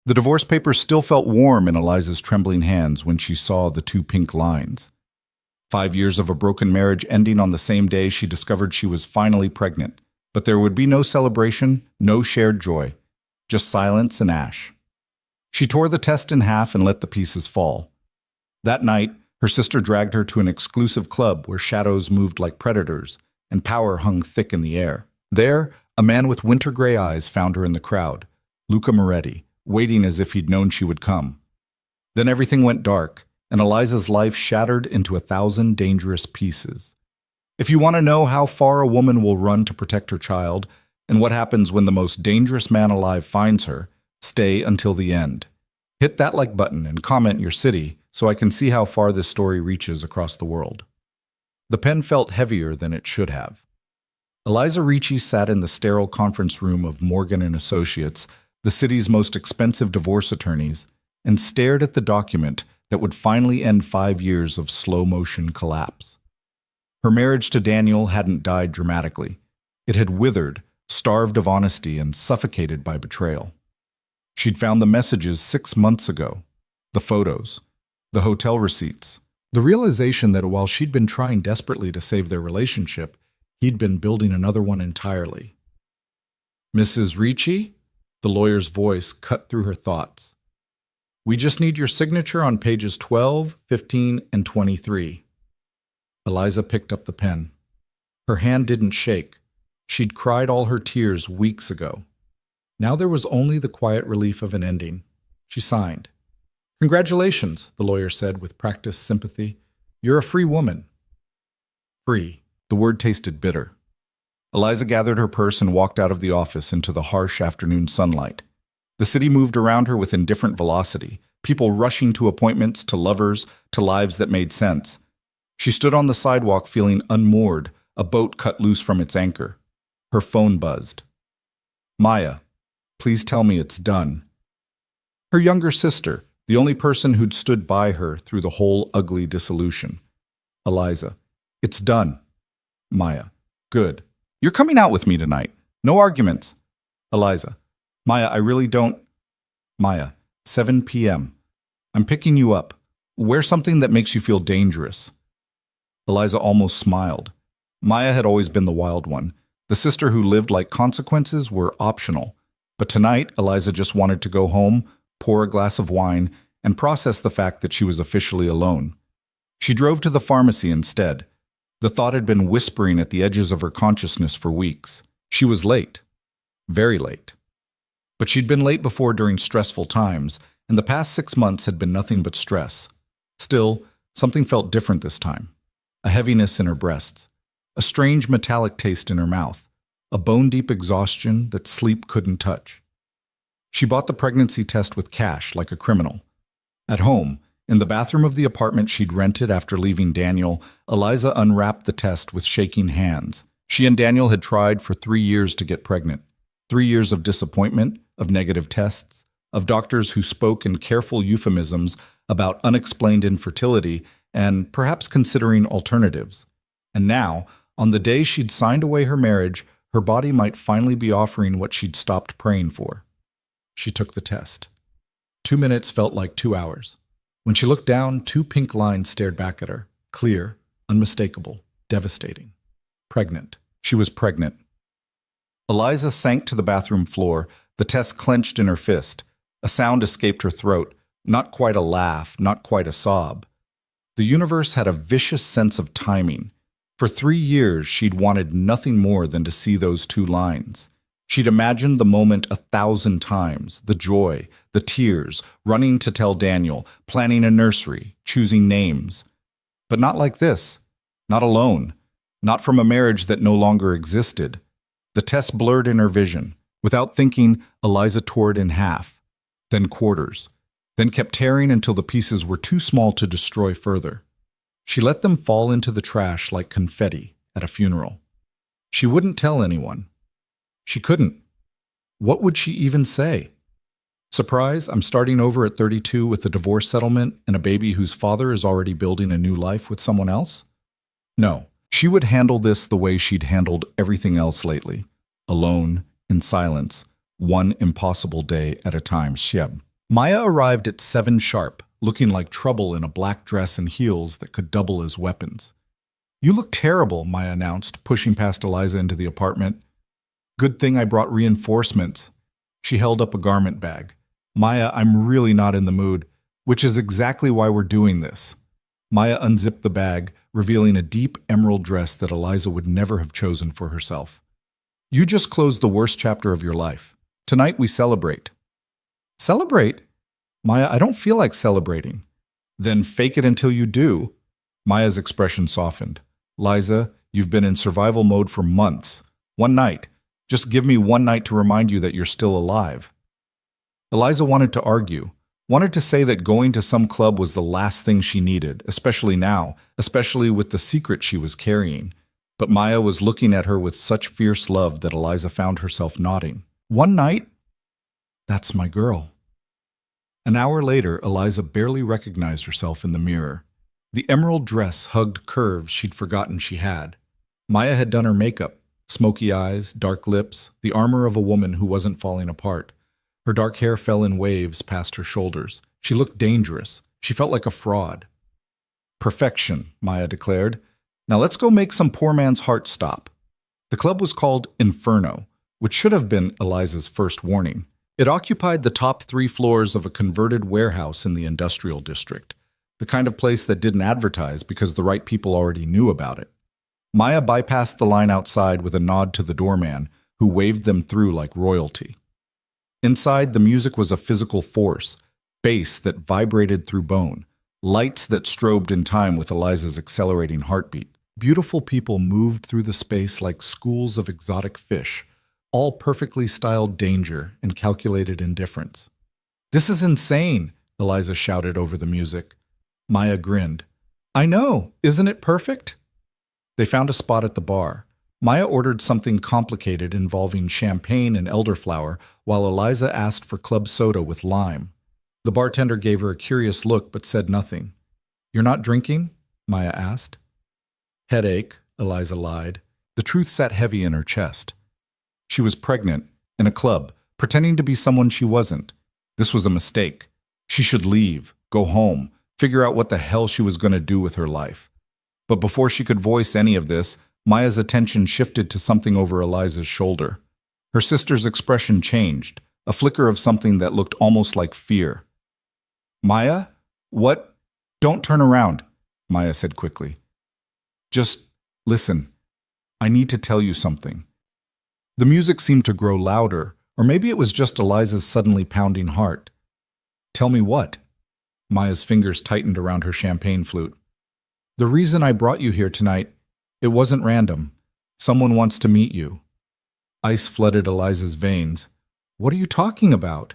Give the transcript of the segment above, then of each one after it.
The divorce papers still felt warm in Eliza's trembling hands when she saw the two pink lines. 5 years of a broken marriage ending on the same day she discovered she was finally pregnant. But there would be no celebration, no shared joy, just silence and ash. She tore the test in half and let the pieces fall. That night, her sister dragged her to an exclusive club where shadows moved like predators and power hung thick in the air. There, a man with winter gray eyes found her in the crowd, Luca Moretti, waiting as if he'd known she would come. Then everything went dark, and Eliza's life shattered into 1,000 dangerous pieces. If you want to know how far a woman will run to protect her child, and what happens when the most dangerous man alive finds her, stay until the end. Hit that like button and comment your city so I can see how far this story reaches across the world. The pen felt heavier than it should have. Eliza Ricci sat in the sterile conference room of Morgan & Associates, the city's most expensive divorce attorneys, and stared at the document that would finally end 5 years of slow-motion collapse. Her marriage to Daniel hadn't died dramatically. It had withered, starved of honesty, and suffocated by betrayal. She'd found the messages 6 months ago, the photos, the hotel receipts, the realization that while she'd been trying desperately to save their relationship, he'd been building another one entirely. "Mrs. Ricci?" The lawyer's voice cut through her thoughts. "We just need your signature on pages 12, 15, and 23. Eliza picked up the pen. Her hand didn't shake. She'd cried all her tears weeks ago. Now there was only the quiet relief of an ending. She signed. "Congratulations," the lawyer said with practiced sympathy. "You're a free woman." Free. The word tasted bitter. Eliza gathered her purse and walked out of the office into the harsh afternoon sunlight. The city moved around her with indifferent velocity, people rushing to appointments, to lovers, to lives that made sense. She stood on the sidewalk feeling unmoored, a boat cut loose from its anchor. Her phone buzzed. Maya, please tell me it's done. Her younger sister, the only person who'd stood by her through the whole ugly dissolution. Eliza, it's done. Maya, good. You're coming out with me tonight. No arguments. Eliza, Maya, I really don't. Maya, 7 p.m. I'm picking you up. Wear something that makes you feel dangerous. Eliza almost smiled. Maya had always been the wild one. The sister who lived like consequences were optional. But tonight, Eliza just wanted to go home, pour a glass of wine, and process the fact that she was officially alone. She drove to the pharmacy instead. The thought had been whispering at the edges of her consciousness for weeks. She was late. Very late. But she'd been late before during stressful times, and the past 6 months had been nothing but stress. Still, something felt different this time. A heaviness in her breasts, a strange metallic taste in her mouth, a bone-deep exhaustion that sleep couldn't touch. She bought the pregnancy test with cash like a criminal. At home, in the bathroom of the apartment she'd rented after leaving Daniel, Eliza unwrapped the test with shaking hands. She and Daniel had tried for 3 years to get pregnant. 3 years of disappointment, of negative tests, of doctors who spoke in careful euphemisms about unexplained infertility and perhaps considering alternatives. And now, on the day she'd signed away her marriage, her body might finally be offering what she'd stopped praying for. She took the test. 2 minutes felt like 2 hours. When she looked down, 2 pink lines stared back at her. Clear, unmistakable, devastating. Pregnant. She was pregnant. Eliza sank to the bathroom floor, the test clenched in her fist. A sound escaped her throat, not quite a laugh, not quite a sob. The universe had a vicious sense of timing. For 3 years, she'd wanted nothing more than to see those 2 lines. She'd imagined the moment 1,000 times, the joy, the tears, running to tell Daniel, planning a nursery, choosing names. But not like this. Not alone. Not from a marriage that no longer existed. The test blurred in her vision. Without thinking, Eliza tore it in half, then quarters, then kept tearing until the pieces were too small to destroy further. She let them fall into the trash like confetti at a funeral. She wouldn't tell anyone. She couldn't. What would she even say? Surprise, I'm starting over at 32 with a divorce settlement and a baby whose father is already building a new life with someone else? No, she would handle this the way she'd handled everything else lately. Alone, in silence, one impossible day at a time. Sheb. Maya arrived at 7 sharp, looking like trouble in a black dress and heels that could double as weapons. "You look terrible," Maya announced, pushing past Eliza into the apartment. "Good thing I brought reinforcements." She held up a garment bag. "Maya, I'm really not in the mood, which is exactly why we're doing this." Maya unzipped the bag, revealing a deep emerald dress that Eliza would never have chosen for herself. "You just closed the worst chapter of your life. Tonight we celebrate." "Celebrate?" "Maya, I don't feel like celebrating." "Then fake it until you do." Maya's expression softened. "Liza, you've been in survival mode for months. One night. Just give me one night to remind you that you're still alive." Eliza wanted to argue, wanted to say that going to some club was the last thing she needed, especially now, especially with the secret she was carrying. But Maya was looking at her with such fierce love that Eliza found herself nodding. "One night? That's my girl." An hour later, Eliza barely recognized herself in the mirror. The emerald dress hugged curves she'd forgotten she had. Maya had done her makeup, smoky eyes, dark lips, the armor of a woman who wasn't falling apart. Her dark hair fell in waves past her shoulders. She looked dangerous. She felt like a fraud. "Perfection," Maya declared. "Now let's go make some poor man's heart stop." The club was called Inferno, which should have been Eliza's first warning. It occupied the top 3 floors of a converted warehouse in the industrial district, the kind of place that didn't advertise because the right people already knew about it. Maya bypassed the line outside with a nod to the doorman, who waved them through like royalty. Inside, the music was a physical force, bass that vibrated through bone, lights that strobed in time with Eliza's accelerating heartbeat. Beautiful people moved through the space like schools of exotic fish, all perfectly styled danger and calculated indifference. "This is insane," Eliza shouted over the music. Maya grinned. "I know, isn't it perfect?" They found a spot at the bar. Maya ordered something complicated involving champagne and elderflower, while Eliza asked for club soda with lime. The bartender gave her a curious look but said nothing. "You're not drinking?" Maya asked. "Headache," Eliza lied. The truth sat heavy in her chest. She was pregnant, in a club, pretending to be someone she wasn't. This was a mistake. She should leave, go home, figure out what the hell she was going to do with her life. But before she could voice any of this, Maya's attention shifted to something over Eliza's shoulder. Her sister's expression changed, a flicker of something that looked almost like fear. "Maya? What?" "Don't turn around," Maya said quickly. "Just listen. I need to tell you something." The music seemed to grow louder, or maybe it was just Eliza's suddenly pounding heart. "Tell me what?" Maya's fingers tightened around her champagne flute. "The reason I brought you here tonight, it wasn't random. Someone wants to meet you." Ice flooded Eliza's veins. "What are you talking about?"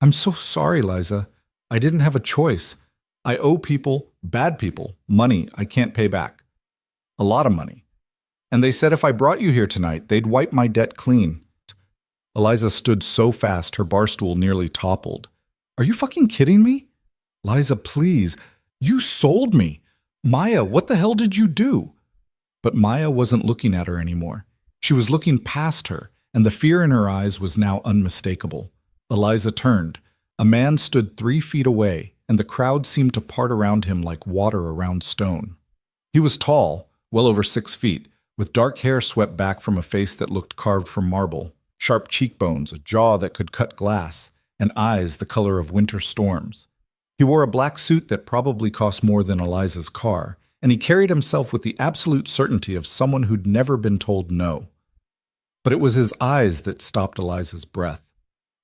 "I'm so sorry, Liza. I didn't have a choice. I owe people, bad people, money I can't pay back. A lot of money. And they said if I brought you here tonight, they'd wipe my debt clean." Eliza stood so fast her bar stool nearly toppled. "Are you fucking kidding me?" "Liza, please. You sold me. Maya, what the hell did you do?" But Maya wasn't looking at her anymore. She was looking past her, and the fear in her eyes was now unmistakable. Eliza turned. A man stood 3 feet away, and the crowd seemed to part around him like water around stone. He was tall, well over 6 feet, with dark hair swept back from a face that looked carved from marble, sharp cheekbones, a jaw that could cut glass, and eyes the color of winter storms. He wore a black suit that probably cost more than Eliza's car, and he carried himself with the absolute certainty of someone who'd never been told no. But it was his eyes that stopped Eliza's breath.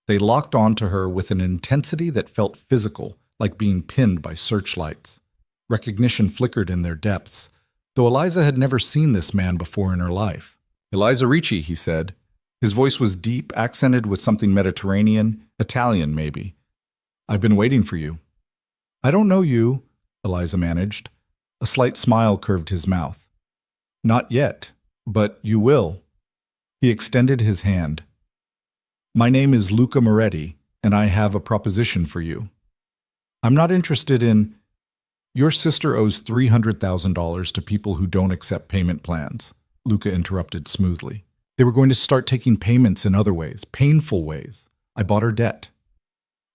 They locked onto her with an intensity that felt physical, like being pinned by searchlights. Recognition flickered in their depths, though Eliza had never seen this man before in her life. "Eliza Ricci," he said. His voice was deep, accented with something Mediterranean, Italian maybe. "I've been waiting for you." "I don't know you," Eliza managed. A slight smile curved his mouth. "Not yet, but you will." He extended his hand. "My name is Luca Moretti, and I have a proposition for you." "I'm not interested in—" "Your sister owes $300,000 to people who don't accept payment plans," Luca interrupted smoothly. "They were going to start taking payments in other ways, painful ways. I bought her debt."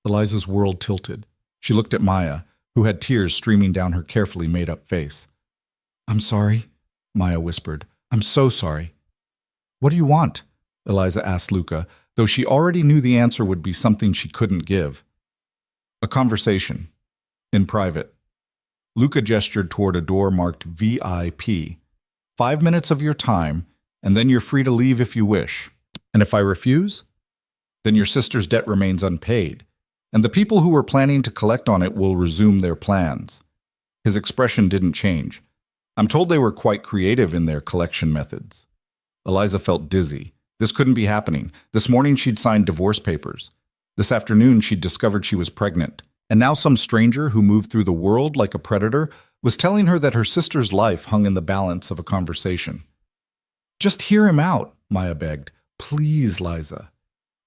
Eliza's world tilted. She looked at Maya, who had tears streaming down her carefully made-up face. "I'm sorry," Maya whispered. "I'm so sorry." "What do you want?" Eliza asked Luca, though she already knew the answer would be something she couldn't give. "A conversation. In private." Luca gestured toward a door marked VIP. 5 minutes of your time, and then you're free to leave if you wish. And if I refuse? Then your sister's debt remains unpaid, and the people who were planning to collect on it will resume their plans. His expression didn't change. I'm told they were quite creative in their collection methods. Eliza felt dizzy. This couldn't be happening. This morning she'd signed divorce papers. This afternoon she'd discovered she was pregnant. And now some stranger who moved through the world like a predator was telling her that her sister's life hung in the balance of a conversation. "Just hear him out," Maya begged. "Please, Liza."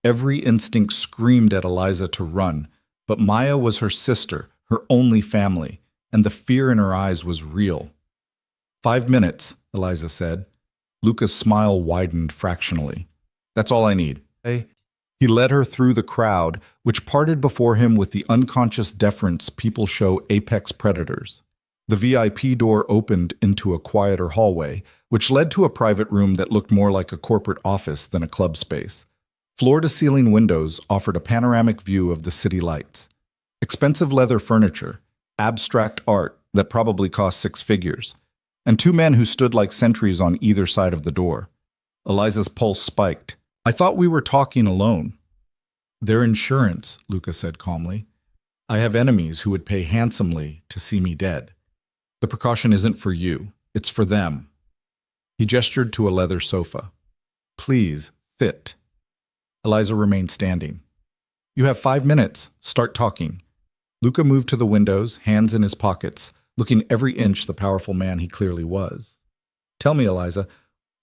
Every instinct screamed at Eliza to run, but Maya was her sister, her only family, and the fear in her eyes was real. 5 minutes, Eliza said. Luca's smile widened fractionally. "That's all I need." He led her through the crowd, which parted before him with the unconscious deference people show apex predators. The VIP door opened into a quieter hallway, which led to a private room that looked more like a corporate office than a club space. Floor-to-ceiling windows offered a panoramic view of the city lights. Expensive leather furniture, abstract art that probably cost 6 figures, and 2 men who stood like sentries on either side of the door. Eliza's pulse spiked. "I thought we were talking alone." "Their insurance," Luca said calmly. "I have enemies who would pay handsomely to see me dead. The precaution isn't for you, it's for them." He gestured to a leather sofa. "Please, sit." Eliza remained standing. "You have 5 minutes. Start talking." Luca moved to the windows, hands in his pockets, looking every inch the powerful man he clearly was. "Tell me, Eliza,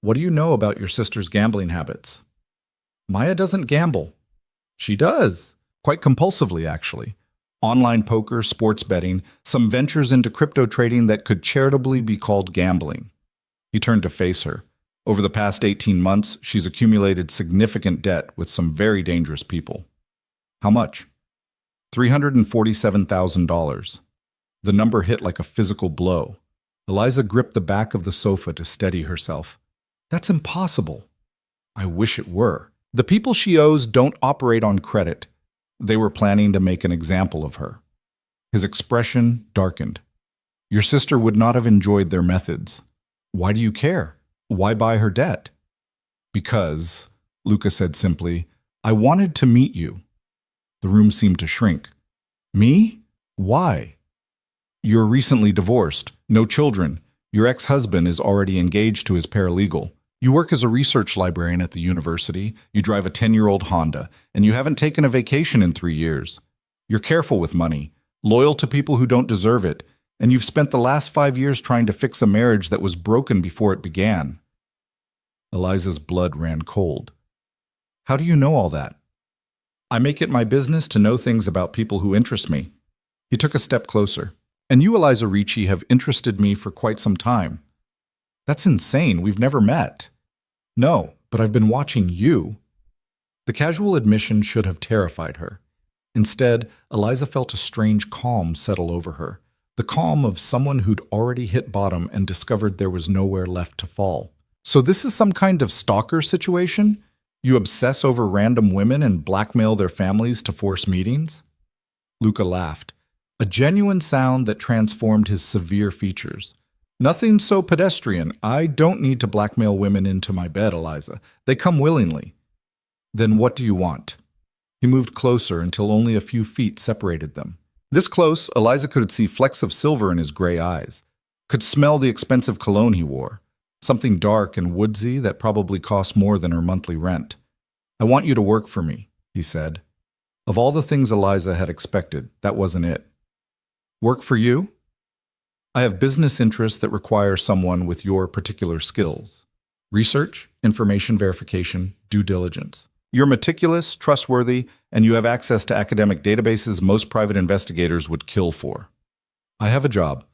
what do you know about your sister's gambling habits?" "Maya doesn't gamble." "She does. Quite compulsively, actually. Online poker, sports betting, some ventures into crypto trading that could charitably be called gambling." He turned to face her. "Over the past 18 months, she's accumulated significant debt with some very dangerous people." "How much?" $347,000. The number hit like a physical blow. Eliza gripped the back of the sofa to steady herself. "That's impossible." "I wish it were. The people she owes don't operate on credit. They were planning to make an example of her." His expression darkened. "Your sister would not have enjoyed their methods. Why do you care? Why buy her debt?" "Because," Luca said simply, "I wanted to meet you." The room seemed to shrink. "Me? Why?" "You're recently divorced, no children. Your ex-husband is already engaged to his paralegal. You work as a research librarian at the university, you drive a 10-year-old Honda, and you haven't taken a vacation in 3 years. You're careful with money, loyal to people who don't deserve it, and you've spent the last 5 years trying to fix a marriage that was broken before it began." Eliza's blood ran cold. "How do you know all that?" "I make it my business to know things about people who interest me." He took a step closer. "And you, Eliza Ricci, have interested me for quite some time." "That's insane. We've never met." "No, but I've been watching you." The casual admission should have terrified her. Instead, Eliza felt a strange calm settle over her, the calm of someone who'd already hit bottom and discovered there was nowhere left to fall. "So this is some kind of stalker situation? You obsess over random women and blackmail their families to force meetings?" Luca laughed, a genuine sound that transformed his severe features. "Nothing so pedestrian. I don't need to blackmail women into my bed, Eliza. They come willingly." "Then what do you want?" He moved closer until only a few feet separated them. This close, Eliza could see flecks of silver in his gray eyes, could smell the expensive cologne he wore, something dark and woodsy that probably cost more than her monthly rent. "I want you to work for me," he said. Of all the things Eliza had expected, that wasn't it. "Work for you?" "I have business interests that require someone with your particular skills. Research, information verification, due diligence. You're meticulous, trustworthy, and you have access to academic databases most private investigators would kill for." "I have a job,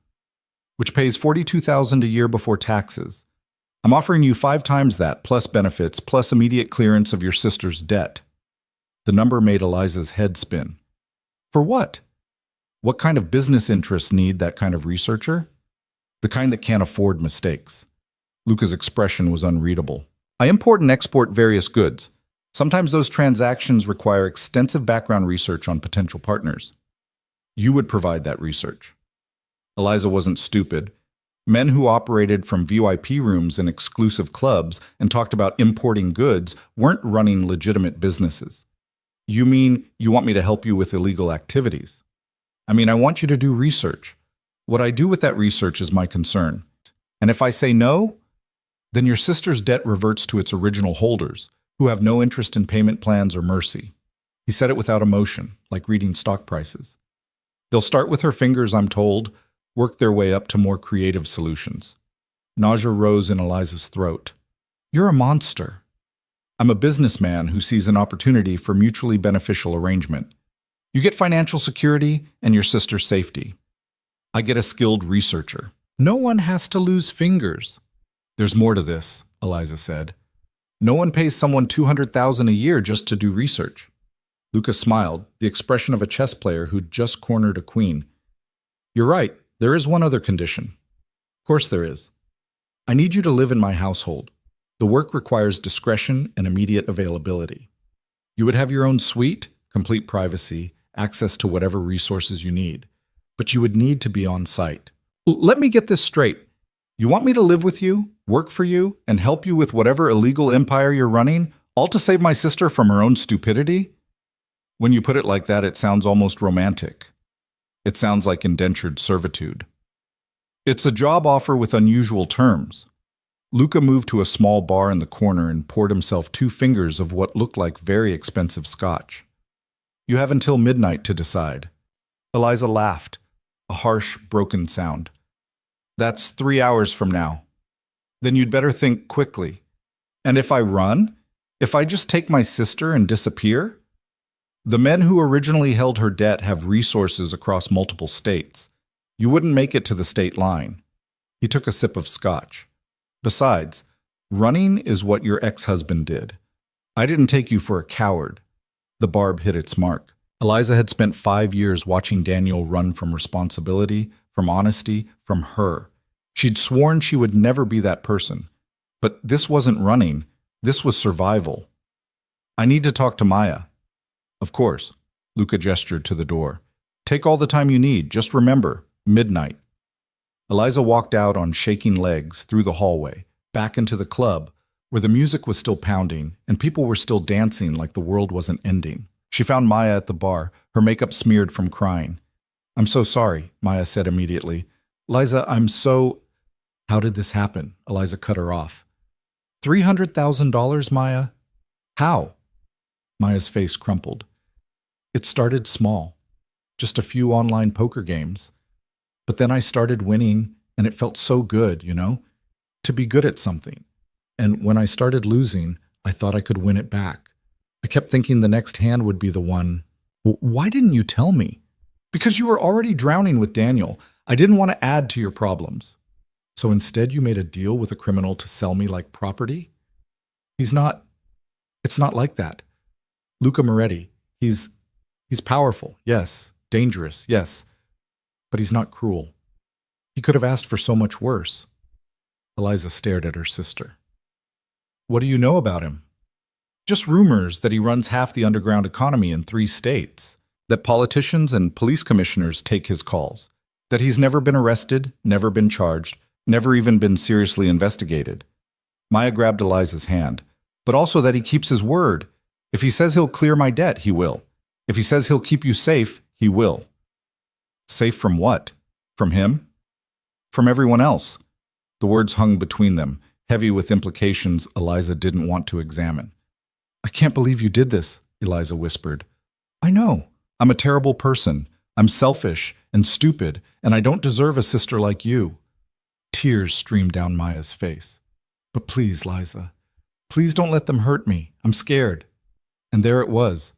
which pays $42,000 a year before taxes. I'm offering you 5 times that, plus benefits, plus immediate clearance of your sister's debt." The number made Eliza's head spin. For what? What kind of business interests need that kind of researcher? The kind that can't afford mistakes. Luca's expression was unreadable. I import and export various goods. Sometimes those transactions require extensive background research on potential partners. You would provide that research. Eliza wasn't stupid. Men who operated from VIP rooms in exclusive clubs and talked about importing goods weren't running legitimate businesses. You mean you want me to help you with illegal activities? I mean, I want you to do research. What I do with that research is my concern. And if I say no, then your sister's debt reverts to its original holders, who have no interest in payment plans or mercy. He said it without emotion, like reading stock prices. They'll start with her fingers, I'm told, work their way up to more creative solutions. Nausea rose in Eliza's throat. You're a monster. I'm a businessman who sees an opportunity for mutually beneficial arrangement. You get financial security and your sister's safety. I get a skilled researcher. No one has to lose fingers. There's more to this, Eliza said. No one pays someone $200,000 a year just to do research. Luca smiled, the expression of a chess player who'd just cornered a queen. You're right, there is one other condition. Of course there is. I need you to live in my household. The work requires discretion and immediate availability. You would have your own suite, complete privacy, access to whatever resources you need. But you would need to be on site. Let me get this straight. You want me to live with you, work for you, and help you with whatever illegal empire you're running, all to save my sister from her own stupidity? When you put it like that, it sounds almost romantic. It sounds like indentured servitude. It's a job offer with unusual terms. Luca moved to a small bar in the corner and poured himself 2 fingers of what looked like very expensive scotch. You have until midnight to decide. Eliza laughed, a harsh, broken sound. That's 3 hours from now. Then you'd better think quickly. And if I run? If I just take my sister and disappear? The men who originally held her debt have resources across multiple states. You wouldn't make it to the state line. He took a sip of scotch. Besides, running is what your ex-husband did. I didn't take you for a coward. The barb hit its mark. Eliza had spent 5 years watching Daniel run from responsibility, from honesty, from her. She'd sworn she would never be that person. But this wasn't running. This was survival. I need to talk to Maya. Of course. Luca gestured to the door. Take all the time you need. Just remember, midnight. Eliza walked out on shaking legs through the hallway, back into the club, where the music was still pounding and people were still dancing like the world wasn't ending. She found Maya at the bar, her makeup smeared from crying. I'm so sorry, Maya said immediately. Liza, I'm so... How did this happen? Eliza cut her off. $300,000, Maya? How? Maya's face crumpled. It started small, just a few online poker games. But then I started winning, and it felt so good, to be good at something. And when I started losing, I thought I could win it back. I kept thinking the next hand would be the one. Why didn't you tell me? Because you were already drowning with Daniel. I didn't want to add to your problems. So instead you made a deal with a criminal to sell me like property? It's not like that. Luca Moretti, he's powerful, yes. Dangerous, yes. But he's not cruel. He could have asked for so much worse. Eliza stared at her sister. What do you know about him? Just rumors that he runs half the underground economy in 3 states, that politicians and police commissioners take his calls, that he's never been arrested, never been charged, never even been seriously investigated. Maya grabbed Eliza's hand, but also that he keeps his word. If he says he'll clear my debt, he will. If he says he'll keep you safe, he will. Safe from what? From him? From everyone else. The words hung between them, heavy with implications Eliza didn't want to examine. I can't believe you did this, Eliza whispered. I know. I'm a terrible person. I'm selfish and stupid, and I don't deserve a sister like you. Tears streamed down Maya's face. But please, Liza, please don't let them hurt me. I'm scared. And there it was,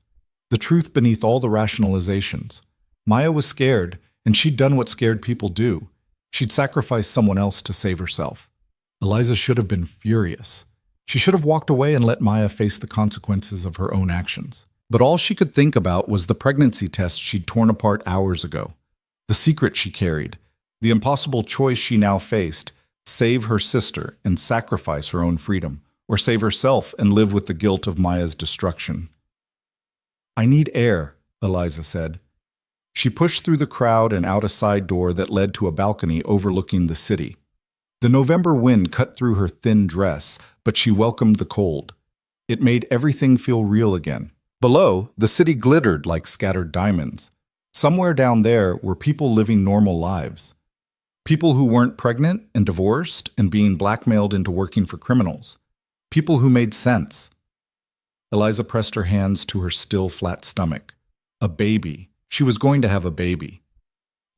the truth beneath all the rationalizations. Maya was scared, and she'd done what scared people do. She'd sacrificed someone else to save herself. Eliza should have been furious. She should have walked away and let Maya face the consequences of her own actions. But all she could think about was the pregnancy test she'd torn apart hours ago, the secret she carried, the impossible choice she now faced: save her sister and sacrifice her own freedom, or save herself and live with the guilt of Maya's destruction. "I need air," Eliza said. She pushed through the crowd and out a side door that led to a balcony overlooking the city. The November wind cut through her thin dress, but she welcomed the cold. It made everything feel real again. Below, the city glittered like scattered diamonds. Somewhere down there were people living normal lives. People who weren't pregnant and divorced and being blackmailed into working for criminals. People who made sense. Eliza pressed her hands to her still, flat stomach. A baby. She was going to have a baby.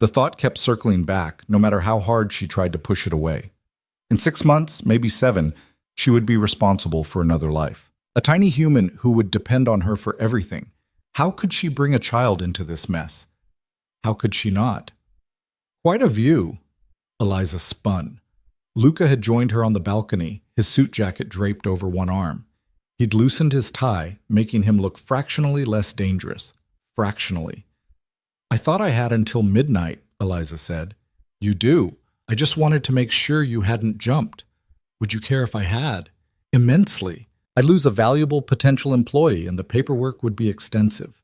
The thought kept circling back, no matter how hard she tried to push it away. In 6 months, maybe 7, she would be responsible for another life. A tiny human who would depend on her for everything. How could she bring a child into this mess? How could she not? Quite a view. Eliza spun. Luca had joined her on the balcony, his suit jacket draped over one arm. He'd loosened his tie, making him look fractionally less dangerous. Fractionally. "I thought I had until midnight," Eliza said. "You do. I just wanted to make sure you hadn't jumped." "Would you care if I had?" "Immensely. I'd lose a valuable potential employee and the paperwork would be extensive."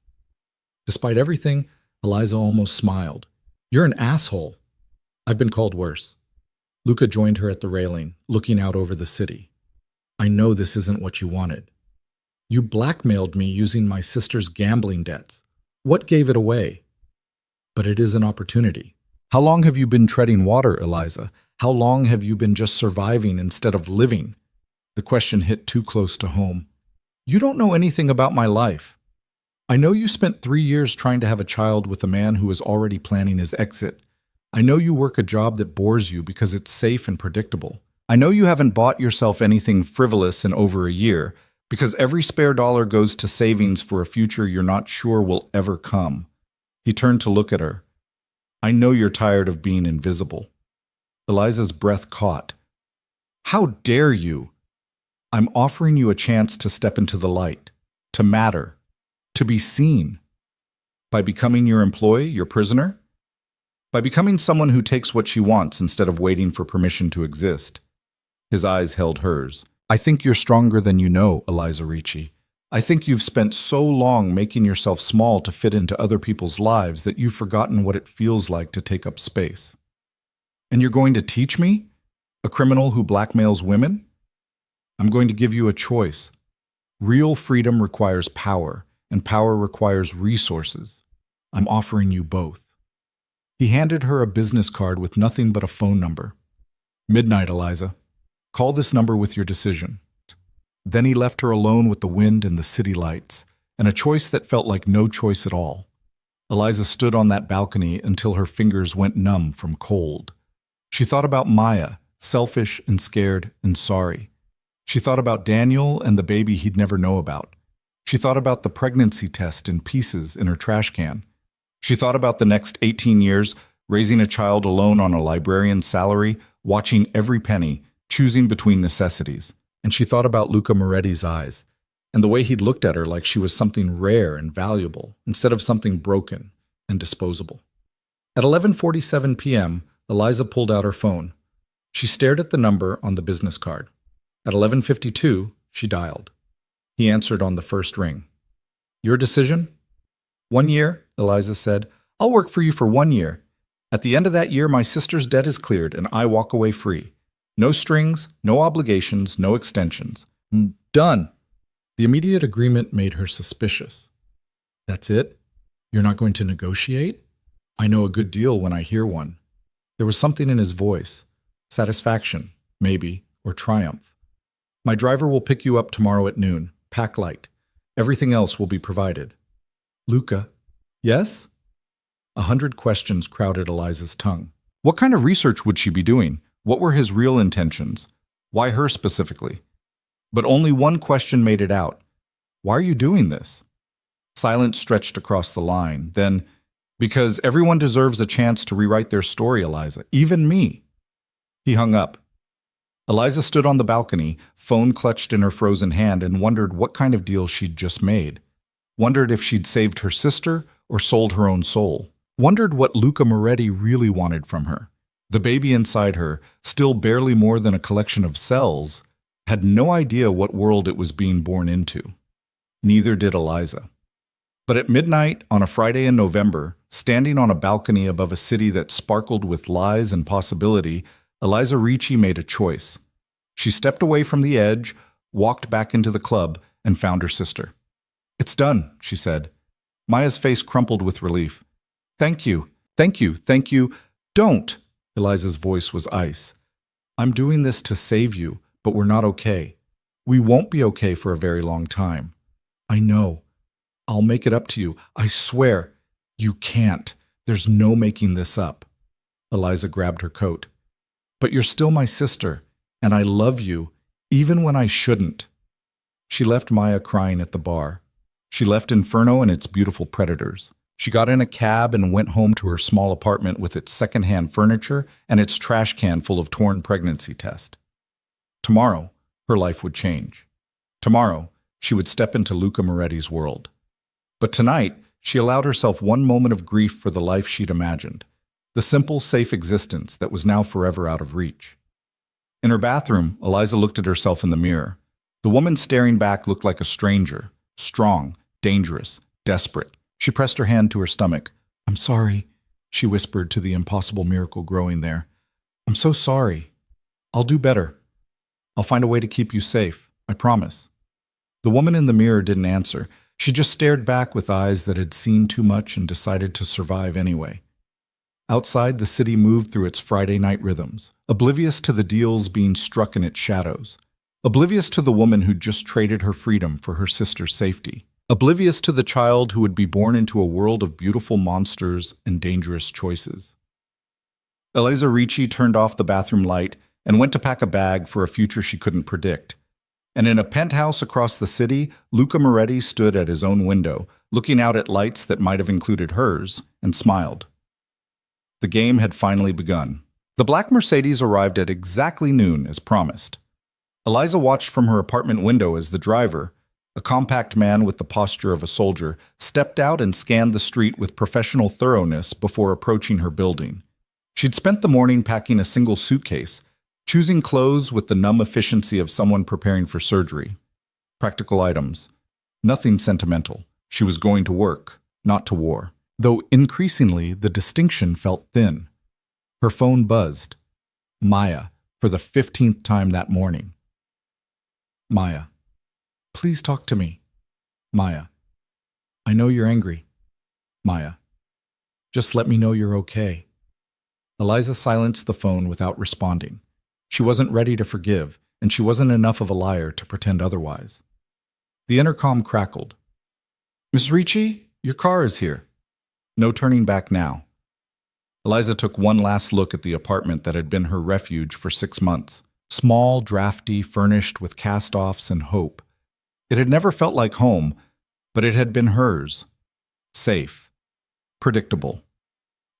Despite everything, Eliza almost smiled. "You're an asshole." "I've been called worse." Luca joined her at the railing, looking out over the city. "I know this isn't what you wanted. You blackmailed me using my sister's gambling debts. What gave it away? But it is an opportunity. How long have you been treading water, Eliza? How long have you been just surviving instead of living?" The question hit too close to home. "You don't know anything about my life. I know you spent 3 years trying to have a child with a man who is already planning his exit. I know you work a job that bores you because it's safe and predictable. I know you haven't bought yourself anything frivolous in over a year, because every spare dollar goes to savings for a future you're not sure will ever come." He turned to look at her. "I know you're tired of being invisible." Eliza's breath caught. "How dare you? I'm offering you a chance to step into the light, to matter, to be seen. By becoming your employee, your prisoner? By becoming someone who takes what she wants instead of waiting for permission to exist." His eyes held hers. "I think you're stronger than you know, Eliza Ricci. I think you've spent so long making yourself small to fit into other people's lives that you've forgotten what it feels like to take up space. And you're going to teach me? A criminal who blackmails women? I'm going to give you a choice. Real freedom requires power, and power requires resources. I'm offering you both." He handed her a business card with nothing but a phone number. "Midnight, Eliza. Call this number with your decision." Then he left her alone with the wind and the city lights, and a choice that felt like no choice at all. Eliza stood on that balcony until her fingers went numb from cold. She thought about Maya, selfish and scared and sorry. She thought about Daniel and the baby he'd never know about. She thought about the pregnancy test in pieces in her trash can. She thought about the next 18 years, raising a child alone on a librarian's salary, watching every penny, choosing between necessities. And she thought about Luca Moretti's eyes, and the way he'd looked at her like she was something rare and valuable, instead of something broken and disposable. At 11:47 p.m., Eliza pulled out her phone. She stared at the number on the business card. At 11:52, she dialed. He answered on the first ring. "Your decision?" "1 year," Eliza said. "I'll work for you for 1 year. At the end of that year, my sister's debt is cleared, and I walk away free. No strings, no obligations, no extensions. Done." The immediate agreement made her suspicious. "That's it? You're not going to negotiate?" "I know a good deal when I hear one." There was something in his voice. Satisfaction, maybe, or triumph. "My driver will pick you up tomorrow at noon. Pack light. Everything else will be provided." "Luca." "Yes?" 100 questions crowded Eliza's tongue. What kind of research would she be doing? What were his real intentions? Why her specifically? But only one question made it out. "Why are you doing this?" Silence stretched across the line. Then, "Because everyone deserves a chance to rewrite their story, Eliza. Even me." He hung up. Eliza stood on the balcony, phone clutched in her frozen hand, and wondered what kind of deal she'd just made. Wondered if she'd saved her sister or sold her own soul. Wondered what Luca Moretti really wanted from her. The baby inside her, still barely more than a collection of cells, had no idea what world it was being born into. Neither did Eliza. But at midnight on a Friday in November, standing on a balcony above a city that sparkled with lies and possibility, Eliza Ricci made a choice. She stepped away from the edge, walked back into the club, and found her sister. "It's done," she said. Maya's face crumpled with relief. "Thank you, thank you, thank you." "Don't!" Eliza's voice was ice. "I'm doing this to save you, but we're not okay. We won't be okay for a very long time. I know. I'll make it up to you. I swear." "You can't. There's no making this up." Eliza grabbed her coat. "But you're still my sister, and I love you, even when I shouldn't." She left Maya crying at the bar. She left Inferno and its beautiful predators. She got in a cab and went home to her small apartment with its secondhand furniture and its trash can full of torn pregnancy tests. Tomorrow, her life would change. Tomorrow, she would step into Luca Moretti's world. But tonight, she allowed herself one moment of grief for the life she'd imagined, the simple, safe existence that was now forever out of reach. In her bathroom, Eliza looked at herself in the mirror. The woman staring back looked like a stranger, strong, dangerous, desperate. She pressed her hand to her stomach. "I'm sorry," she whispered to the impossible miracle growing there. "I'm so sorry. I'll do better. I'll find a way to keep you safe. I promise." The woman in the mirror didn't answer. She just stared back with eyes that had seen too much and decided to survive anyway. Outside, the city moved through its Friday night rhythms, oblivious to the deals being struck in its shadows, oblivious to the woman who'd just traded her freedom for her sister's safety, oblivious to the child who would be born into a world of beautiful monsters and dangerous choices. Eliza Ricci turned off the bathroom light and went to pack a bag for a future she couldn't predict. And in a penthouse across the city, Luca Moretti stood at his own window, looking out at lights that might have included hers, and smiled. The game had finally begun. The black Mercedes arrived at exactly noon, as promised. Eliza watched from her apartment window as the driver, a compact man with the posture of a soldier, stepped out and scanned the street with professional thoroughness before approaching her building. She'd spent the morning packing a single suitcase, choosing clothes with the numb efficiency of someone preparing for surgery. Practical items. Nothing sentimental. She was going to work, not to war. Though increasingly the distinction felt thin. Her phone buzzed. Maya, for the 15th time that morning. Maya. "Please talk to me." Maya. "I know you're angry." Maya. "Just let me know you're okay." Eliza silenced the phone without responding. She wasn't ready to forgive, and she wasn't enough of a liar to pretend otherwise. The intercom crackled. "Miss Ricci, your car is here." No turning back now. Eliza took one last look at the apartment that had been her refuge for 6 months. Small, drafty, furnished with cast-offs and hope. It had never felt like home, but it had been hers. Safe. Predictable.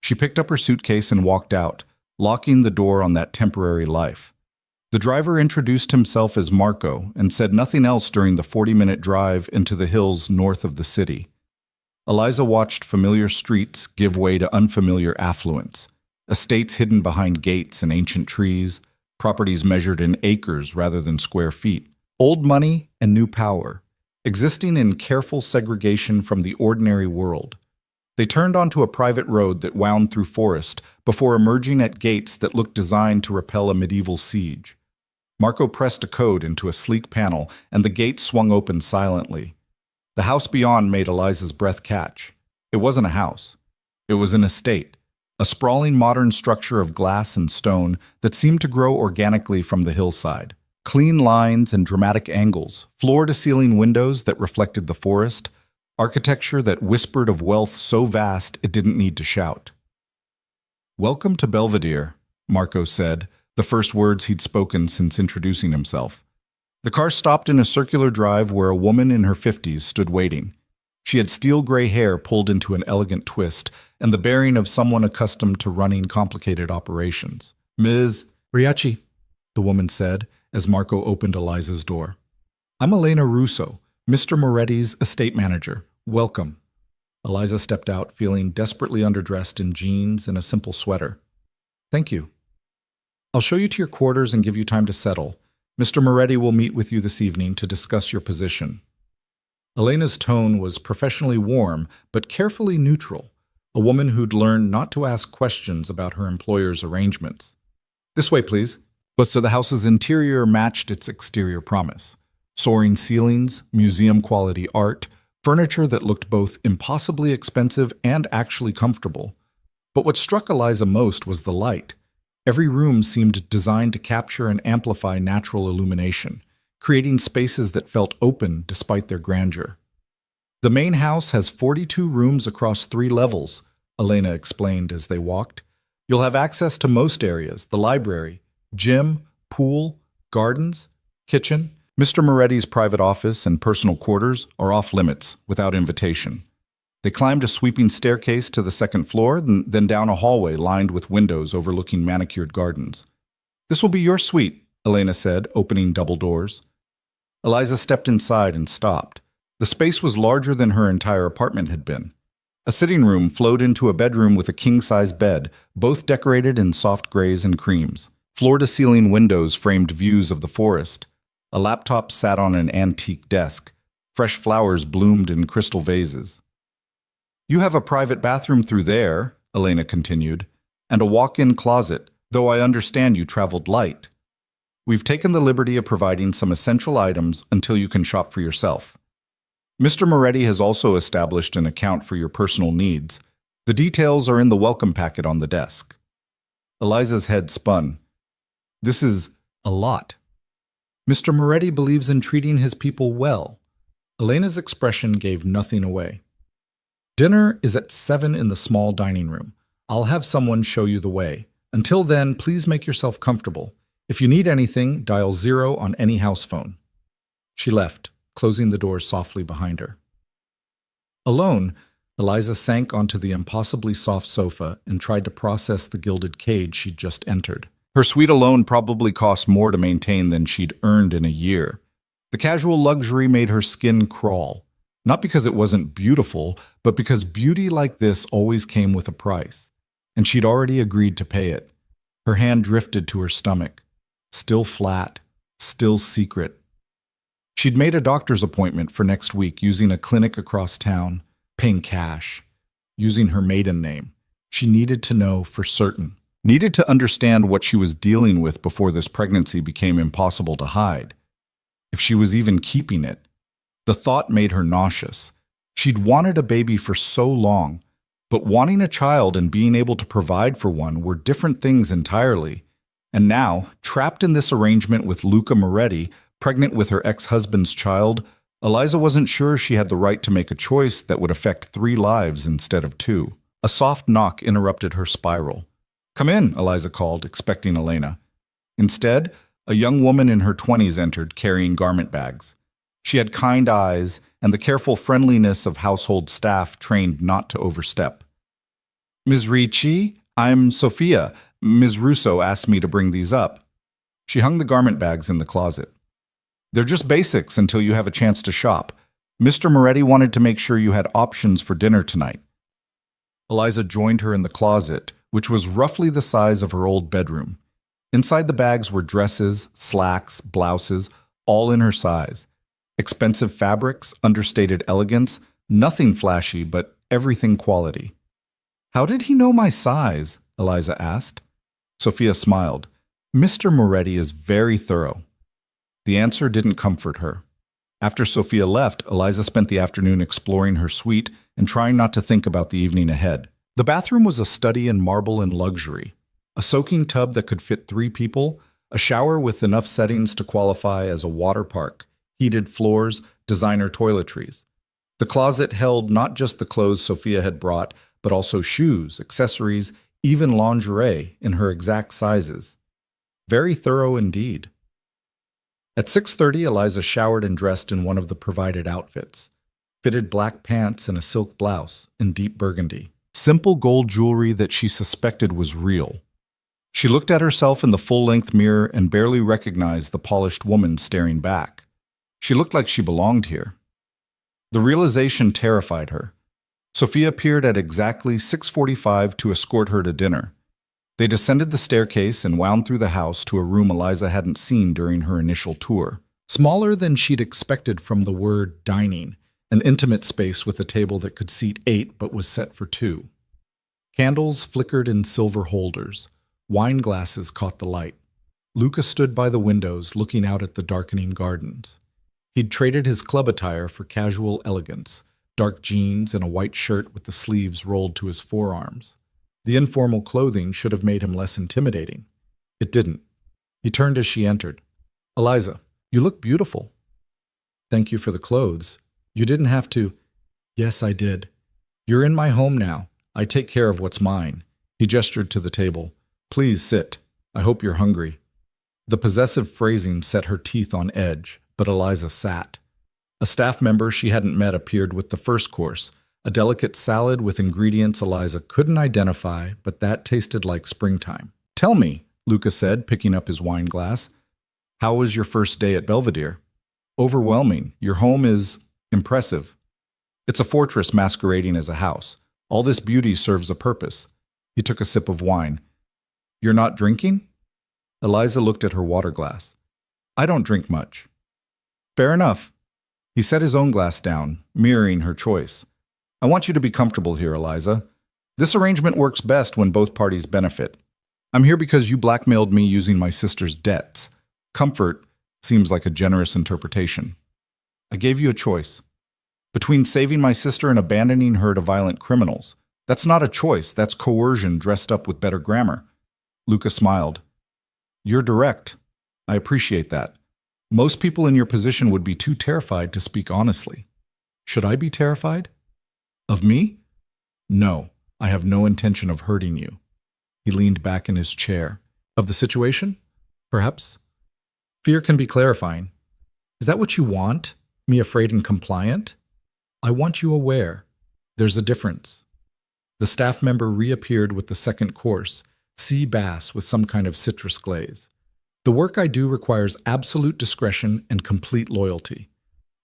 She picked up her suitcase and walked out, locking the door on that temporary life. The driver introduced himself as Marco and said nothing else during the 40-minute drive into the hills north of the city. Eliza watched familiar streets give way to unfamiliar affluence, estates hidden behind gates and ancient trees, properties measured in acres rather than square feet, old money and new power, existing in careful segregation from the ordinary world. They turned onto a private road that wound through forest before emerging at gates that looked designed to repel a medieval siege. Marco pressed a code into a sleek panel, and the gate swung open silently. The house beyond made Eliza's breath catch. It wasn't a house. It was an estate, a sprawling modern structure of glass and stone that seemed to grow organically from the hillside. Clean lines and dramatic angles, floor-to-ceiling windows that reflected the forest, architecture that whispered of wealth so vast it didn't need to shout. "Welcome to Belvedere," Marco said, the first words he'd spoken since introducing himself. The car stopped in a circular drive where a woman in her 50s stood waiting. She had steel-gray hair pulled into an elegant twist and the bearing of someone accustomed to running complicated operations. "Ms. Riachi," the woman said as Marco opened Eliza's door. "I'm Elena Russo, Mr. Moretti's estate manager. Welcome. Eliza stepped out, feeling desperately underdressed in jeans and a simple sweater. Thank you. I'll show you to your quarters and give you time to settle. Mr. Moretti will meet with you this evening to discuss your position. Elena's tone was professionally warm, but carefully neutral, a woman who'd learned not to ask questions about her employer's arrangements. This way, please. But so the house's interior matched its exterior promise. Soaring ceilings, museum-quality art, furniture that looked both impossibly expensive and actually comfortable. But what struck Eliza most was the light. Every room seemed designed to capture and amplify natural illumination, creating spaces that felt open despite their grandeur. The main house has 42 rooms across 3 levels, Elena explained as they walked. You'll have access to most areas, the library, gym, pool, gardens, kitchen. Mr. Moretti's private office and personal quarters are off limits, without invitation. They climbed a sweeping staircase to the second floor, then down a hallway lined with windows overlooking manicured gardens. This will be your suite, Elena said, opening double doors. Eliza stepped inside and stopped. The space was larger than her entire apartment had been. A sitting room flowed into a bedroom with a king-size bed, both decorated in soft grays and creams. Floor-to-ceiling windows framed views of the forest. A laptop sat on an antique desk. Fresh flowers bloomed in crystal vases. You have a private bathroom through there, Elena continued, and a walk-in closet, though I understand you traveled light. We've taken the liberty of providing some essential items until you can shop for yourself. Mr. Moretti has also established an account for your personal needs. The details are in the welcome packet on the desk. Eliza's head spun. This is a lot. Mr. Moretti believes in treating his people well. Elena's expression gave nothing away. Dinner is at 7 in the small dining room. I'll have someone show you the way. Until then, please make yourself comfortable. If you need anything, dial 0 on any house phone. She left, closing the door softly behind her. Alone, Eliza sank onto the impossibly soft sofa and tried to process the gilded cage she'd just entered. Her suite alone probably cost more to maintain than she'd earned in a year. The casual luxury made her skin crawl. Not because it wasn't beautiful, but because beauty like this always came with a price. And she'd already agreed to pay it. Her hand drifted to her stomach. Still flat. Still secret. She'd made a doctor's appointment for next week using a clinic across town, paying cash, using her maiden name. She needed to know for certain. Needed to understand what she was dealing with before this pregnancy became impossible to hide. If she was even keeping it. The thought made her nauseous. She'd wanted a baby for so long, but wanting a child and being able to provide for one were different things entirely. And now, trapped in this arrangement with Luca Moretti, pregnant with her ex-husband's child, Eliza wasn't sure she had the right to make a choice that would affect 3 lives instead of 2. A soft knock interrupted her spiral. Come in, Eliza called, expecting Elena. Instead, a young woman in her 20s entered, carrying garment bags. She had kind eyes and the careful friendliness of household staff trained not to overstep. Ms. Ricci, I'm Sophia. Ms. Russo asked me to bring these up. She hung the garment bags in the closet. They're just basics until you have a chance to shop. Mr. Moretti wanted to make sure you had options for dinner tonight. Eliza joined her in the closet, which was roughly the size of her old bedroom. Inside the bags were dresses, slacks, blouses, all in her size. Expensive fabrics, understated elegance, nothing flashy, but everything quality. How did he know my size? Eliza asked. Sophia smiled. Mr. Moretti is very thorough. The answer didn't comfort her. After Sophia left, Eliza spent the afternoon exploring her suite and trying not to think about the evening ahead. The bathroom was a study in marble and luxury. A soaking tub that could fit 3 people, a shower with enough settings to qualify as a water park, heated floors, designer toiletries. The closet held not just the clothes Sophia had brought, but also shoes, accessories, even lingerie in her exact sizes. Very thorough indeed. At 6:30, Eliza showered and dressed in one of the provided outfits. Fitted black pants and a silk blouse in deep burgundy. Simple gold jewelry that she suspected was real. She looked at herself in the full-length mirror and barely recognized the polished woman staring back. She looked like she belonged here. The realization terrified her. Sophia appeared at exactly 6:45 to escort her to dinner. They descended the staircase and wound through the house to a room Eliza hadn't seen during her initial tour. Smaller than she'd expected from the word dining, an intimate space with a table that could seat 8 but was set for 2. Candles flickered in silver holders. Wine glasses caught the light. Luca stood by the windows looking out at the darkening gardens. He'd traded his club attire for casual elegance, dark jeans and a white shirt with the sleeves rolled to his forearms. The informal clothing should have made him less intimidating. It didn't. He turned as she entered. "Eliza, you look beautiful." "Thank you for the clothes. You didn't have to." "Yes, I did. You're in my home now. I take care of what's mine." He gestured to the table. "Please sit. I hope you're hungry." The possessive phrasing set her teeth on edge, but Eliza sat. A staff member she hadn't met appeared with the first course, a delicate salad with ingredients Eliza couldn't identify, but that tasted like springtime. "Tell me," Luca said, picking up his wine glass, "how was your first day at Belvedere?" "Overwhelming. Your home is impressive. It's a fortress masquerading as a house. All this beauty serves a purpose." He took a sip of wine. "You're not drinking?" Eliza looked at her water glass. "I don't drink much." "Fair enough." He set his own glass down, mirroring her choice. "I want you to be comfortable here, Eliza. This arrangement works best when both parties benefit. I'm here because you blackmailed me using my sister's debts. Comfort seems like a generous interpretation. I gave you a choice. Between saving my sister and abandoning her to violent criminals. That's not a choice, that's coercion dressed up with better grammar." Luca smiled. "You're direct. I appreciate that. Most people in your position would be too terrified to speak honestly. Should I be terrified? Of me? No, I have no intention of hurting you." He leaned back in his chair. "Of the situation? Perhaps. Fear can be clarifying. Is that what you want? Me afraid and compliant? I want you aware. There's a difference." The staff member reappeared with the second course, sea bass with some kind of citrus glaze. "The work I do requires absolute discretion and complete loyalty.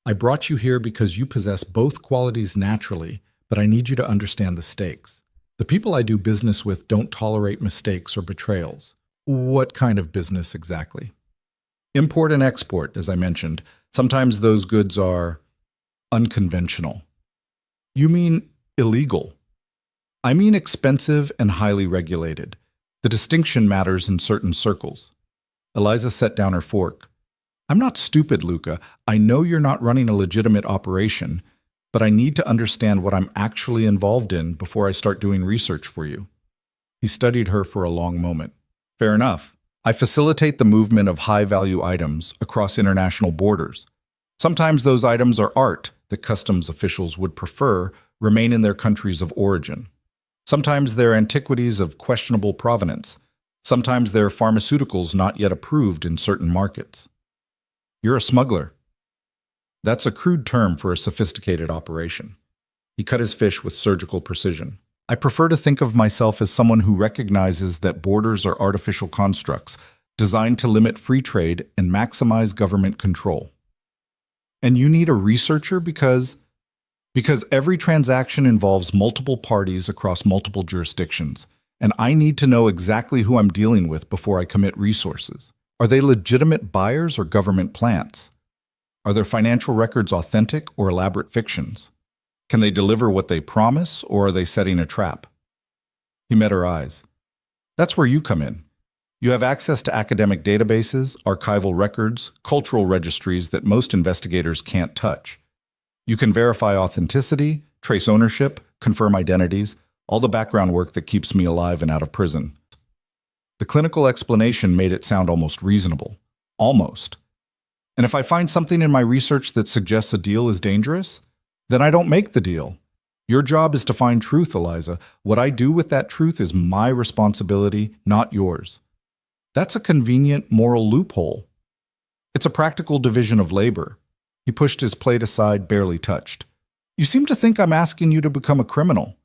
I brought you here because you possess both qualities naturally, but I need you to understand the stakes. The people I do business with don't tolerate mistakes or betrayals." "What kind of business exactly?" "Import and export, as I mentioned. Sometimes those goods are unconventional." "You mean illegal?" "I mean expensive and highly regulated. The distinction matters in certain circles." Eliza set down her fork. "I'm not stupid, Luca. I know you're not running a legitimate operation, but I need to understand what I'm actually involved in before I start doing research for you." He studied her for a long moment. "Fair enough. I facilitate the movement of high-value items across international borders. Sometimes those items are art that customs officials would prefer remain in their countries of origin. Sometimes they're antiquities of questionable provenance. Sometimes they're pharmaceuticals not yet approved in certain markets." "You're a smuggler." "That's a crude term for a sophisticated operation." He cut his fish with surgical precision. "I prefer to think of myself as someone who recognizes that borders are artificial constructs designed to limit free trade and maximize government control." "And you need a researcher because every transaction involves multiple parties across multiple jurisdictions, and I need to know exactly who I'm dealing with before I commit resources. Are they legitimate buyers or government plants? Are their financial records authentic or elaborate fictions? Can they deliver what they promise, or are they setting a trap?" He met her eyes. "That's where you come in. You have access to academic databases, archival records, cultural registries that most investigators can't touch. You can verify authenticity, trace ownership, confirm identities, all the background work that keeps me alive and out of prison." The clinical explanation made it sound almost reasonable. Almost. "And if I find something in my research that suggests a deal is dangerous, then I don't make the deal. Your job is to find truth, Eliza. What I do with that truth is my responsibility, not yours." That's a convenient moral loophole. It's a practical division of labor. He pushed his plate aside, barely touched. "You seem to think I'm asking you to become a criminal.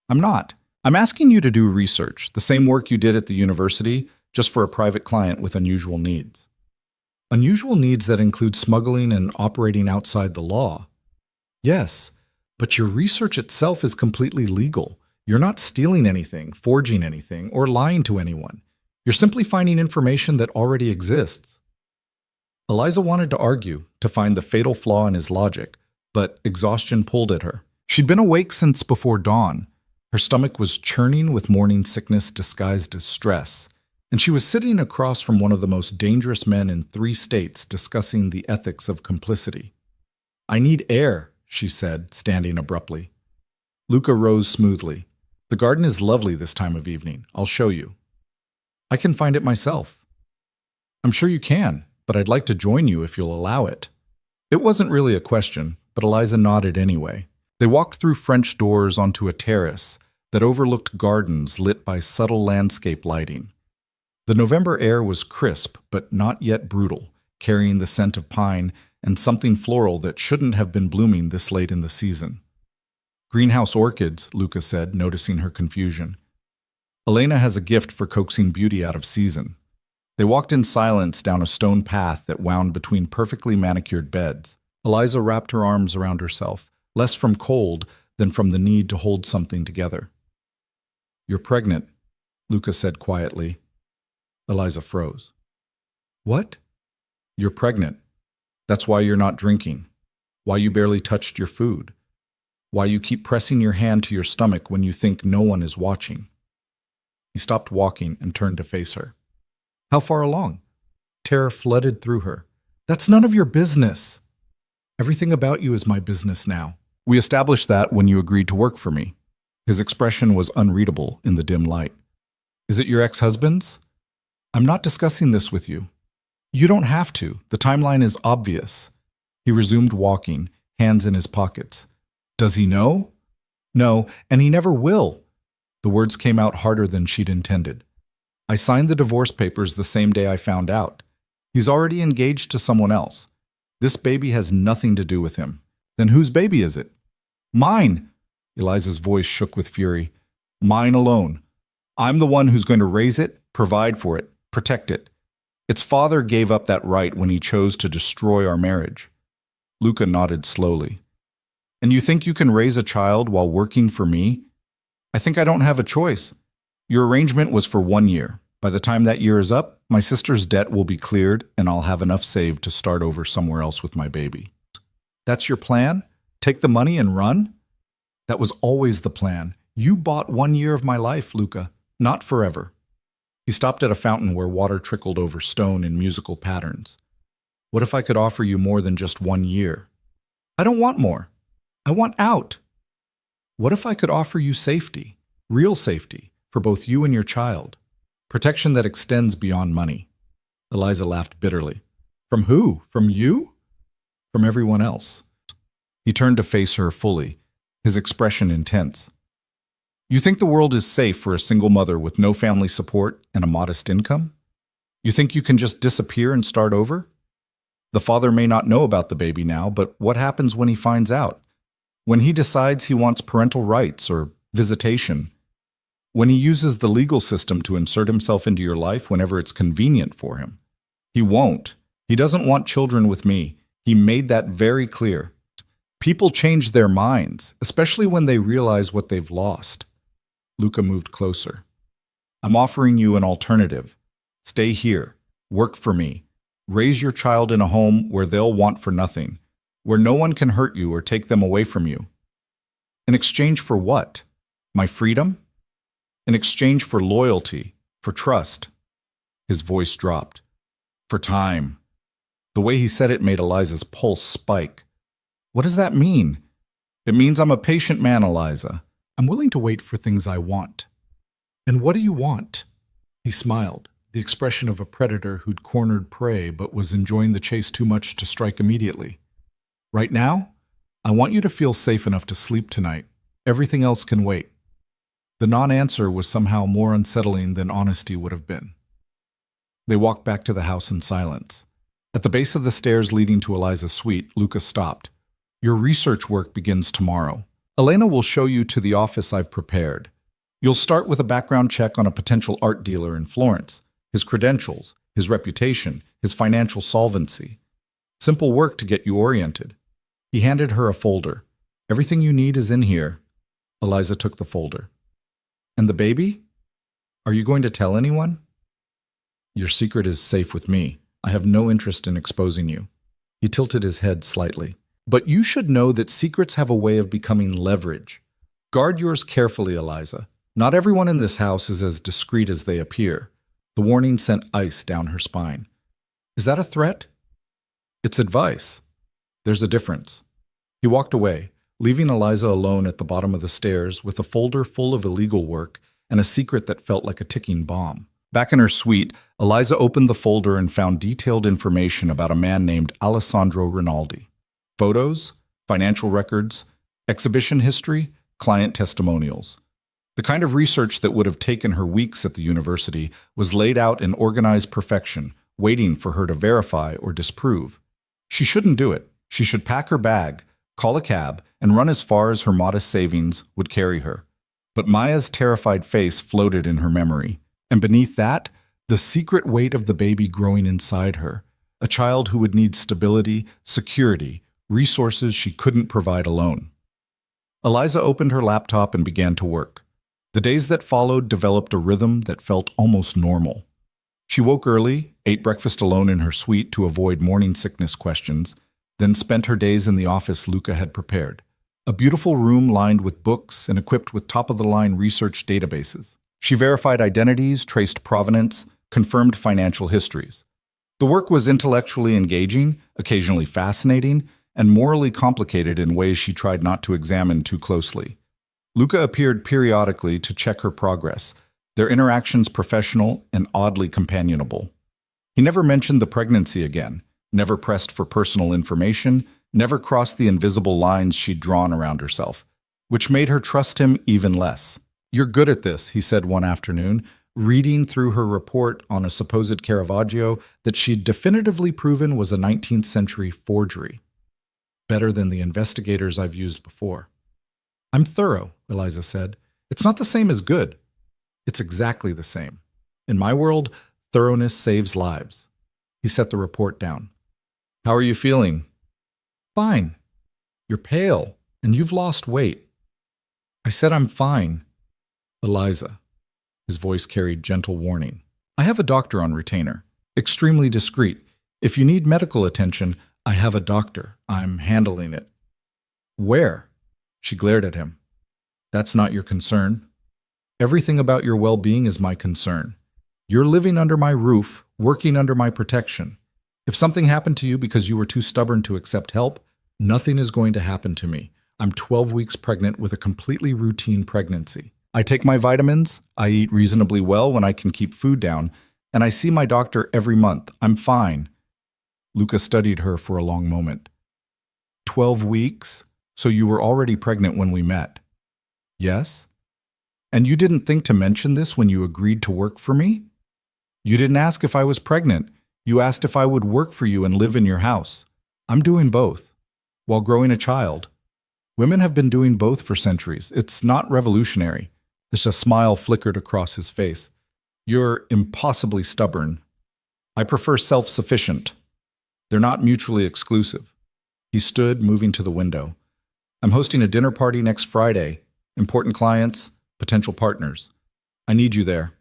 I'm not. I'm asking you to do research, the same work you did at the university, just for a private client with unusual needs." "Unusual needs that include smuggling and operating outside the law." Yes, but your research itself is completely legal. You're not stealing anything, forging anything, or lying to anyone. You're simply finding information that already exists. Eliza wanted to argue, to find the fatal flaw in his logic, but exhaustion pulled at her. She'd been awake since before dawn. Her stomach was churning with morning sickness disguised as stress, and she was sitting across from one of the most dangerous men in 3 states discussing the ethics of complicity. "I need air," she said, standing abruptly. Luca rose smoothly. "The garden is lovely this time of evening. I'll show you." "I can find it myself." "I'm sure you can, but I'd like to join you if you'll allow it." It wasn't really a question, but Eliza nodded anyway. They walked through French doors onto a terrace that overlooked gardens lit by subtle landscape lighting. The November air was crisp, but not yet brutal, carrying the scent of pine and something floral that shouldn't have been blooming this late in the season. "Greenhouse orchids," Luca said, noticing her confusion. "Elena has a gift for coaxing beauty out of season." They walked in silence down a stone path that wound between perfectly manicured beds. Eliza wrapped her arms around herself, less from cold than from the need to hold something together. "You're pregnant," Luca said quietly. Eliza froze. "What?" "You're pregnant. That's why you're not drinking, why you barely touched your food, why you keep pressing your hand to your stomach when you think no one is watching." He stopped walking and turned to face her. "How far along?" Terror flooded through her. "That's none of your business." "Everything about you is my business now. We established that when you agreed to work for me." His expression was unreadable in the dim light. "Is it your ex-husband's?" "I'm not discussing this with you." "You don't have to. The timeline is obvious." He resumed walking, hands in his pockets. "Does he know?" "No, and he never will." The words came out harder than she'd intended. "I signed the divorce papers the same day I found out. He's already engaged to someone else. This baby has nothing to do with him." "Then whose baby is it?" "Mine!" Eliza's voice shook with fury. "Mine alone. I'm the one who's going to raise it, provide for it, protect it. Its father gave up that right when he chose to destroy our marriage." Luca nodded slowly. "And you think you can raise a child while working for me?" "I think I don't have a choice. Your arrangement was for 1 year. By the time that year is up, my sister's debt will be cleared and I'll have enough saved to start over somewhere else with my baby." "That's your plan? Take the money and run?" "That was always the plan. You bought 1 year of my life, Luca. Not forever." He stopped at a fountain where water trickled over stone in musical patterns. "What if I could offer you more than just 1 year?" "I don't want more. I want out." "What if I could offer you safety, real safety, for both you and your child? Protection that extends beyond money." Eliza laughed bitterly. "From who? From you?" "From everyone else." He turned to face her fully, his expression intense. "You think the world is safe for a single mother with no family support and a modest income? You think you can just disappear and start over? The father may not know about the baby now, but what happens when he finds out? When he decides he wants parental rights or visitation? When he uses the legal system to insert himself into your life whenever it's convenient for him? He won't. He doesn't want children with me. He made that very clear. People change their minds, especially when they realize what they've lost." Luca moved closer. "I'm offering you an alternative. Stay here. Work for me. Raise your child in a home where they'll want for nothing, where no one can hurt you or take them away from you. In exchange for what? My freedom? In exchange for loyalty, for trust." His voice dropped. "For time." The way he said it made Eliza's pulse spike. "What does that mean?" "It means I'm a patient man, Eliza. I'm willing to wait for things I want." "And what do you want?" He smiled, the expression of a predator who'd cornered prey but was enjoying the chase too much to strike immediately. "Right now, I want you to feel safe enough to sleep tonight. Everything else can wait." The non-answer was somehow more unsettling than honesty would have been. They walked back to the house in silence. At the base of the stairs leading to Eliza's suite, Luca stopped. "Your research work begins tomorrow. Elena will show you to the office I've prepared. You'll start with a background check on a potential art dealer in Florence, his credentials, his reputation, his financial solvency. Simple work to get you oriented." He handed her a folder. Everything you need is in here. Eliza took the folder. And the baby? Are you going to tell anyone? Your secret is safe with me. I have no interest in exposing you. He tilted his head slightly. But you should know that secrets have a way of becoming leverage. Guard yours carefully, Eliza. Not everyone in this house is as discreet as they appear. The warning sent ice down her spine. Is that a threat? It's advice. There's a difference. He walked away, leaving Eliza alone at the bottom of the stairs with a folder full of illegal work and a secret that felt like a ticking bomb. Back in her suite, Eliza opened the folder and found detailed information about a man named Alessandro Rinaldi. Photos, financial records, exhibition history, client testimonials. The kind of research that would have taken her weeks at the university was laid out in organized perfection, waiting for her to verify or disprove. She shouldn't do it. She should pack her bag, call a cab, and run as far as her modest savings would carry her. But Maya's terrified face floated in her memory, and beneath that, the secret weight of the baby growing inside her, a child who would need stability, security, resources she couldn't provide alone. Eliza opened her laptop and began to work. The days that followed developed a rhythm that felt almost normal. She woke early, ate breakfast alone in her suite to avoid morning sickness questions, then spent her days in the office Luca had prepared. A beautiful room lined with books and equipped with top-of-the-line research databases. She verified identities, traced provenance, confirmed financial histories. The work was intellectually engaging, occasionally fascinating, and morally complicated in ways she tried not to examine too closely. Luca appeared periodically to check her progress, their interactions professional and oddly companionable. He never mentioned the pregnancy again, never pressed for personal information, never crossed the invisible lines she'd drawn around herself, which made her trust him even less. "You're good at this," he said one afternoon, reading through her report on a supposed Caravaggio that she'd definitively proven was a 19th century forgery. "Better than the investigators I've used before." "I'm thorough," Eliza said. "It's not the same as good. It's exactly the same. In my world, thoroughness saves lives." He set the report down. "How are you feeling?" "Fine." "You're pale, and you've lost weight." "I said I'm fine." "Eliza." His voice carried gentle warning. "I have a doctor on retainer. Extremely discreet. If you need medical attention, I have a doctor. I'm handling it." "Where?" She glared at him. "That's not your concern. Everything about your well-being is my concern. You're living under my roof, working under my protection. If something happened to you because you were too stubborn to accept help, nothing is going to happen to me. I'm 12 weeks pregnant with a completely routine pregnancy. I take my vitamins, I eat reasonably well when I can keep food down, and I see my doctor every month. I'm fine." Luca studied her for a long moment. 12 weeks? So you were already pregnant when we met?" "Yes." "And you didn't think to mention this when you agreed to work for me?" "You didn't ask if I was pregnant. You asked if I would work for you and live in your house. I'm doing both, while growing a child. Women have been doing both for centuries. It's not revolutionary." There's a smile flickered across his face. "You're impossibly stubborn. I prefer self-sufficient. They're not mutually exclusive." He stood, moving to the window. "I'm hosting a dinner party next Friday. Important clients, potential partners. I need you there."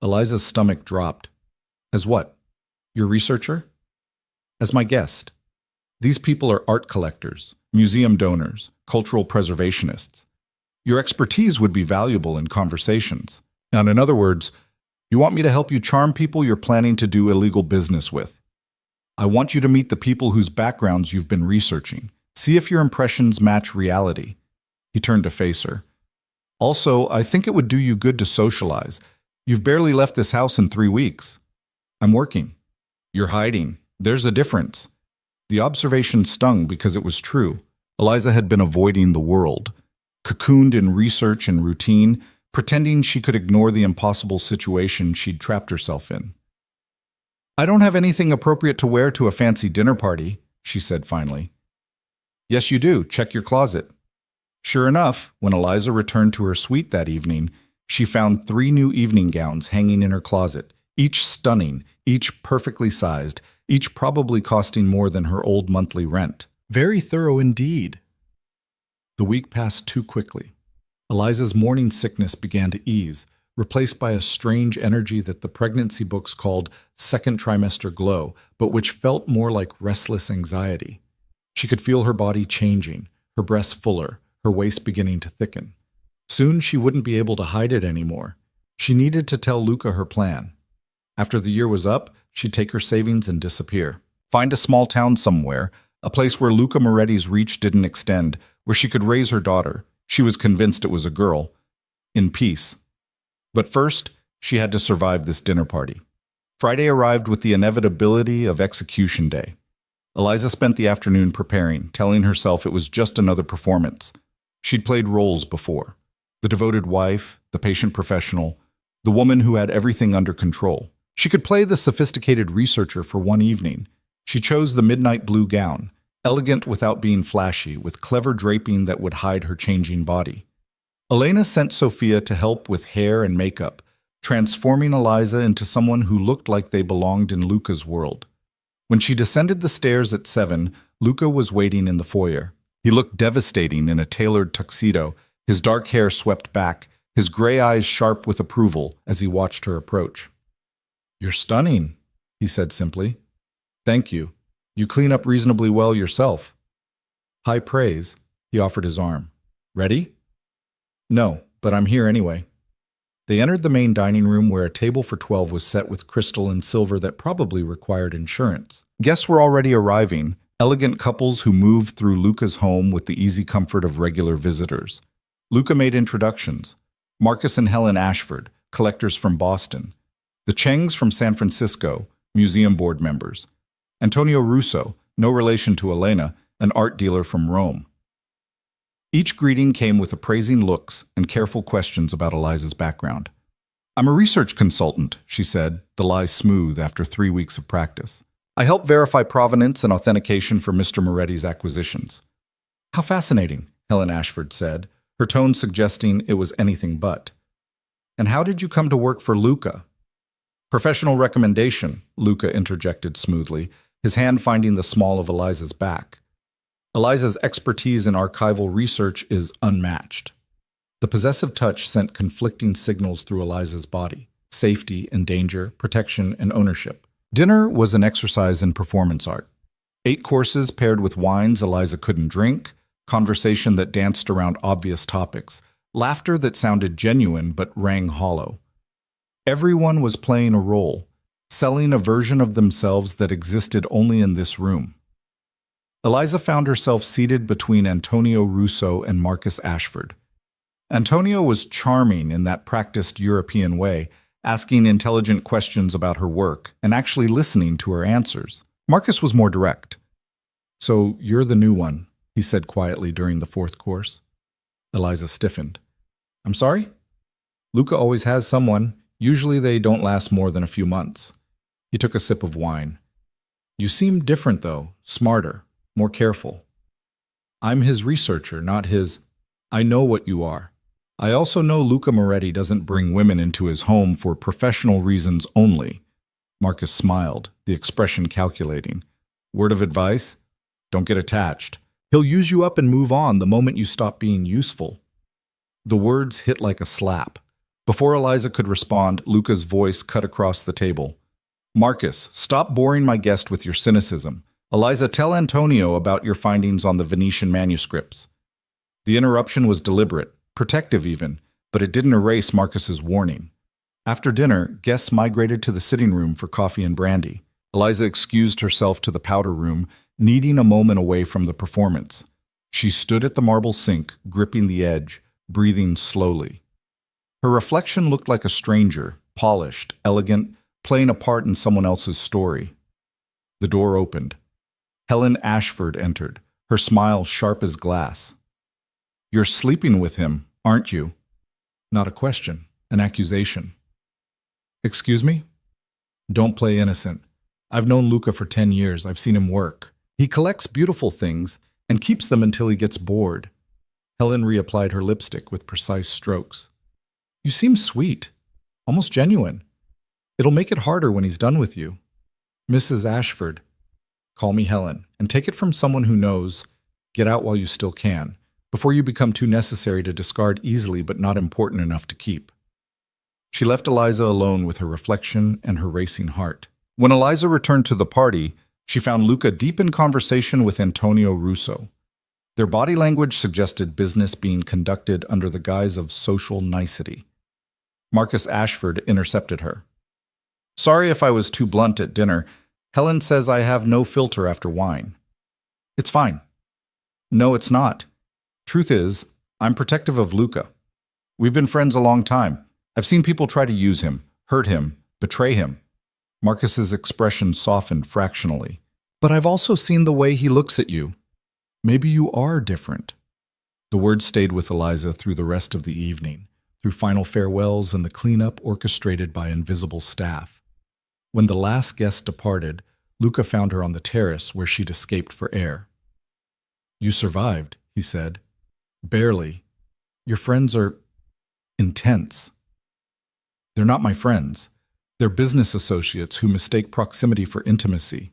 Eliza's stomach dropped. "As what? Your researcher?" "As my guest. These people are art collectors, museum donors, cultural preservationists. Your expertise would be valuable in conversations. And in other words, you want me to help you charm people you're planning to do illegal business with. I want you to meet the people whose backgrounds you've been researching. See if your impressions match reality." He turned to face her. "Also, I think it would do you good to socialize. You've barely left this house in 3 weeks." "I'm working." "You're hiding. There's a difference." The observation stung because it was true. Eliza had been avoiding the world, cocooned in research and routine, pretending she could ignore the impossible situation she'd trapped herself in. "I don't have anything appropriate to wear to a fancy dinner party," she said finally. "Yes, you do. Check your closet." Sure enough, when Eliza returned to her suite that evening, she found 3 new evening gowns hanging in her closet, each stunning, each perfectly sized, each probably costing more than her old monthly rent. "Very thorough indeed." The week passed too quickly. Eliza's morning sickness began to ease, replaced by a strange energy that the pregnancy books called second trimester glow, but which felt more like restless anxiety. She could feel her body changing, her breasts fuller, her waist beginning to thicken. Soon she wouldn't be able to hide it anymore. She needed to tell Luca her plan. After the year was up, she'd take her savings and disappear. Find a small town somewhere, a place where Luca Moretti's reach didn't extend, where she could raise her daughter. She was convinced it was a girl. In peace. But first, she had to survive this dinner party. Friday arrived with the inevitability of execution day. Eliza spent the afternoon preparing, telling herself it was just another performance. She'd played roles before. The devoted wife, the patient professional, the woman who had everything under control. She could play the sophisticated researcher for one evening. She chose the midnight blue gown, elegant without being flashy, with clever draping that would hide her changing body. Elena sent Sophia to help with hair and makeup, transforming Eliza into someone who looked like they belonged in Luca's world. When she descended the stairs at 7, Luca was waiting in the foyer. He looked devastating in a tailored tuxedo, his dark hair swept back, his gray eyes sharp with approval as he watched her approach. "You're stunning," he said simply. "Thank you. You clean up reasonably well yourself." High praise. He offered his arm. "Ready?" "No, but I'm here anyway." They entered the main dining room where a table for 12 was set with crystal and silver that probably required insurance. Guests were already arriving, elegant couples who moved through Luca's home with the easy comfort of regular visitors. Luca made introductions. Marcus and Helen Ashford, collectors from Boston. The Chengs from San Francisco, museum board members. Antonio Russo, no relation to Elena, an art dealer from Rome. Each greeting came with appraising looks and careful questions about Eliza's background. "I'm a research consultant," she said, the lie smooth after 3 weeks of practice. "I help verify provenance and authentication for Mr. Moretti's acquisitions." "How fascinating," Helen Ashford said, her tone suggesting it was anything but. "And how did you come to work for Luca?" "Professional recommendation," Luca interjected smoothly, his hand finding the small of Eliza's back. Eliza's expertise in archival research is unmatched. The possessive touch sent conflicting signals through Eliza's body: safety and danger, protection and ownership. Dinner was an exercise in performance art. 8 courses paired with wines Eliza couldn't drink, conversation that danced around obvious topics, laughter that sounded genuine but rang hollow. Everyone was playing a role, selling a version of themselves that existed only in this room. Eliza found herself seated between Antonio Russo and Marcus Ashford. Antonio was charming in that practiced European way, asking intelligent questions about her work and actually listening to her answers. Marcus was more direct. "So you're the new one," he said quietly during the 4th course. Eliza stiffened. "I'm sorry?" "Luca always has someone. Usually they don't last more than a few months." He took a sip of wine. "You seem different, though, smarter, more careful." "I'm his researcher, not his—" "I know what you are. I also know Luca Moretti doesn't bring women into his home for professional reasons only." Marcus smiled, the expression calculating. "Word of advice? Don't get attached. He'll use you up and move on the moment you stop being useful." The words hit like a slap. Before Eliza could respond, Luca's voice cut across the table. "Marcus, stop boring my guest with your cynicism. Eliza, tell Antonio about your findings on the Venetian manuscripts." The interruption was deliberate, protective even, but it didn't erase Marcus's warning. After dinner, guests migrated to the sitting room for coffee and brandy. Eliza excused herself to the powder room, needing a moment away from the performance. She stood at the marble sink, gripping the edge, breathing slowly. Her reflection looked like a stranger, polished, elegant, playing a part in someone else's story. The door opened. Helen Ashford entered, her smile sharp as glass. "You're sleeping with him, aren't you?" Not a question, an accusation. "Excuse me?" "Don't play innocent. I've known Luca for 10 years. I've seen him work. He collects beautiful things and keeps them until he gets bored." Helen reapplied her lipstick with precise strokes. "You seem sweet, almost genuine. It'll make it harder when he's done with you." "Mrs. Ashford." "Call me Helen, and take it from someone who knows. Get out while you still can. before you become too necessary to discard easily but not important enough to keep. She left Eliza alone with her reflection and her racing heart. When Eliza returned to the party, she found Luca deep in conversation with Antonio Russo. Their body language suggested business being conducted under the guise of social nicety. Marcus Ashford intercepted her. "Sorry if I was too blunt at dinner. Helen says I have no filter after wine." "It's fine." "No, it's not. Truth is, I'm protective of Luca. We've been friends a long time. I've seen people try to use him, hurt him, betray him." Marcus's expression softened fractionally. "But I've also seen the way he looks at you. Maybe you are different." The words stayed with Eliza through the rest of the evening, through final farewells and the cleanup orchestrated by invisible staff. When the last guest departed, Luca found her on the terrace where she'd escaped for air. "You survived," he said. "Barely. Your friends are intense." "They're not my friends. They're business associates who mistake proximity for intimacy."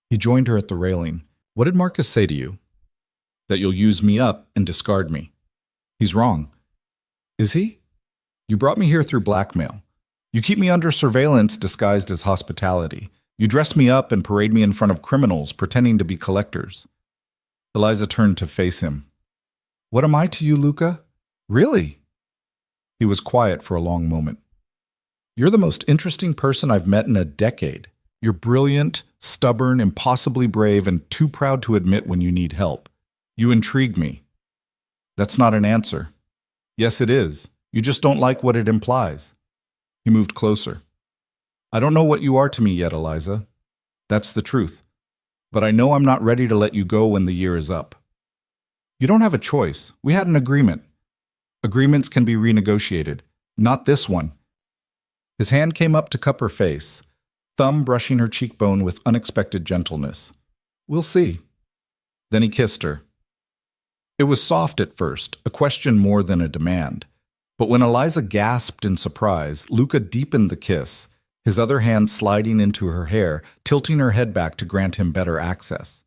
He joined her at the railing. "What did Marcus say to you?" "That you'll use me up and discard me." "He's wrong." "Is he? You brought me here through blackmail. You keep me under surveillance disguised as hospitality. You dress me up and parade me in front of criminals pretending to be collectors." Eliza turned to face him. "What am I to you, Luca? Really?" He was quiet for a long moment. "You're the most interesting person I've met in a decade. You're brilliant, stubborn, impossibly brave, and too proud to admit when you need help. You intrigue me." "That's not an answer." "Yes, it is. You just don't like what it implies." He moved closer. "I don't know what you are to me yet, Eliza. That's the truth. But I know I'm not ready to let you go when the year is up." "You don't have a choice. We had an agreement." "Agreements can be renegotiated. Not this one." His hand came up to cup her face, thumb brushing her cheekbone with unexpected gentleness. "We'll see." Then he kissed her. It was soft at first, a question more than a demand. But when Eliza gasped in surprise, Luca deepened the kiss, his other hand sliding into her hair, tilting her head back to grant him better access.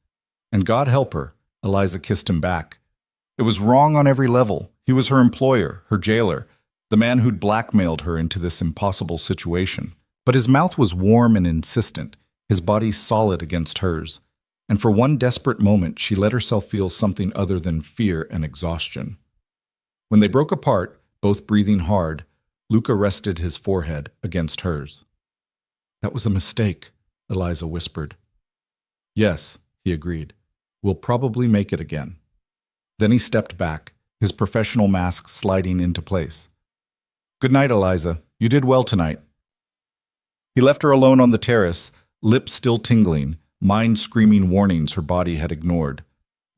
And God help her, Eliza kissed him back. It was wrong on every level. He was her employer, her jailer, the man who'd blackmailed her into this impossible situation. But his mouth was warm and insistent, his body solid against hers. And for one desperate moment, she let herself feel something other than fear and exhaustion. When they broke apart, both breathing hard, Luca rested his forehead against hers. "That was a mistake," Eliza whispered. "Yes," he agreed. "We'll probably make it again." Then he stepped back, his professional mask sliding into place. "Good night, Eliza. You did well tonight." He left her alone on the terrace, lips still tingling, mind screaming warnings her body had ignored.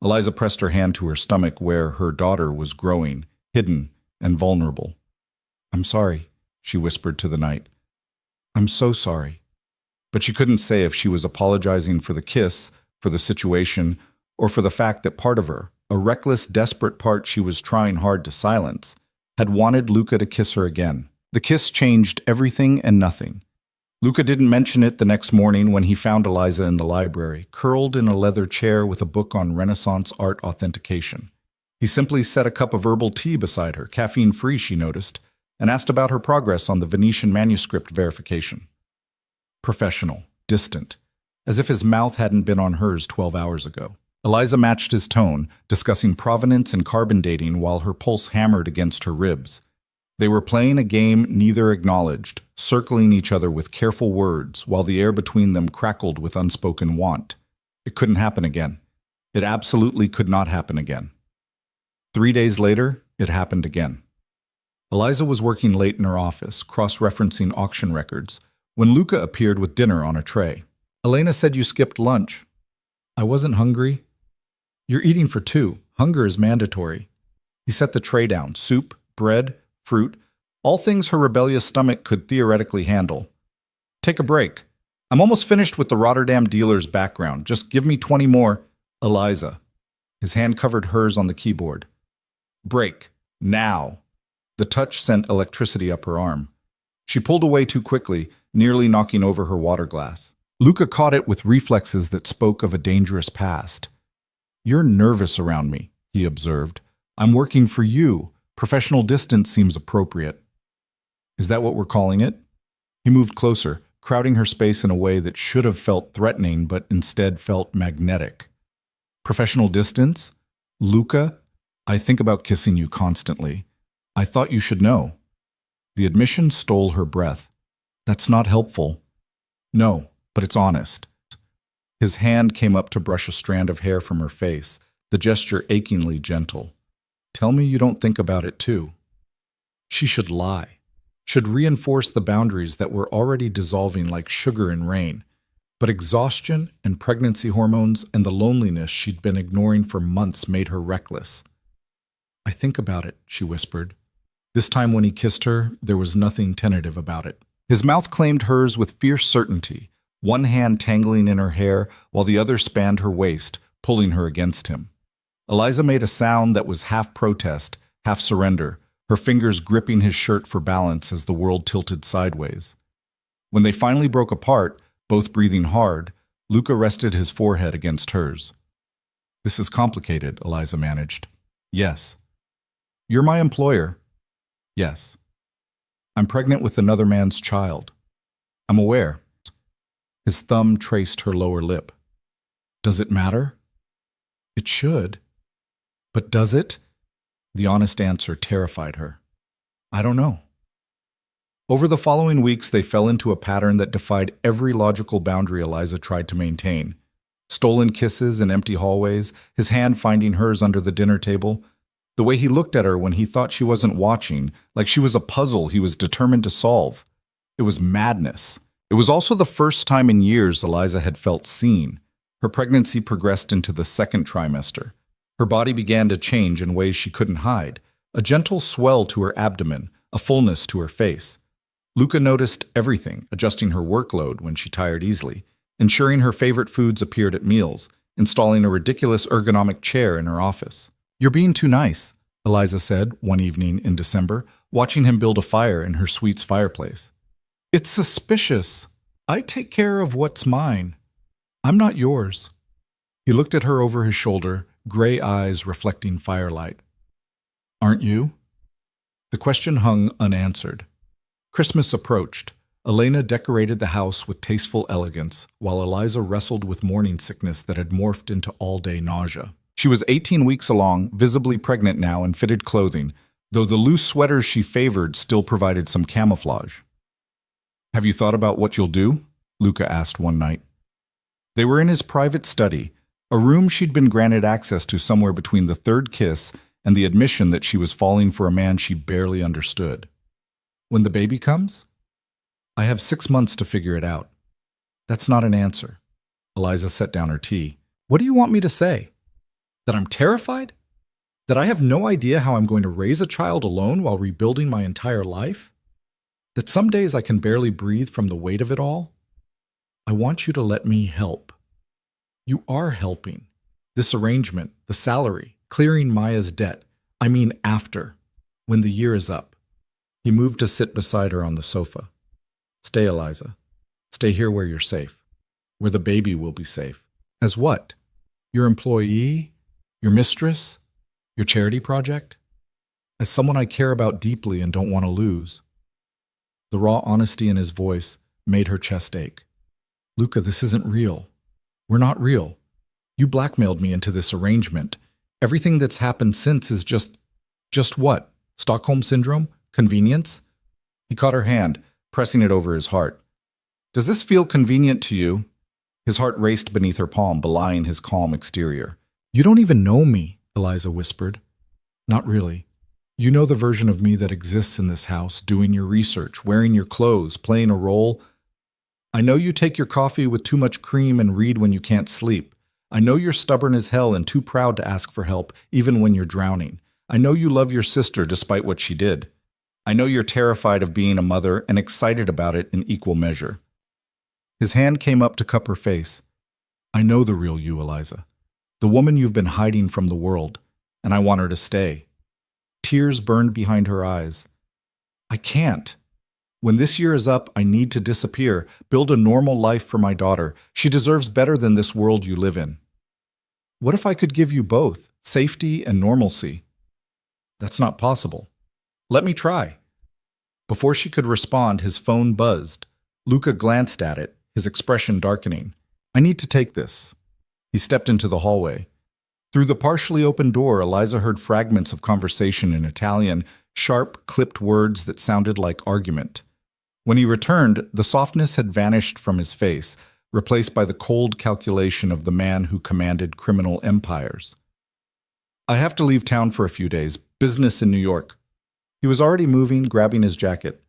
Eliza pressed her hand to her stomach where her daughter was growing, hidden and vulnerable. "I'm sorry," she whispered to the night. "I'm so sorry." But she couldn't say if she was apologizing for the kiss, for the situation, or for the fact that part of her, a reckless, desperate part she was trying hard to silence, had wanted Luca to kiss her again. The kiss changed everything and nothing. Luca didn't mention it the next morning when he found Eliza in the library, curled in a leather chair with a book on Renaissance art authentication. He simply set a cup of herbal tea beside her, caffeine-free, she noticed, and asked about her progress on the Venetian manuscript verification. Professional, distant, as if his mouth hadn't been on hers 12 hours ago. Eliza matched his tone, discussing provenance and carbon dating while her pulse hammered against her ribs. They were playing a game neither acknowledged, circling each other with careful words while the air between them crackled with unspoken want. It couldn't happen again. It absolutely could not happen again. 3 days later, it happened again. Eliza was working late in her office, cross-referencing auction records, when Luca appeared with dinner on a tray. "Elena said you skipped lunch." "I wasn't hungry." "You're eating for two. Hunger is mandatory." He set the tray down, soup, bread, fruit, all things her rebellious stomach could theoretically handle. "Take a break. I'm almost finished with the Rotterdam dealer's background. Just give me 20 more. Eliza." His hand covered hers on the keyboard. "Break. Now." The touch sent electricity up her arm. She pulled away too quickly, nearly knocking over her water glass. Luca caught it with reflexes that spoke of a dangerous past. "You're nervous around me," he observed. I'm working for you. Professional distance seems appropriate. Is that what we're calling it? He moved closer, crowding her space in a way that should have felt threatening but instead felt magnetic. Professional distance? Luca, I think about kissing you constantly. I thought you should know. The admission stole her breath. That's not helpful. No, but it's honest. His hand came up to brush a strand of hair from her face, the gesture achingly gentle. Tell me you don't think about it too. She should lie, should reinforce the boundaries that were already dissolving like sugar in rain. But exhaustion and pregnancy hormones and the loneliness she'd been ignoring for months made her reckless. I think about it, she whispered. This time when he kissed her, there was nothing tentative about it. His mouth claimed hers with fierce certainty, one hand tangling in her hair while the other spanned her waist, pulling her against him. Eliza made a sound that was half protest, half surrender, her fingers gripping his shirt for balance as the world tilted sideways. When they finally broke apart, both breathing hard, Luca rested his forehead against hers. This is complicated, Eliza managed. Yes. You're my employer. Yes. I'm pregnant with another man's child. I'm aware. His thumb traced her lower lip. Does it matter? It should. But does it? The honest answer terrified her. I don't know. Over the following weeks, they fell into a pattern that defied every logical boundary Eliza tried to maintain. Stolen kisses in empty hallways, his hand finding hers under the dinner table, the way he looked at her when he thought she wasn't watching, like she was a puzzle he was determined to solve. It was madness. It was also the first time in years Eliza had felt seen. Her pregnancy progressed into the second trimester. Her body began to change in ways she couldn't hide, a gentle swell to her abdomen, a fullness to her face. Luca noticed everything, adjusting her workload when she tired easily, ensuring her favorite foods appeared at meals, installing a ridiculous ergonomic chair in her office. You're being too nice, Eliza said one evening in December, watching him build a fire in her suite's fireplace. It's suspicious. I take care of what's mine. I'm not yours. He looked at her over his shoulder, gray eyes reflecting firelight. Aren't you? The question hung unanswered. Christmas approached. Elena decorated the house with tasteful elegance, while Eliza wrestled with morning sickness that had morphed into all-day nausea. She was 18 weeks along, visibly pregnant now in fitted clothing, though the loose sweaters she favored still provided some camouflage. Have you thought about what you'll do? Luca asked one night. They were in his private study, a room she'd been granted access to somewhere between the third kiss and the admission that she was falling for a man she barely understood. When the baby comes? I have 6 months to figure it out. That's not an answer. Eliza set down her tea. What do you want me to say? That I'm terrified? That I have no idea how I'm going to raise a child alone while rebuilding my entire life? That some days I can barely breathe from the weight of it all? I want you to let me help. You are helping. This arrangement, the salary, clearing Maya's debt. I mean after, when the year is up. He moved to sit beside her on the sofa. Stay, Eliza. Stay here where you're safe. Where the baby will be safe. As what? Your employee? Your mistress? Your charity project? As someone I care about deeply and don't want to lose. The raw honesty in his voice made her chest ache. Luca, this isn't real. We're not real. You blackmailed me into this arrangement. Everything that's happened since is just what? Stockholm Syndrome? Convenience? He caught her hand, pressing it over his heart. Does this feel convenient to you? His heart raced beneath her palm, belying his calm exterior. You don't even know me, Eliza whispered. Not really. You know the version of me that exists in this house, doing your research, wearing your clothes, playing a role. I know you take your coffee with too much cream and read when you can't sleep. I know you're stubborn as hell and too proud to ask for help, even when you're drowning. I know you love your sister despite what she did. I know you're terrified of being a mother and excited about it in equal measure. His hand came up to cup her face. I know the real you, Eliza. The woman you've been hiding from the world, and I want her to stay. Tears burned behind her eyes. I can't. When this year is up, I need to disappear, build a normal life for my daughter. She deserves better than this world you live in. What if I could give you both, safety and normalcy? That's not possible. Let me try. Before she could respond, his phone buzzed. Luca glanced at it, his expression darkening. I need to take this. He stepped into the hallway. Through the partially open door, Eliza heard fragments of conversation in Italian, sharp, clipped words that sounded like argument. When he returned, the softness had vanished from his face, replaced by the cold calculation of the man who commanded criminal empires. I have to leave town for a few days. Business in New York. He was already moving, grabbing his jacket.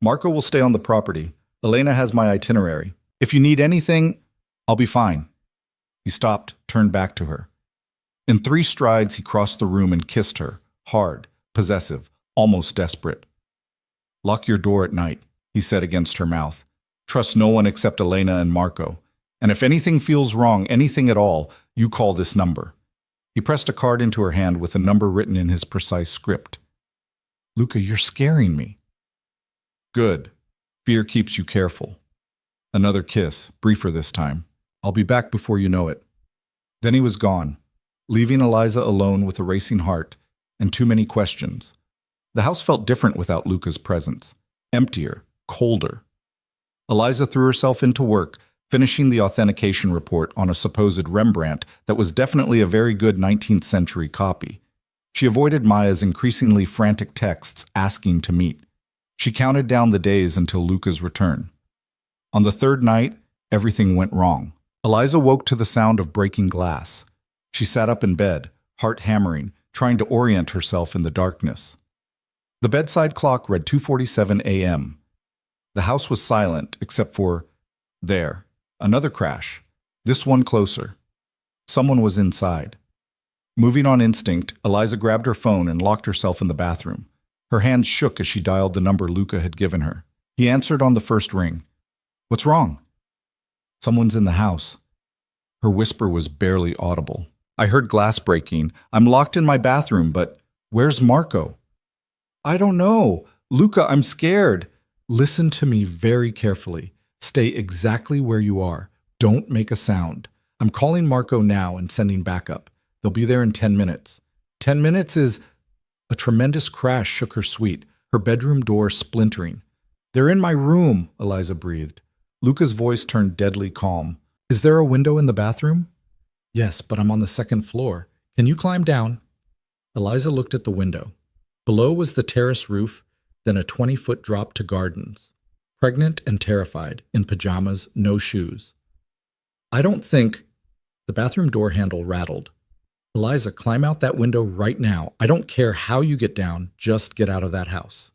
Marco will stay on the property. Elena has my itinerary. If you need anything, I'll be fine. He stopped, turned back to her. In 3 strides, he crossed the room and kissed her, hard, possessive, almost desperate. Lock your door at night, he said against her mouth. Trust no one except Elena and Marco. And if anything feels wrong, anything at all, you call this number. He pressed a card into her hand with a number written in his precise script. Luca, you're scaring me. Good. Fear keeps you careful. Another kiss, briefer this time. I'll be back before you know it. Then he was gone, leaving Eliza alone with a racing heart and too many questions. The house felt different without Luca's presence. Emptier, colder. Eliza threw herself into work, finishing the authentication report on a supposed Rembrandt that was definitely a very good 19th century copy. She avoided Maya's increasingly frantic texts asking to meet. She counted down the days until Luca's return. On the 3rd night, everything went wrong. Eliza woke to the sound of breaking glass. She sat up in bed, heart hammering, trying to orient herself in the darkness. The bedside clock read 2:47 a.m. The house was silent, except for, there, another crash, this one closer. Someone was inside. Moving on instinct, Eliza grabbed her phone and locked herself in the bathroom. Her hands shook as she dialed the number Luca had given her. He answered on the first ring. What's wrong? Someone's in the house. Her whisper was barely audible. I heard glass breaking. I'm locked in my bathroom, but where's Marco? I don't know. Luca, I'm scared. Listen to me very carefully. Stay exactly where you are. Don't make a sound. I'm calling Marco now and sending backup. They'll be there in 10 minutes. 10 minutes is... A tremendous crash shook her suite, her bedroom door splintering. They're in my room, Eliza breathed. Luca's voice turned deadly calm. Is there a window in the bathroom? Yes, but I'm on the 2nd floor. Can you climb down? Eliza looked at the window. Below was the terrace roof, then a 20-foot drop to gardens. Pregnant and terrified, in pajamas, no shoes. I don't think... The bathroom door handle rattled. Eliza, climb out that window right now. I don't care how you get down, just get out of that house.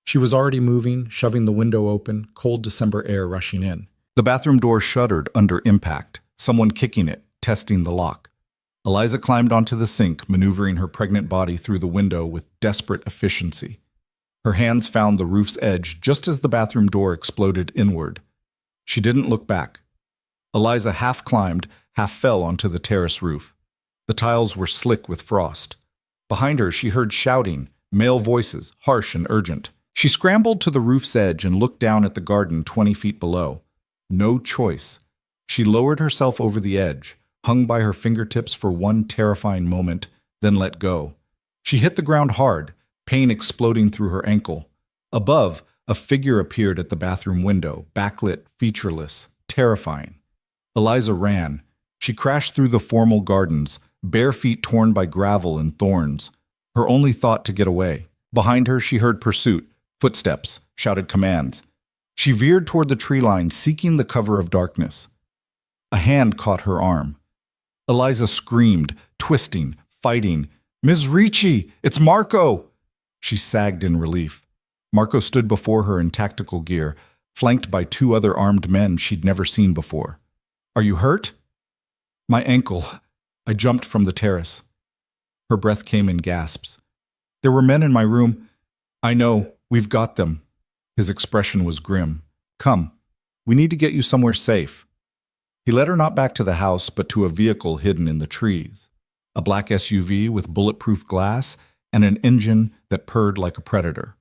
She was already moving, shoving the window open, cold December air rushing in. The bathroom door shuddered under impact, someone kicking it, testing the lock. Eliza climbed onto the sink, maneuvering her pregnant body through the window with desperate efficiency. Her hands found the roof's edge just as the bathroom door exploded inward. She didn't look back. Eliza half climbed, half fell onto the terrace roof. The tiles were slick with frost. Behind her, she heard shouting, male voices, harsh and urgent. She scrambled to the roof's edge and looked down at the garden 20 feet below. No choice. She lowered herself over the edge, hung by her fingertips for one terrifying moment, then let go. She hit the ground hard, pain exploding through her ankle. Above, a figure appeared at the bathroom window, backlit, featureless, terrifying. Eliza ran. She crashed through the formal gardens, bare feet torn by gravel and thorns, her only thought to get away. Behind her, she heard pursuit, footsteps, shouted commands. She veered toward the tree line, seeking the cover of darkness. A hand caught her arm. Eliza screamed, twisting, fighting. Ms. Ricci, it's Marco! She sagged in relief. Marco stood before her in tactical gear, flanked by 2 other armed men she'd never seen before. Are you hurt? My ankle. I jumped from the terrace. Her breath came in gasps. There were men in my room. I know, we've got them. His expression was grim. Come, we need to get you somewhere safe. He led her not back to the house, but to a vehicle hidden in the trees. A black SUV with bulletproof glass and an engine that purred like a predator.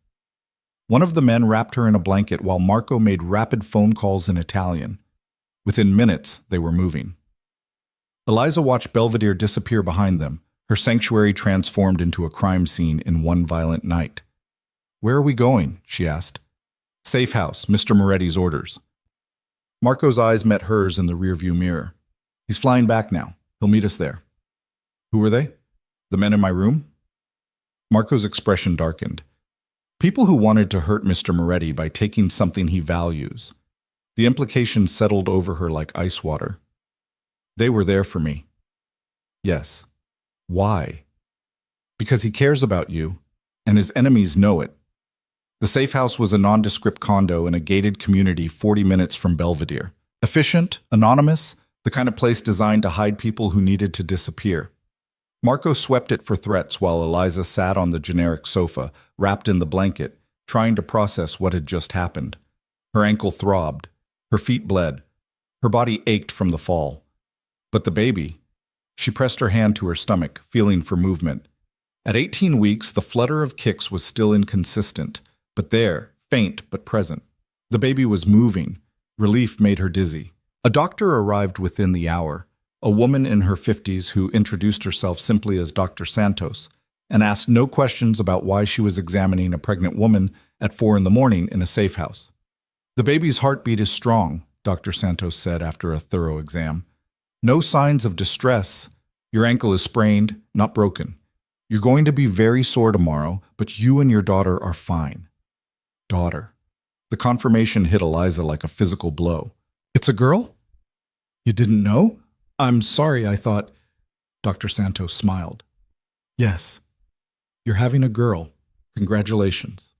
One of the men wrapped her in a blanket while Marco made rapid phone calls in Italian. Within minutes, they were moving. Eliza watched Belvedere disappear behind them, Her sanctuary transformed into a crime scene in one violent night. "Where are we going?" she asked. "Safe house, Mr. Moretti's orders." Marco's eyes met hers in the rearview mirror. "He's flying back now. He'll meet us there." "Who were they? The men in my room?" Marco's expression darkened. "People who wanted to hurt Mr. Moretti by taking something he values." The implication settled over her like ice water. "They were there for me." "Yes." "Why?" "Because he cares about you, and his enemies know it." The safe house was a nondescript condo in a gated community 40 minutes from Belvedere. Efficient, anonymous, the kind of place designed to hide people who needed to disappear. Marco swept it for threats while Eliza sat on the generic sofa, wrapped in the blanket, trying to process what had just happened. Her ankle throbbed. Her feet bled. Her body ached from the fall. But the baby? She pressed her hand to her stomach, feeling for movement. At 18 weeks, the flutter of kicks was still inconsistent, but there, faint but present. The baby was moving. Relief made her dizzy. A doctor arrived within the hour, a woman in her 50s who introduced herself simply as Dr. Santos and asked no questions about why she was examining a pregnant woman at 4 a.m. in a safe house. "The baby's heartbeat is strong," Dr. Santos said after a thorough exam. "No signs of distress. Your ankle is sprained, not broken. You're going to be very sore tomorrow, but you and your daughter are fine." Daughter. The confirmation hit Eliza like a physical blow. "It's a girl? You didn't know? I'm sorry, I thought." Dr. Santos smiled. "Yes. You're having a girl. Congratulations."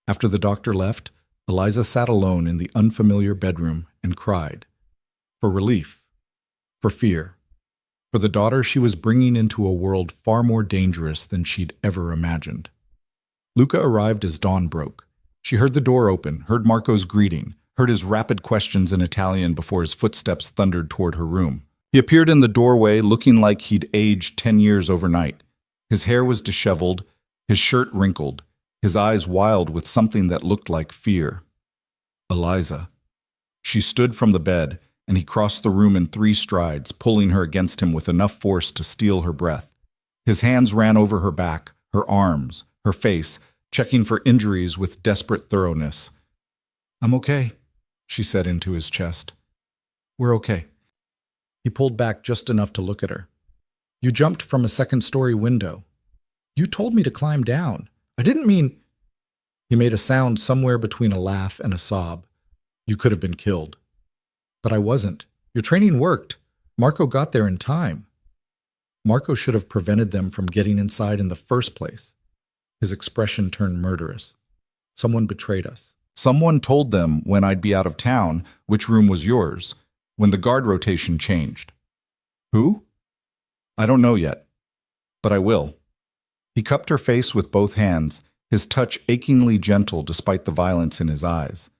After the doctor left, Eliza sat alone in the unfamiliar bedroom and cried. For relief. For fear. For the daughter she was bringing into a world far more dangerous than she'd ever imagined. Luca arrived as dawn broke. She heard the door open, heard Marco's greeting, heard his rapid questions in Italian before his footsteps thundered toward her room. He appeared in the doorway looking like he'd aged 10 years overnight. His hair was disheveled, his shirt wrinkled, his eyes wild with something that looked like fear. Eliza. She stood from the bed, and he crossed the room in 3 strides, pulling her against him with enough force to steal her breath. His hands ran over her back, her arms, her face, checking for injuries with desperate thoroughness. "I'm okay," she said into his chest. "We're okay." He pulled back just enough to look at her. "You jumped from a second-story window. You told me to climb down. I didn't mean—" He made a sound somewhere between a laugh and a sob. "You could have been killed." "But I wasn't. Your training worked. Marco got there in time." Marco should have prevented them from getting inside in the first place. His expression turned murderous. "Someone betrayed us. Someone told them when I'd be out of town which room was yours, when the guard rotation changed." "Who?" "I don't know yet, but I will." He cupped her face with both hands, his touch achingly gentle despite the violence in his eyes.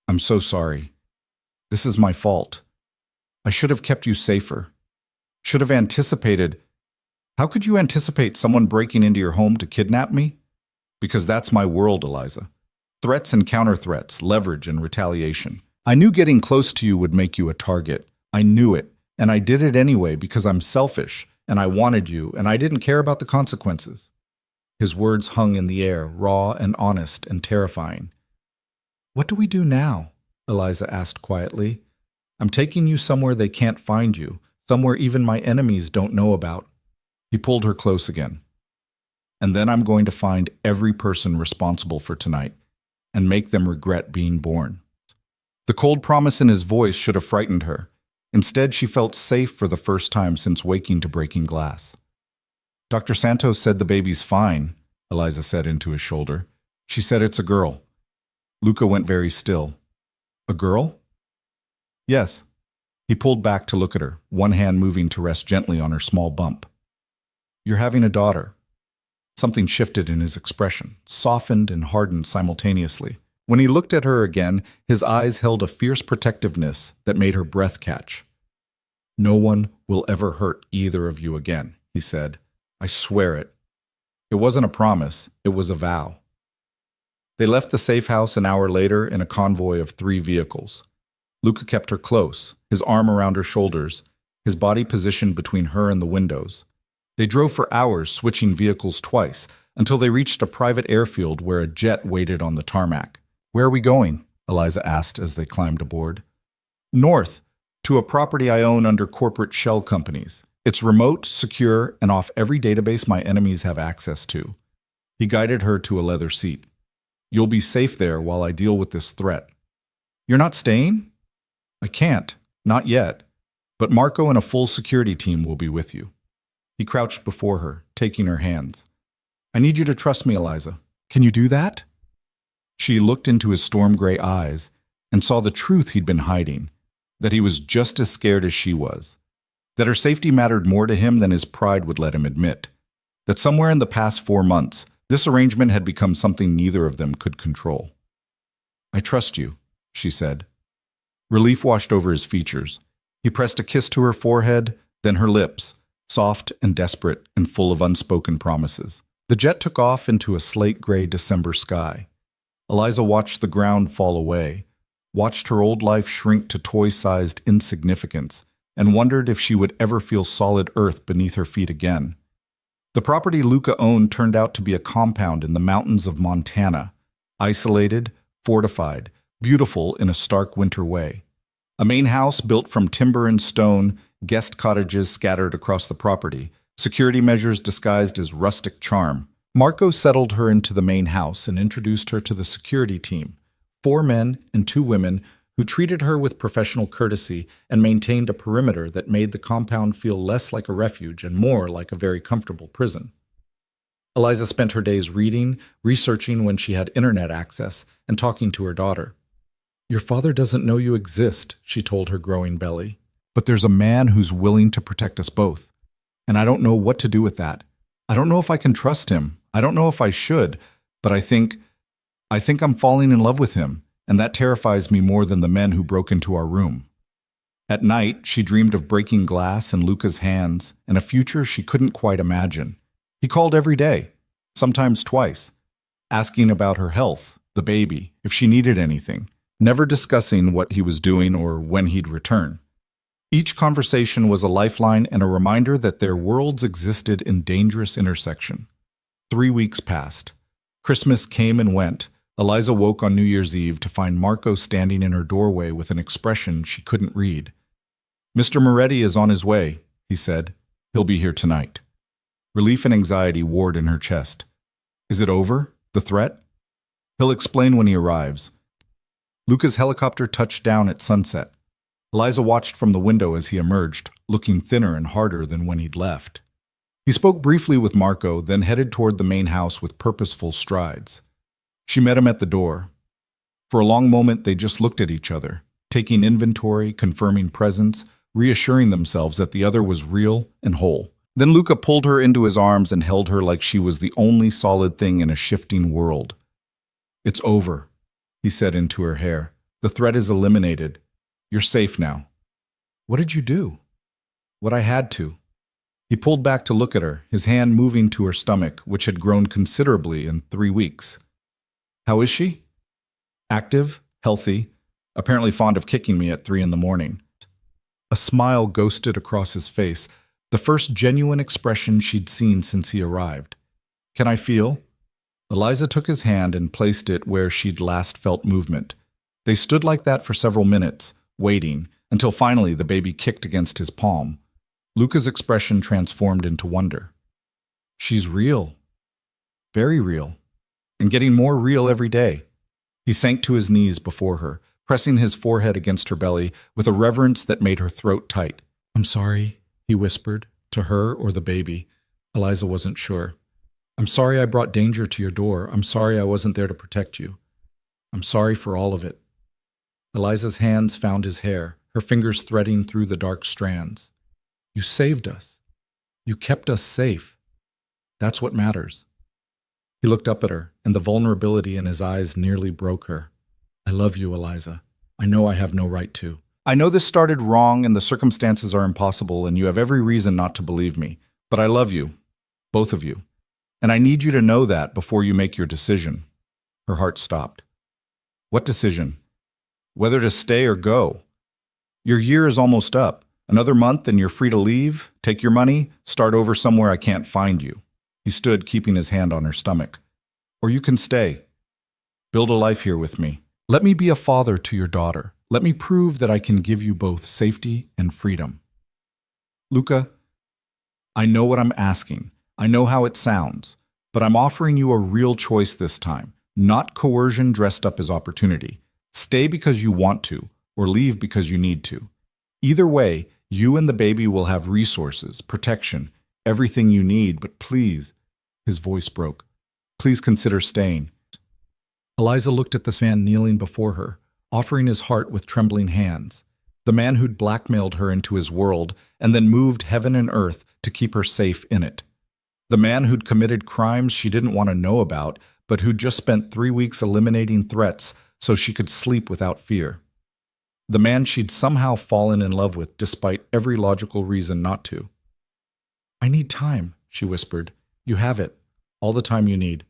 "I'm so sorry. This is my fault. I should have kept you safer. Should have anticipated. How could you anticipate someone breaking into your home to kidnap me? Because that's my world, Eliza. Threats and counter-threats, leverage and retaliation. I knew getting close to you would make you a target. I knew it, and I did it anyway because I'm selfish, and I wanted you, and I didn't care about the consequences." His words hung in the air, raw and honest and terrifying. "What do we do now?" Eliza asked quietly. "I'm taking you somewhere they can't find you, somewhere even my enemies don't know about." He pulled her close again. "And then I'm going to find every person responsible for tonight and make them regret being born." The cold promise in his voice should have frightened her. Instead, she felt safe for the first time since waking to breaking glass. "Dr. Santos said the baby's fine," Eliza said into his shoulder. "She said it's a girl." Luca went very still. "A girl?" "Yes." He pulled back to look at her, one hand moving to rest gently on her small bump. "You're having a daughter." Something shifted in his expression, softened and hardened simultaneously. When he looked at her again, his eyes held a fierce protectiveness that made her breath catch. "No one will ever hurt either of you again," he said. "I swear it." It wasn't a promise, it was a vow. They left the safe house an hour later in a convoy of 3 vehicles. Luca kept her close, his arm around her shoulders, his body positioned between her and the windows. They drove for hours, switching vehicles twice, until they reached a private airfield where a jet waited on the tarmac. "Where are we going?" Eliza asked as they climbed aboard. "North, to a property I own under corporate shell companies. It's remote, secure, and off every database my enemies have access to." He guided her to a leather seat. "You'll be safe there while I deal with this threat." "You're not staying?" "I can't. Not yet. But Marco and a full security team will be with you." He crouched before her, taking her hands. "I need you to trust me, Eliza. Can you do that?" She looked into his storm gray eyes and saw the truth he'd been hiding, that he was just as scared as she was, that her safety mattered more to him than his pride would let him admit, that somewhere in the past 4 months, this arrangement had become something neither of them could control. "I trust you," she said. Relief washed over his features. He pressed a kiss to her forehead, then her lips, soft and desperate and full of unspoken promises. The jet took off into a slate-gray December sky. Eliza watched the ground fall away, watched her old life shrink to toy-sized insignificance, and wondered if she would ever feel solid earth beneath her feet again. The property Luca owned turned out to be a compound in the mountains of Montana, isolated, fortified, beautiful in a stark winter way. A main house built from timber and stone, guest cottages scattered across the property, security measures disguised as rustic charm. Marco settled her into the main house and introduced her to the security team, 4 men and 2 women who treated her with professional courtesy and maintained a perimeter that made the compound feel less like a refuge and more like a very comfortable prison. Eliza spent her days reading, researching when she had internet access, and talking to her daughter. "Your father doesn't know you exist," she told her growing belly. "But there's a man who's willing to protect us both. And I don't know what to do with that. I don't know if I can trust him. I don't know if I should, but I think I'm falling in love with him, and that terrifies me more than the men who broke into our room." At night, she dreamed of breaking glass in Luca's hands and a future she couldn't quite imagine. He called every day, sometimes twice, asking about her health, the baby, if she needed anything, never discussing what he was doing or when he'd return. Each conversation was a lifeline and a reminder that their worlds existed in dangerous intersection. 3 weeks passed. Christmas came and went. Eliza woke on New Year's Eve to find Marco standing in her doorway with an expression she couldn't read. "Mr. Moretti is on his way," he said. "He'll be here tonight." Relief and anxiety warred in her chest. "Is it over? The threat?" "He'll explain when he arrives." Luca's helicopter touched down at sunset. Eliza watched from the window as he emerged, looking thinner and harder than when he'd left. He spoke briefly with Marco, then headed toward the main house with purposeful strides. She met him at the door. For a long moment, they just looked at each other, taking inventory, confirming presence, reassuring themselves that the other was real and whole. Then Luca pulled her into his arms and held her like she was the only solid thing in a shifting world. "It's over," he said into her hair. "The threat is eliminated. You're safe now." "What did you do?" "What I had to." He pulled back to look at her, his hand moving to her stomach, which had grown considerably in 3 weeks. "How is she?" "Active, healthy, apparently fond of kicking me at 3 in the morning." A smile ghosted across his face, the first genuine expression she'd seen since he arrived. "Can I feel?" Eliza took his hand and placed it where she'd last felt movement. They stood like that for several minutes, waiting, until finally the baby kicked against his palm. Luca's expression transformed into wonder. "She's real. Very real. And getting more real every day." He sank to his knees before her, pressing his forehead against her belly with a reverence that made her throat tight. "I'm sorry," he whispered, to her or the baby. Eliza wasn't sure. "I'm sorry I brought danger to your door. I'm sorry I wasn't there to protect you. I'm sorry for all of it." Eliza's hands found his hair, her fingers threading through the dark strands. "You saved us. You kept us safe. That's what matters." He looked up at her, and the vulnerability in his eyes nearly broke her. "I love you, Eliza. I know I have no right to. I know this started wrong and the circumstances are impossible and you have every reason not to believe me. But I love you, both of you. And I need you to know that before you make your decision." Her heart stopped. "What decision?" "Whether to stay or go. Your year is almost up. Another month and you're free to leave, take your money, start over somewhere I can't find you. He stood, keeping his hand on her stomach. Or you can stay. Build a life here with me. Let me be a father to your daughter. Let me prove that I can give you both safety and freedom. Luca, I know what I'm asking. I know how it sounds. But I'm offering you a real choice this time, not coercion dressed up as opportunity. Stay because you want to, or leave because you need to. Either way, you and the baby will have resources, protection, everything you need, but please, his voice broke, please consider staying. Eliza looked at the man kneeling before her, offering his heart with trembling hands. The man who'd blackmailed her into his world and then moved heaven and earth to keep her safe in it. The man who'd committed crimes she didn't want to know about, but who'd just spent 3 weeks eliminating threats so she could sleep without fear. The man she'd somehow fallen in love with despite every logical reason not to. I need time, she whispered. You have it. All the time you need.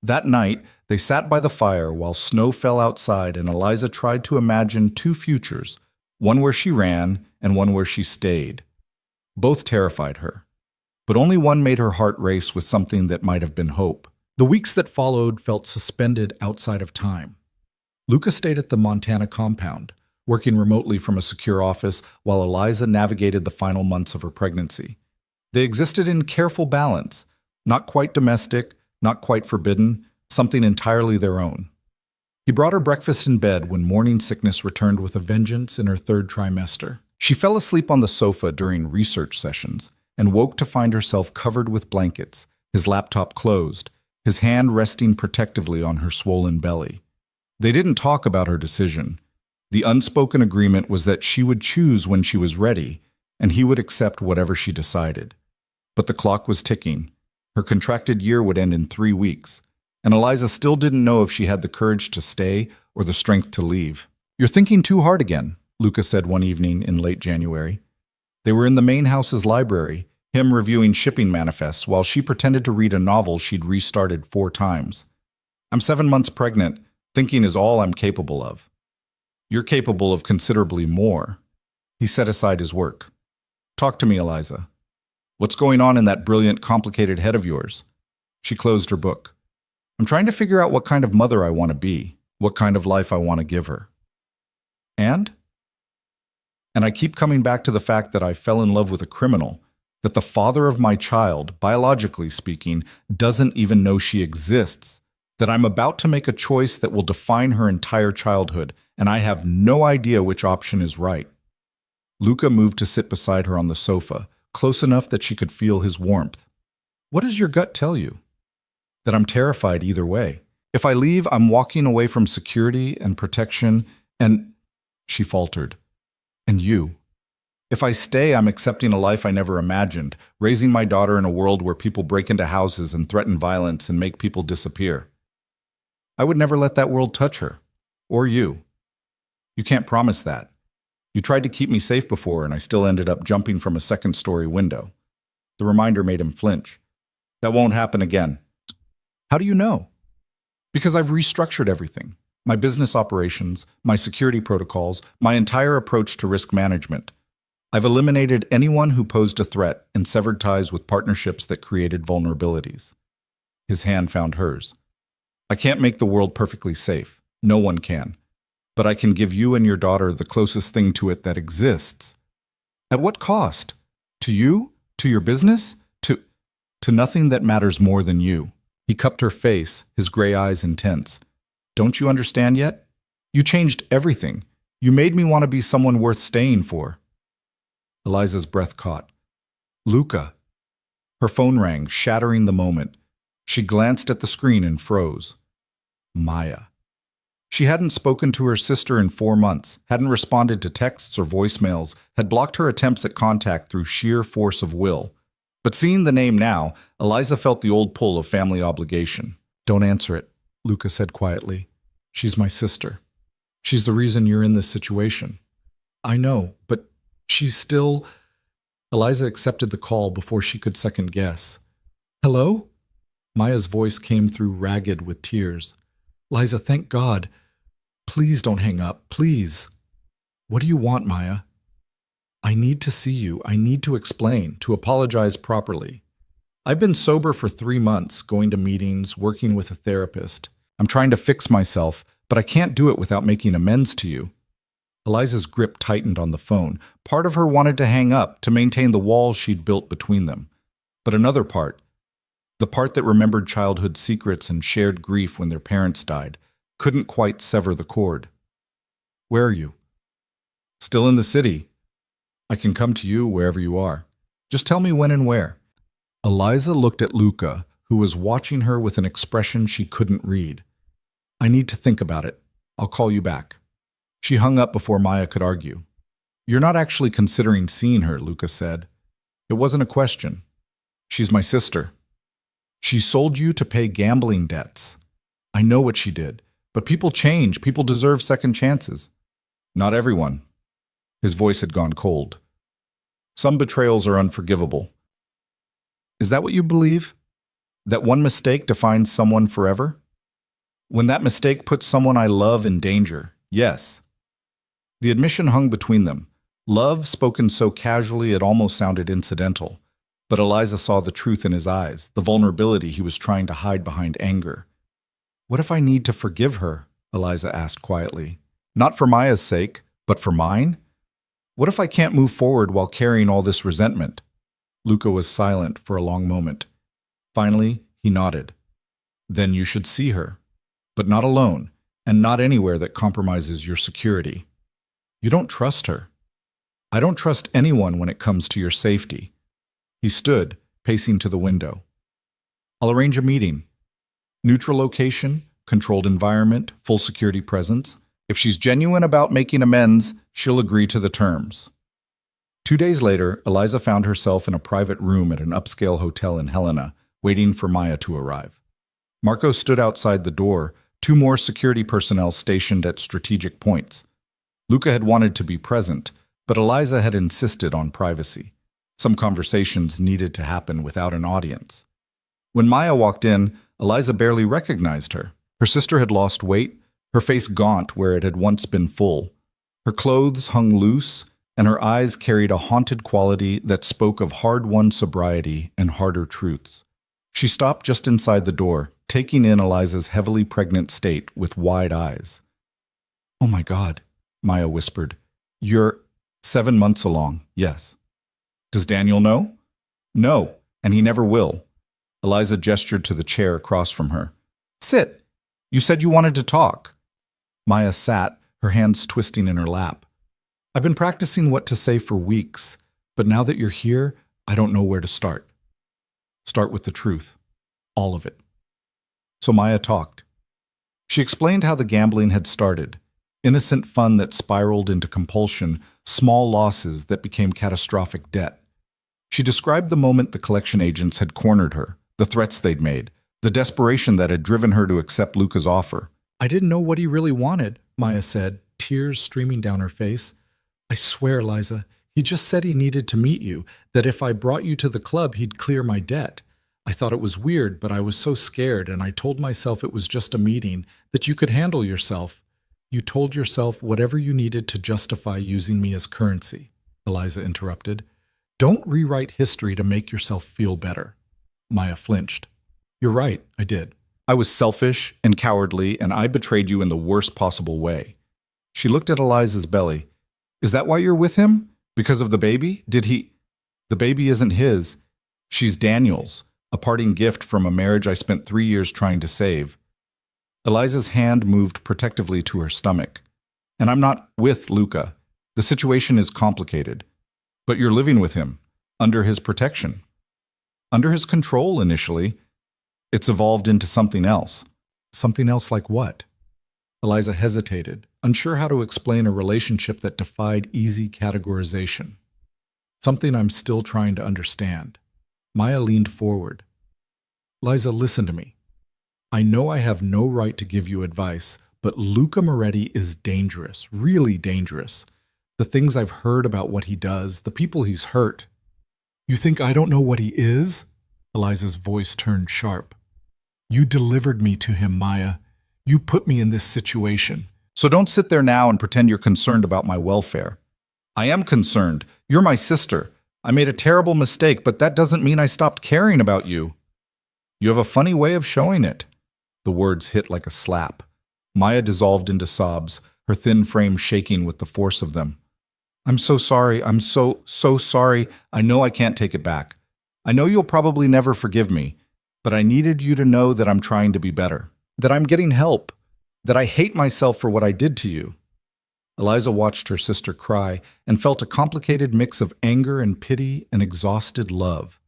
That night, they sat by the fire while snow fell outside and Eliza tried to imagine 2 futures, one where she ran and one where she stayed. Both terrified her, but only one made her heart race with something that might have been hope. The weeks that followed felt suspended outside of time. Luca stayed at the Montana compound, working remotely from a secure office while Eliza navigated the final months of her pregnancy. They existed in careful balance, not quite domestic, not quite forbidden, something entirely their own. He brought her breakfast in bed when morning sickness returned with a vengeance in her 3rd trimester. She fell asleep on the sofa during research sessions and woke to find herself covered with blankets, his laptop closed, his hand resting protectively on her swollen belly. They didn't talk about her decision. The unspoken agreement was that she would choose when she was ready, and he would accept whatever she decided. But the clock was ticking. Her contracted year would end in 3 weeks, and Eliza still didn't know if she had the courage to stay or the strength to leave. You're thinking too hard again, Luca said one evening in late January. They were in the main house's library, him reviewing shipping manifests while she pretended to read a novel she'd restarted 4 times. I'm 7 months pregnant. Thinking is all I'm capable of. You're capable of considerably more. He set aside his work. Talk to me, Eliza. What's going on in that brilliant, complicated head of yours? She closed her book. I'm trying to figure out what kind of mother I want to be, what kind of life I want to give her. And I keep coming back to the fact that I fell in love with a criminal, that the father of my child, biologically speaking, doesn't even know she exists, that I'm about to make a choice that will define her entire childhood, and I have no idea which option is right. Luca moved to sit beside her on the sofa, close enough that she could feel his warmth. What does your gut tell you? That I'm terrified either way. If I leave, I'm walking away from security and protection, and she faltered. And you. If I stay, I'm accepting a life I never imagined, raising my daughter in a world where people break into houses and threaten violence and make people disappear. I would never let that world touch her. Or you. You can't promise that. You tried to keep me safe before, and I still ended up jumping from a 2nd-story window. The reminder made him flinch. That won't happen again. How do you know? Because I've restructured everything. My business operations, my security protocols, my entire approach to risk management. I've eliminated anyone who posed a threat and severed ties with partnerships that created vulnerabilities. His hand found hers. I can't make the world perfectly safe. No one can. But I can give you and your daughter the closest thing to it that exists. At what cost? To you? To your business? To nothing that matters more than you. He cupped her face, his gray eyes intense. Don't you understand yet? You changed everything. You made me want to be someone worth staying for. Eliza's breath caught. Luca. Her phone rang, shattering the moment. She glanced at the screen and froze. Maya. She hadn't spoken to her sister in 4 months, hadn't responded to texts or voicemails, had blocked her attempts at contact through sheer force of will. But seeing the name now, Eliza felt the old pull of family obligation. Don't answer it, Luca said quietly. She's my sister. She's the reason you're in this situation. I know, but she's still... Eliza accepted the call before she could second guess. Hello? Maya's voice came through ragged with tears. Liza, thank God. Please don't hang up, please. What do you want, Maya? I need to see you. I need to explain, to apologize properly. I've been sober for 3 months, going to meetings, working with a therapist. I'm trying to fix myself, but I can't do it without making amends to you. Eliza's grip tightened on the phone. Part of her wanted to hang up to maintain the wall she'd built between them. But another part, the part that remembered childhood secrets and shared grief when their parents died, couldn't quite sever the cord. Where are you? Still in the city. I can come to you wherever you are. Just tell me when and where. Eliza looked at Luca, who was watching her with an expression she couldn't read. I need to think about it. I'll call you back. She hung up before Maya could argue. You're not actually considering seeing her, Luca said. It wasn't a question. She's my sister. She sold you to pay gambling debts. I know what she did, but people change. People deserve second chances. Not everyone. His voice had gone cold. Some betrayals are unforgivable. Is that what you believe? That one mistake defines someone forever? When that mistake puts someone I love in danger, yes. The admission hung between them. Love spoken so casually it almost sounded incidental. But Eliza saw the truth in his eyes, the vulnerability he was trying to hide behind anger. What if I need to forgive her? Eliza asked quietly. Not for Maya's sake, but for mine? What if I can't move forward while carrying all this resentment? Luca was silent for a long moment. Finally, he nodded. Then you should see her. But not alone, and not anywhere that compromises your security. You don't trust her. I don't trust anyone when it comes to your safety. He stood, pacing to the window. I'll arrange a meeting. Neutral location, controlled environment, full security presence. If she's genuine about making amends, she'll agree to the terms. 2 days later, Eliza found herself in a private room at an upscale hotel in Helena, waiting for Maya to arrive. Marco stood outside the door, 2 more security personnel stationed at strategic points. Luca had wanted to be present, but Eliza had insisted on privacy. Some conversations needed to happen without an audience. When Maya walked in, Eliza barely recognized her. Her sister had lost weight, her face gaunt where it had once been full. Her clothes hung loose, and her eyes carried a haunted quality that spoke of hard-won sobriety and harder truths. She stopped just inside the door, taking in Eliza's heavily pregnant state with wide eyes. "Oh my God," Maya whispered. "You're 7 months along, yes." "Does Daniel know?" "No, and he never will." Eliza gestured to the chair across from her. "Sit. You said you wanted to talk." Maya sat, her hands twisting in her lap. "I've been practicing what to say for weeks, but now that you're here, I don't know where to start." "Start with the truth. All of it." So Maya talked. She explained how the gambling had started. Innocent fun that spiraled into compulsion, small losses that became catastrophic debt. She described the moment the collection agents had cornered her, the threats they'd made, the desperation that had driven her to accept Luca's offer. "I didn't know what he really wanted," Maya said, tears streaming down her face. "I swear, Liza, he just said he needed to meet you, that if I brought you to the club, he'd clear my debt. I thought it was weird, but I was so scared, and I told myself it was just a meeting, that you could handle yourself. You told yourself whatever you needed to justify using me as currency," Eliza interrupted. "Don't rewrite history to make yourself feel better." Maya flinched. "You're right, I did. I was selfish and cowardly, and I betrayed you in the worst possible way." She looked at Eliza's belly. "Is that why you're with him? Because of the baby? Did he—" "The baby isn't his. She's Daniel's, a parting gift from a marriage I spent 3 years trying to save." Eliza's hand moved protectively to her stomach. "And I'm not with Luca. The situation is complicated. But you're living with him, under his protection. Under his control initially. It's evolved into something else." "Something else like what?" Eliza hesitated, unsure how to explain a relationship that defied easy categorization. "Something I'm still trying to understand." Maya leaned forward. "Liza, listen to me. I know I have no right to give you advice, but Luca Moretti is dangerous, really dangerous. The things I've heard about what he does, the people he's hurt." "You think I don't know what he is?" Eliza's voice turned sharp. "You delivered me to him, Maya. You put me in this situation. So don't sit there now and pretend you're concerned about my welfare. I am concerned. You're my sister. I made a terrible mistake, but that doesn't mean I stopped caring about you. You have a funny way of showing it. The words hit like a slap. Maya dissolved into sobs, her thin frame shaking with the force of them. I'm so sorry. I'm so sorry. I know I can't take it back. I know you'll probably never forgive me, but I needed you to know that I'm trying to be better, that I'm getting help, that I hate myself for what I did to you. Eliza watched her sister cry and felt a complicated mix of anger and pity and exhausted love.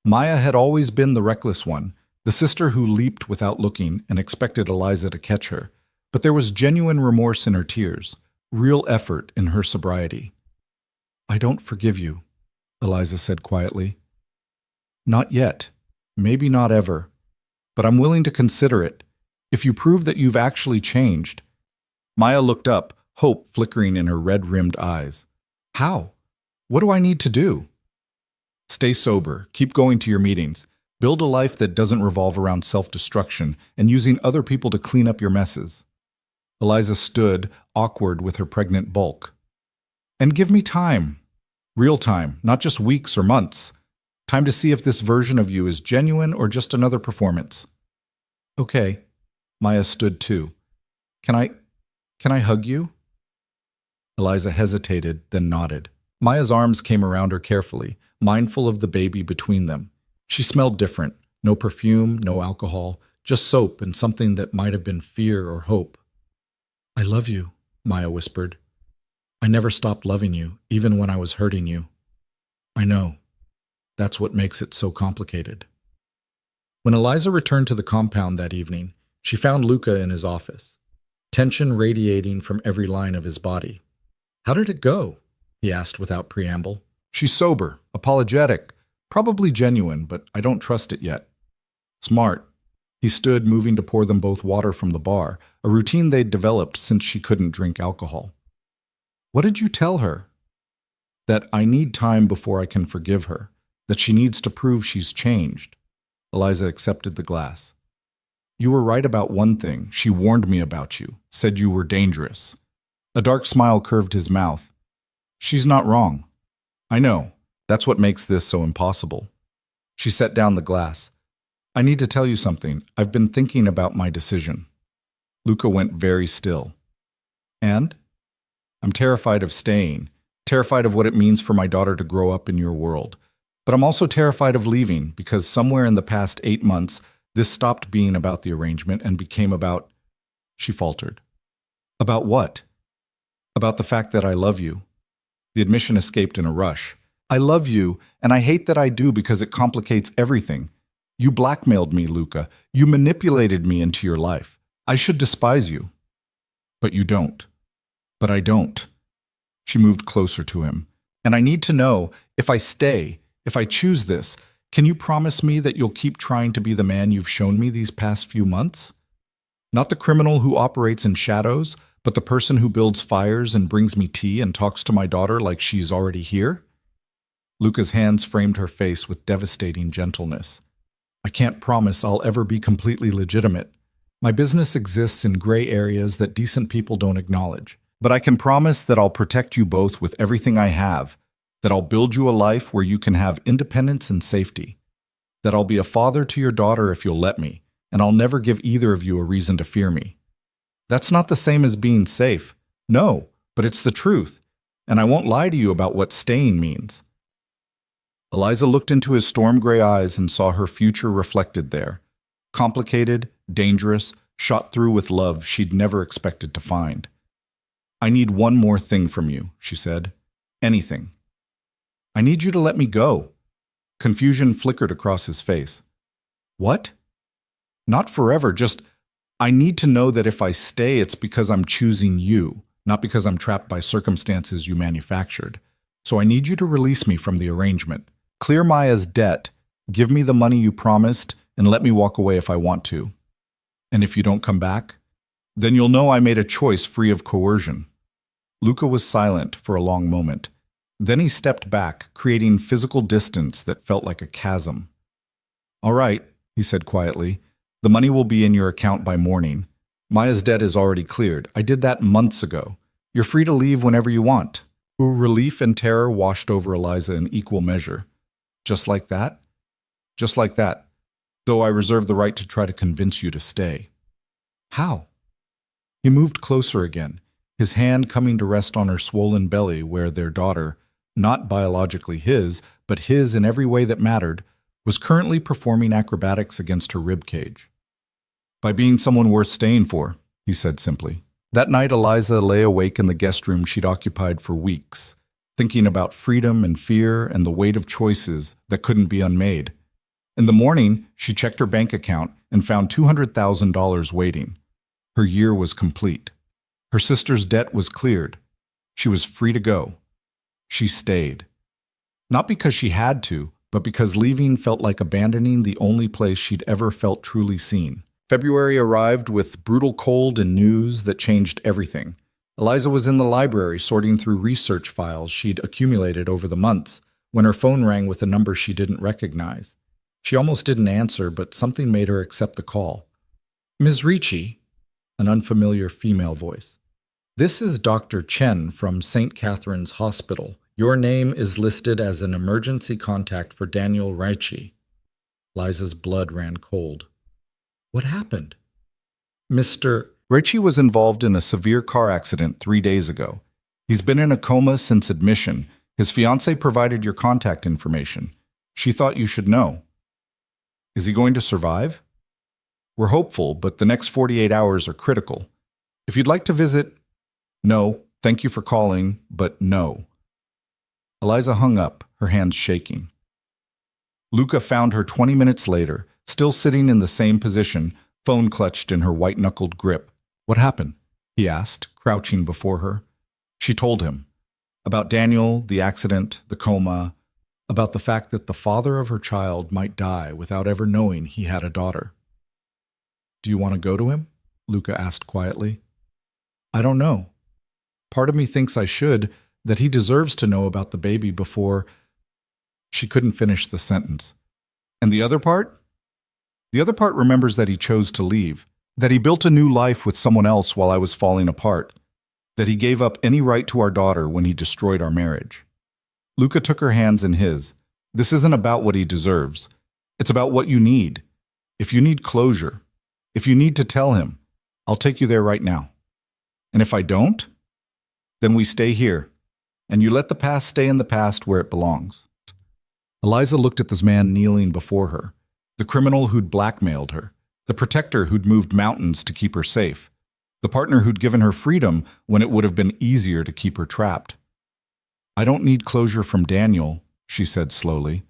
Maya had always been the reckless one, the sister who leaped without looking and expected Eliza to catch her, but there was genuine remorse in her tears, real effort in her sobriety. I don't forgive you, Eliza said quietly. Not yet, maybe not ever, but I'm willing to consider it, if you prove that you've actually changed. Maya looked up, hope flickering in her red-rimmed eyes. How? What do I need to do? Stay sober, keep going to your meetings, build a life that doesn't revolve around self-destruction and using other people to clean up your messes. Eliza stood, awkward with her pregnant bulk. And give me time. Real time, not just weeks or months. Time to see if this version of you is genuine or just another performance. Okay. Maya stood too. Can I hug you? Eliza hesitated, then nodded. Maya's arms came around her carefully, mindful of the baby between them. She smelled different. No perfume, no alcohol, just soap and something that might have been fear or hope. I love you, Maya whispered. I never stopped loving you, even when I was hurting you. I know. That's what makes it so complicated. When Eliza returned to the compound that evening, she found Luca in his office, tension radiating from every line of his body. How did it go? He asked without preamble. She's sober, apologetic, probably genuine, but I don't trust it yet. Smart. He stood, moving to pour them both water from the bar, a routine they'd developed since she couldn't drink alcohol. What did you tell her? That I need time before I can forgive her, that she needs to prove she's changed. Eliza accepted the glass. You were right about one thing. She warned me about you, said you were dangerous. A dark smile curved his mouth. She's not wrong. I know. That's what makes this so impossible. She set down the glass. I need to tell you something. I've been thinking about my decision. Luca went very still. And? I'm terrified of staying, terrified of what it means for my daughter to grow up in your world. But I'm also terrified of leaving because somewhere in the past 8 months, this stopped being about the arrangement and became about… She faltered. About what? About the fact that I love you. The admission escaped in a rush. I love you, and I hate that I do because it complicates everything. You blackmailed me, Luca. You manipulated me into your life. I should despise you. But you don't. But I don't. She moved closer to him. And I need to know, if I stay, if I choose this, can you promise me that you'll keep trying to be the man you've shown me these past few months? Not the criminal who operates in shadows, but the person who builds fires and brings me tea and talks to my daughter like she's already here? Luca's hands framed her face with devastating gentleness. I can't promise I'll ever be completely legitimate. My business exists in gray areas that decent people don't acknowledge. But I can promise that I'll protect you both with everything I have, that I'll build you a life where you can have independence and safety, that I'll be a father to your daughter if you'll let me, and I'll never give either of you a reason to fear me. That's not the same as being safe. No, but it's the truth, and I won't lie to you about what staying means. Eliza looked into his storm gray eyes and saw her future reflected there. Complicated, dangerous, shot through with love she'd never expected to find. I need one more thing from you, she said. Anything. I need you to let me go. Confusion flickered across his face. What? Not forever, just, I need to know that if I stay, it's because I'm choosing you, not because I'm trapped by circumstances you manufactured. So I need you to release me from the arrangement. Clear Maya's debt, give me the money you promised, and let me walk away if I want to. And if you don't come back, then you'll know I made a choice free of coercion. Luca was silent for a long moment. Then he stepped back, creating physical distance that felt like a chasm. All right, he said quietly. The money will be in your account by morning. Maya's debt is already cleared. I did that months ago. You're free to leave whenever you want. Relief and terror washed over Eliza in equal measure. Just like that? Just like that. Though I reserve the right to try to convince you to stay. How? He moved closer again, his hand coming to rest on her swollen belly where their daughter, not biologically his, but his in every way that mattered, was currently performing acrobatics against her rib cage. By being someone worth staying for, he said simply. That night, Eliza lay awake in the guest room she'd occupied for weeks, thinking about freedom and fear and the weight of choices that couldn't be unmade. In the morning, she checked her bank account and found $200,000 waiting. Her year was complete. Her sister's debt was cleared. She was free to go. She stayed. Not because she had to, but because leaving felt like abandoning the only place she'd ever felt truly seen. February arrived with brutal cold and news that changed everything. Eliza was in the library sorting through research files she'd accumulated over the months when her phone rang with a number she didn't recognize. She almost didn't answer, but something made her accept the call. Ms. Ricci, an unfamiliar female voice. This is Dr. Chen from St. Catherine's Hospital. Your name is listed as an emergency contact for Daniel Ricci. Liza's blood ran cold. What happened? Mr. Ricci was involved in a severe car accident 3 days ago. He's been in a coma since admission. His fiancée provided your contact information. She thought you should know. Is he going to survive? We're hopeful, but the next 48 hours are critical. If you'd like to visit... No, thank you for calling, but no. Eliza hung up, her hands shaking. Luca found her 20 minutes later, still sitting in the same position, phone clutched in her white-knuckled grip. What happened? He asked, crouching before her. She told him. About Daniel, the accident, the coma, about the fact that the father of her child might die without ever knowing he had a daughter. Do you want to go to him? Luca asked quietly. I don't know. Part of me thinks I should, that he deserves to know about the baby before... She couldn't finish the sentence. And the other part? The other part remembers that he chose to leave, that he built a new life with someone else while I was falling apart, that he gave up any right to our daughter when he destroyed our marriage. Luca took her hands in his. This isn't about what he deserves. It's about what you need. If you need closure, if you need to tell him, I'll take you there right now. And if I don't, then we stay here, and you let the past stay in the past where it belongs. Eliza looked at this man kneeling before her, the criminal who'd blackmailed her, the protector who'd moved mountains to keep her safe, the partner who'd given her freedom when it would have been easier to keep her trapped. I don't need closure from Daniel, she said slowly.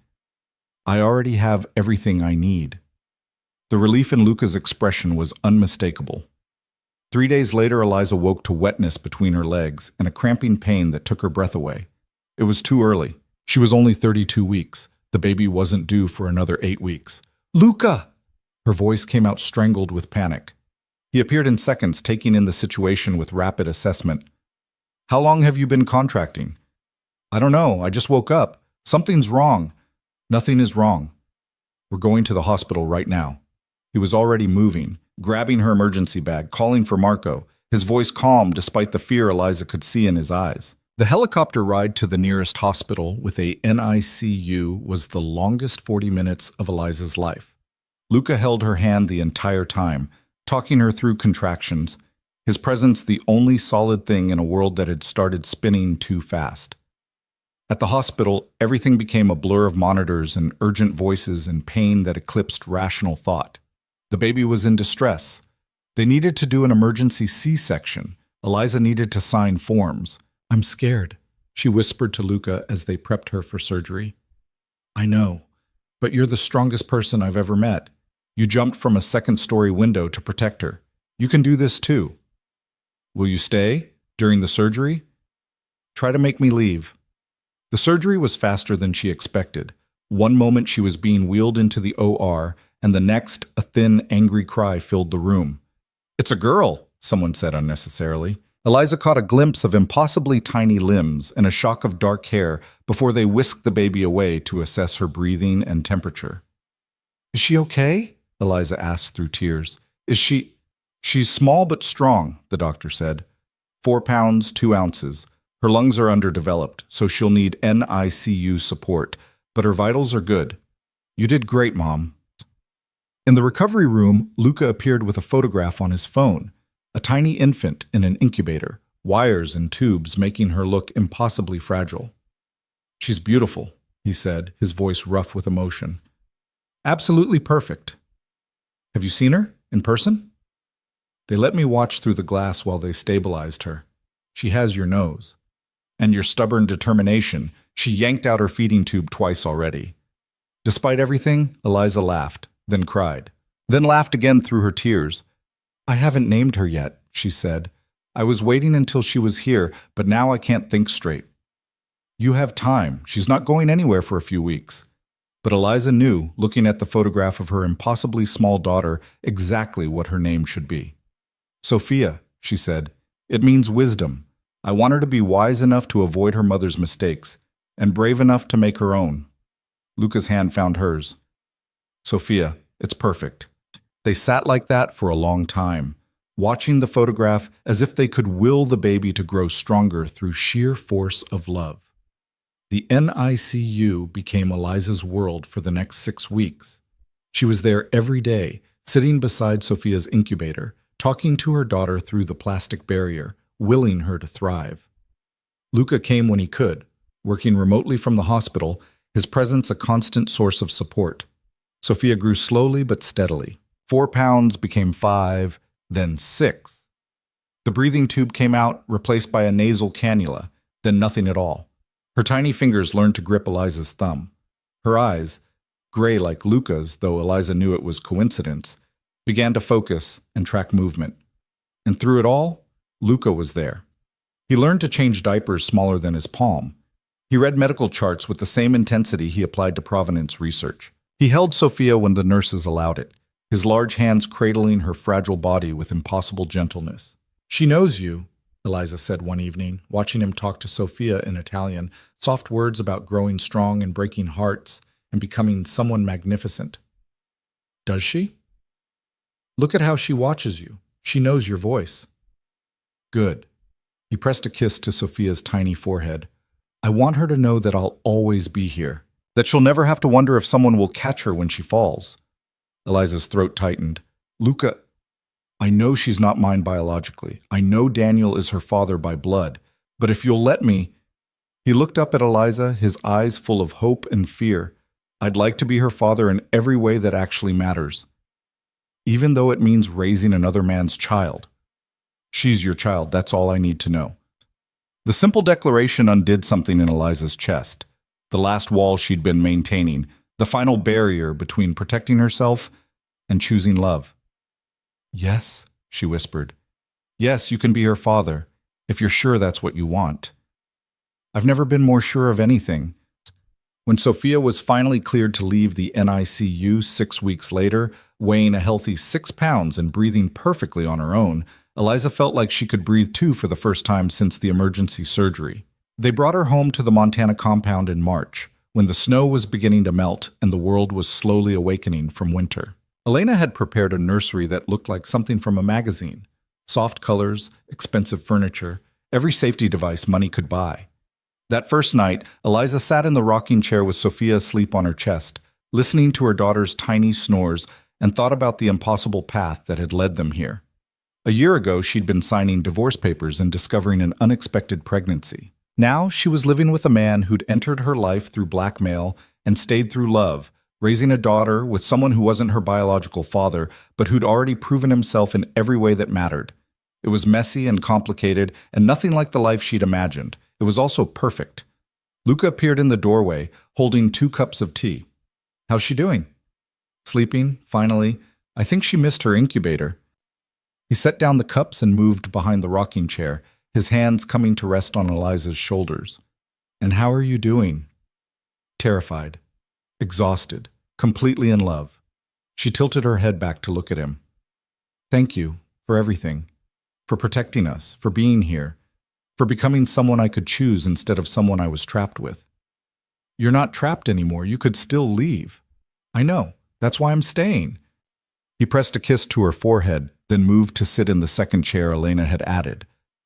I already have everything I need. The relief in Luca's expression was unmistakable. 3 days later, Eliza woke to wetness between her legs and a cramping pain that took her breath away. It was too early. She was only 32 weeks. The baby wasn't due for another 8 weeks. Luca! Her voice came out strangled with panic. He appeared in seconds, taking in the situation with rapid assessment. How long have you been contracting? I don't know. I just woke up. Something's wrong. Nothing is wrong. We're going to the hospital right now. He was already moving, grabbing her emergency bag, calling for Marco, his voice calm despite the fear Eliza could see in his eyes. The helicopter ride to the nearest hospital with a NICU was the longest 40 minutes of Eliza's life. Luca held her hand the entire time, talking her through contractions, his presence the only solid thing in a world that had started spinning too fast. At the hospital, everything became a blur of monitors and urgent voices and pain that eclipsed rational thought. The baby was in distress. They needed to do an emergency C-section. Eliza needed to sign forms. I'm scared, she whispered to Luca as they prepped her for surgery. I know, but you're the strongest person I've ever met. You jumped from a second-story window to protect her. You can do this too. Will you stay during the surgery? Try to make me leave. The surgery was faster than she expected. One moment she was being wheeled into the OR, and the next, a thin, angry cry filled the room. It's a girl, someone said unnecessarily. Eliza caught a glimpse of impossibly tiny limbs and a shock of dark hair before they whisked the baby away to assess her breathing and temperature. Is she okay? Eliza asked through tears. She's small but strong, the doctor said. 4 pounds, 2 ounces. Her lungs are underdeveloped, so she'll need NICU support, but her vitals are good. You did great, Mom. In the recovery room, Luca appeared with a photograph on his phone, a tiny infant in an incubator, wires and tubes making her look impossibly fragile. She's beautiful, he said, his voice rough with emotion. Absolutely perfect. Have you seen her in person? They let me watch through the glass while they stabilized her. She has your nose. And your stubborn determination. She yanked out her feeding tube twice already. Despite everything, Eliza laughed, then cried, then laughed again through her tears. I haven't named her yet, she said. I was waiting until she was here, but now I can't think straight. You have time. She's not going anywhere for a few weeks. But Eliza knew, looking at the photograph of her impossibly small daughter, exactly what her name should be. Sophia, she said. It means wisdom. I want her to be wise enough to avoid her mother's mistakes, and brave enough to make her own. Luca's hand found hers. Sophia, it's perfect. They sat like that for a long time, watching the photograph as if they could will the baby to grow stronger through sheer force of love. The NICU became Eliza's world for the next 6 weeks. She was there every day, sitting beside Sophia's incubator, talking to her daughter through the plastic barrier, willing her to thrive. Luca came when he could, working remotely from the hospital, his presence a constant source of support. Sophia grew slowly but steadily. 4 pounds became 5, then 6. The breathing tube came out, replaced by a nasal cannula, then nothing at all. Her tiny fingers learned to grip Eliza's thumb. Her eyes, gray like Luca's, though Eliza knew it was coincidence, began to focus and track movement. And through it all, Luca was there. He learned to change diapers smaller than his palm. He read medical charts with the same intensity he applied to provenance research. He held Sophia when the nurses allowed it, his large hands cradling her fragile body with impossible gentleness. She knows you, Eliza said one evening, watching him talk to Sophia in Italian, soft words about growing strong and breaking hearts and becoming someone magnificent. Does she? Look at how she watches you. She knows your voice. Good. He pressed a kiss to Sophia's tiny forehead. I want her to know that I'll always be here, that she'll never have to wonder if someone will catch her when she falls. Eliza's throat tightened. Luca, I know she's not mine biologically. I know Daniel is her father by blood. But if you'll let me... He looked up at Eliza, his eyes full of hope and fear. I'd like to be her father in every way that actually matters. Even though it means raising another man's child. She's your child, that's all I need to know. The simple declaration undid something in Eliza's chest. The last wall she'd been maintaining, the final barrier between protecting herself and choosing love. Yes, she whispered. Yes, you can be her father, if you're sure that's what you want. I've never been more sure of anything. When Sophia was finally cleared to leave the NICU 6 weeks later, weighing a healthy 6 pounds and breathing perfectly on her own, Eliza felt like she could breathe too for the first time since the emergency surgery. They brought her home to the Montana compound in March, when the snow was beginning to melt and the world was slowly awakening from winter. Elena had prepared a nursery that looked like something from a magazine. Soft colors, expensive furniture, every safety device money could buy. That first night, Eliza sat in the rocking chair with Sophia asleep on her chest, listening to her daughter's tiny snores, and thought about the impossible path that had led them here. A year ago, she'd been signing divorce papers and discovering an unexpected pregnancy. Now, she was living with a man who'd entered her life through blackmail and stayed through love, raising a daughter with someone who wasn't her biological father, but who'd already proven himself in every way that mattered. It was messy and complicated, and nothing like the life she'd imagined. It was also perfect. Luca appeared in the doorway, holding 2 cups of tea. How's she doing? Sleeping, finally. I think she missed her incubator. He set down the cups and moved behind the rocking chair, his hands coming to rest on Eliza's shoulders. And how are you doing? Terrified, exhausted, completely in love. She tilted her head back to look at him. Thank you for everything, for protecting us, for being here, for becoming someone I could choose instead of someone I was trapped with. You're not trapped anymore. You could still leave. I know. That's why I'm staying. He pressed a kiss to her forehead, then moved to sit in the second chair Elena had added,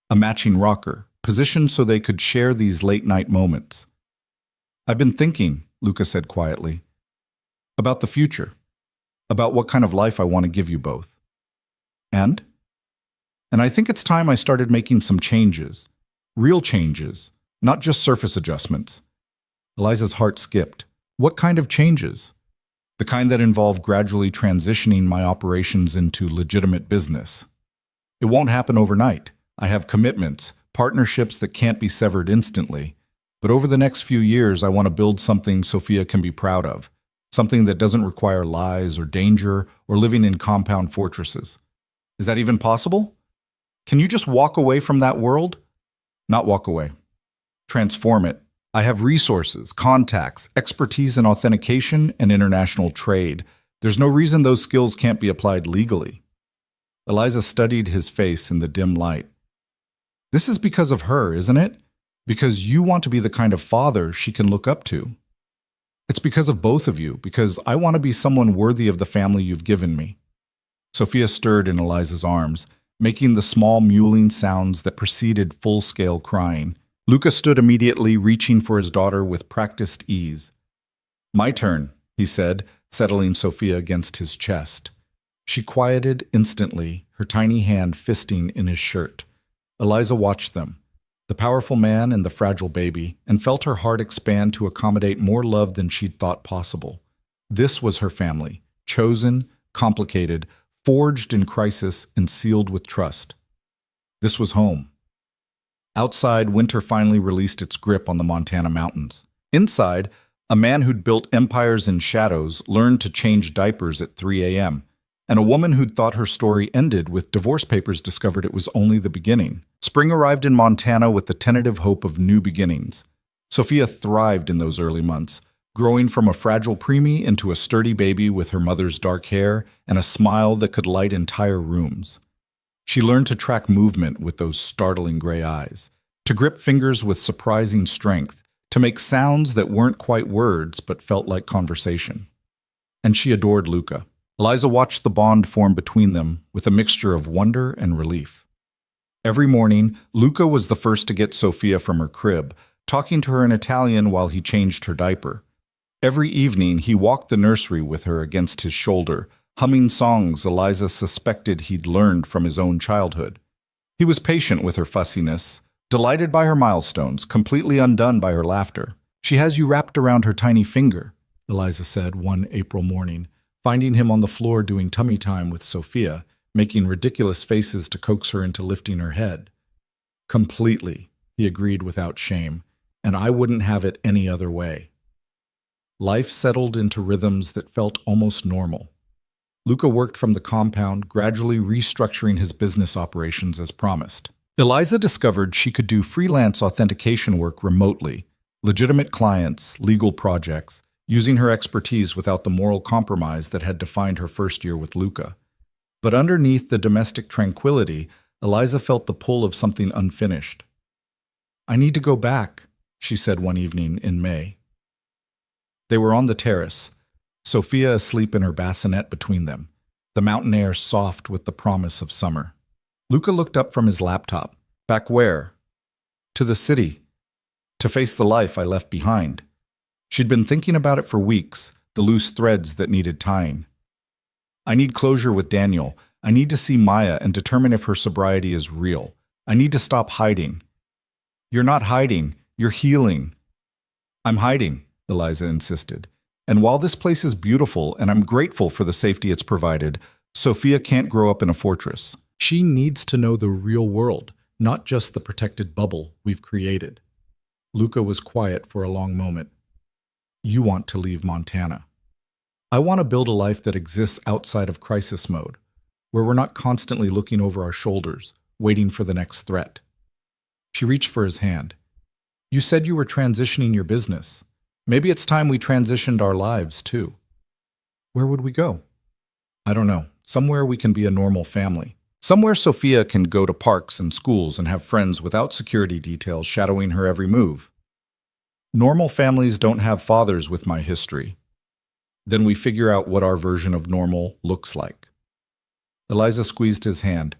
a matching rocker, positioned so they could share these late-night moments. "I've been thinking," Luca said quietly, "about the future, about what kind of life I want to give you both. And? And I think it's time I started making some changes. Real changes, not just surface adjustments." Eliza's heart skipped. "What kind of changes?" "The kind that involve gradually transitioning my operations into legitimate business. It won't happen overnight. I have commitments, partnerships that can't be severed instantly. But over the next few years, I want to build something Sophia can be proud of. Something that doesn't require lies or danger or living in compound fortresses." "Is that even possible? Can you just walk away from that world?" "Not walk away. Transform it. I have resources, contacts, expertise in authentication and international trade. There's no reason those skills can't be applied legally." Eliza studied his face in the dim light. "This is because of her, isn't it? Because you want to be the kind of father she can look up to." "It's because of both of you, because I want to be someone worthy of the family you've given me." Sophia stirred in Eliza's arms, making the small mewling sounds that preceded full-scale crying. Luca stood immediately, reaching for his daughter with practiced ease. "My turn," he said, settling Sophia against his chest. She quieted instantly, her tiny hand fisting in his shirt. Eliza watched them, the powerful man and the fragile baby, and felt her heart expand to accommodate more love than she'd thought possible. This was her family, chosen, complicated, forged in crisis, and sealed with trust. This was home. Outside, winter finally released its grip on the Montana mountains. Inside, a man who'd built empires in shadows learned to change diapers at 3 a.m., and a woman who'd thought her story ended with divorce papers discovered it was only the beginning. Spring arrived in Montana with the tentative hope of new beginnings. Sophia thrived in those early months, growing from a fragile preemie into a sturdy baby with her mother's dark hair and a smile that could light entire rooms. She learned to track movement with those startling gray eyes, to grip fingers with surprising strength, to make sounds that weren't quite words but felt like conversation. And she adored Luca. Eliza watched the bond form between them with a mixture of wonder and relief. Every morning, Luca was the first to get Sophia from her crib, talking to her in Italian while he changed her diaper. Every evening, he walked the nursery with her against his shoulder, humming songs Eliza suspected he'd learned from his own childhood. He was patient with her fussiness, delighted by her milestones, completely undone by her laughter. "She has you wrapped around her tiny finger," Eliza said one April morning, finding him on the floor doing tummy time with Sophia, making ridiculous faces to coax her into lifting her head. "Completely," he agreed without shame, "and I wouldn't have it any other way." Life settled into rhythms that felt almost normal. Luca worked from the compound, gradually restructuring his business operations as promised. Eliza discovered she could do freelance authentication work remotely, legitimate clients, legal projects, using her expertise without the moral compromise that had defined her first year with Luca. But underneath the domestic tranquility, Eliza felt the pull of something unfinished. "I need to go back," she said one evening in May. They were on the terrace, Sophia asleep in her bassinet between them, the mountain air soft with the promise of summer. Luca looked up from his laptop. "Back where?" "To the city. To face the life I left behind." She'd been thinking about it for weeks, the loose threads that needed tying. "I need closure with Daniel. I need to see Maya and determine if her sobriety is real. I need to stop hiding." "You're not hiding. You're healing." "I'm hiding," Eliza insisted. "And while this place is beautiful and I'm grateful for the safety it's provided, Sophia can't grow up in a fortress. She needs to know the real world, not just the protected bubble we've created." Luca was quiet for a long moment. "You want to leave Montana. I want to build a life that exists outside of crisis mode, where we're not constantly looking over our shoulders, waiting for the next threat." She reached for his hand. "You said you were transitioning your business. Maybe it's time we transitioned our lives, too." "Where would we go?" "I don't know. Somewhere we can be a normal family. Somewhere Sophia can go to parks and schools and have friends without security details shadowing her every move." "Normal families don't have fathers with my history. Then we figure out what our version of normal looks like." Eliza squeezed his hand.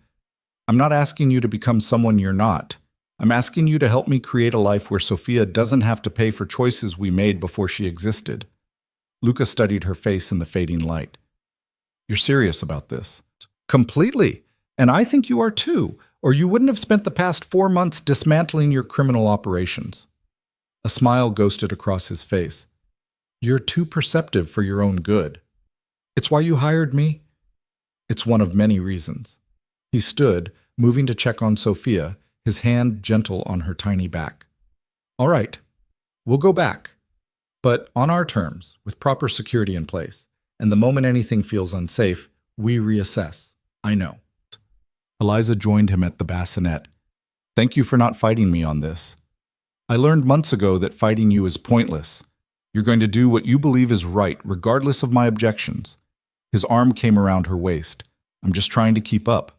"I'm not asking you to become someone you're not. I'm asking you to help me create a life where Sophia doesn't have to pay for choices we made before she existed. Luca studied her face in the fading light. You're serious about this? Completely. And I think you are too, or you wouldn't have spent the past 4 months dismantling your criminal operations. A smile ghosted across his face. You're too perceptive for your own good. It's why you hired me? It's one of many reasons. He stood, moving to check on Sophia, his hand gentle on her tiny back. All right, we'll go back, but on our terms, with proper security in place, and the moment anything feels unsafe, we reassess. I know. Eliza joined him at the bassinet. Thank you for not fighting me on this. I learned months ago that fighting you is pointless. You're going to do what you believe is right, regardless of my objections. His arm came around her waist. I'm just trying to keep up.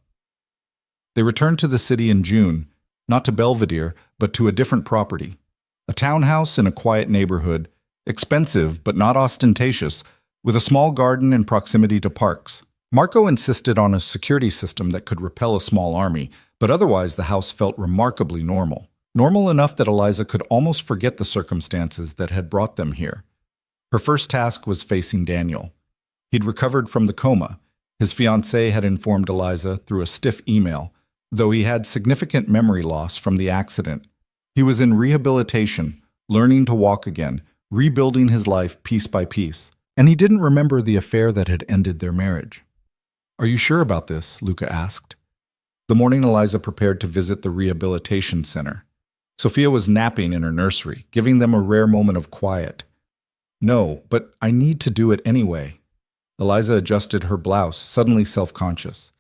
They returned to the city in June, not to Belvedere, but to a different property. A townhouse in a quiet neighborhood, expensive but not ostentatious, with a small garden in proximity to parks. Marco insisted on a security system that could repel a small army, but otherwise the house felt remarkably normal. Normal enough that Eliza could almost forget the circumstances that had brought them here. Her first task was facing Daniel. He'd recovered from the coma. His fiancée had informed Eliza through a stiff email, though he had significant memory loss from the accident. He was in rehabilitation, learning to walk again, rebuilding his life piece by piece, and he didn't remember the affair that had ended their marriage. Are you sure about this? Luca asked. The morning Eliza prepared to visit the rehabilitation center. Sophia was napping in her nursery, giving them a rare moment of quiet. No, but I need to do it anyway. Eliza adjusted her blouse, suddenly self-conscious.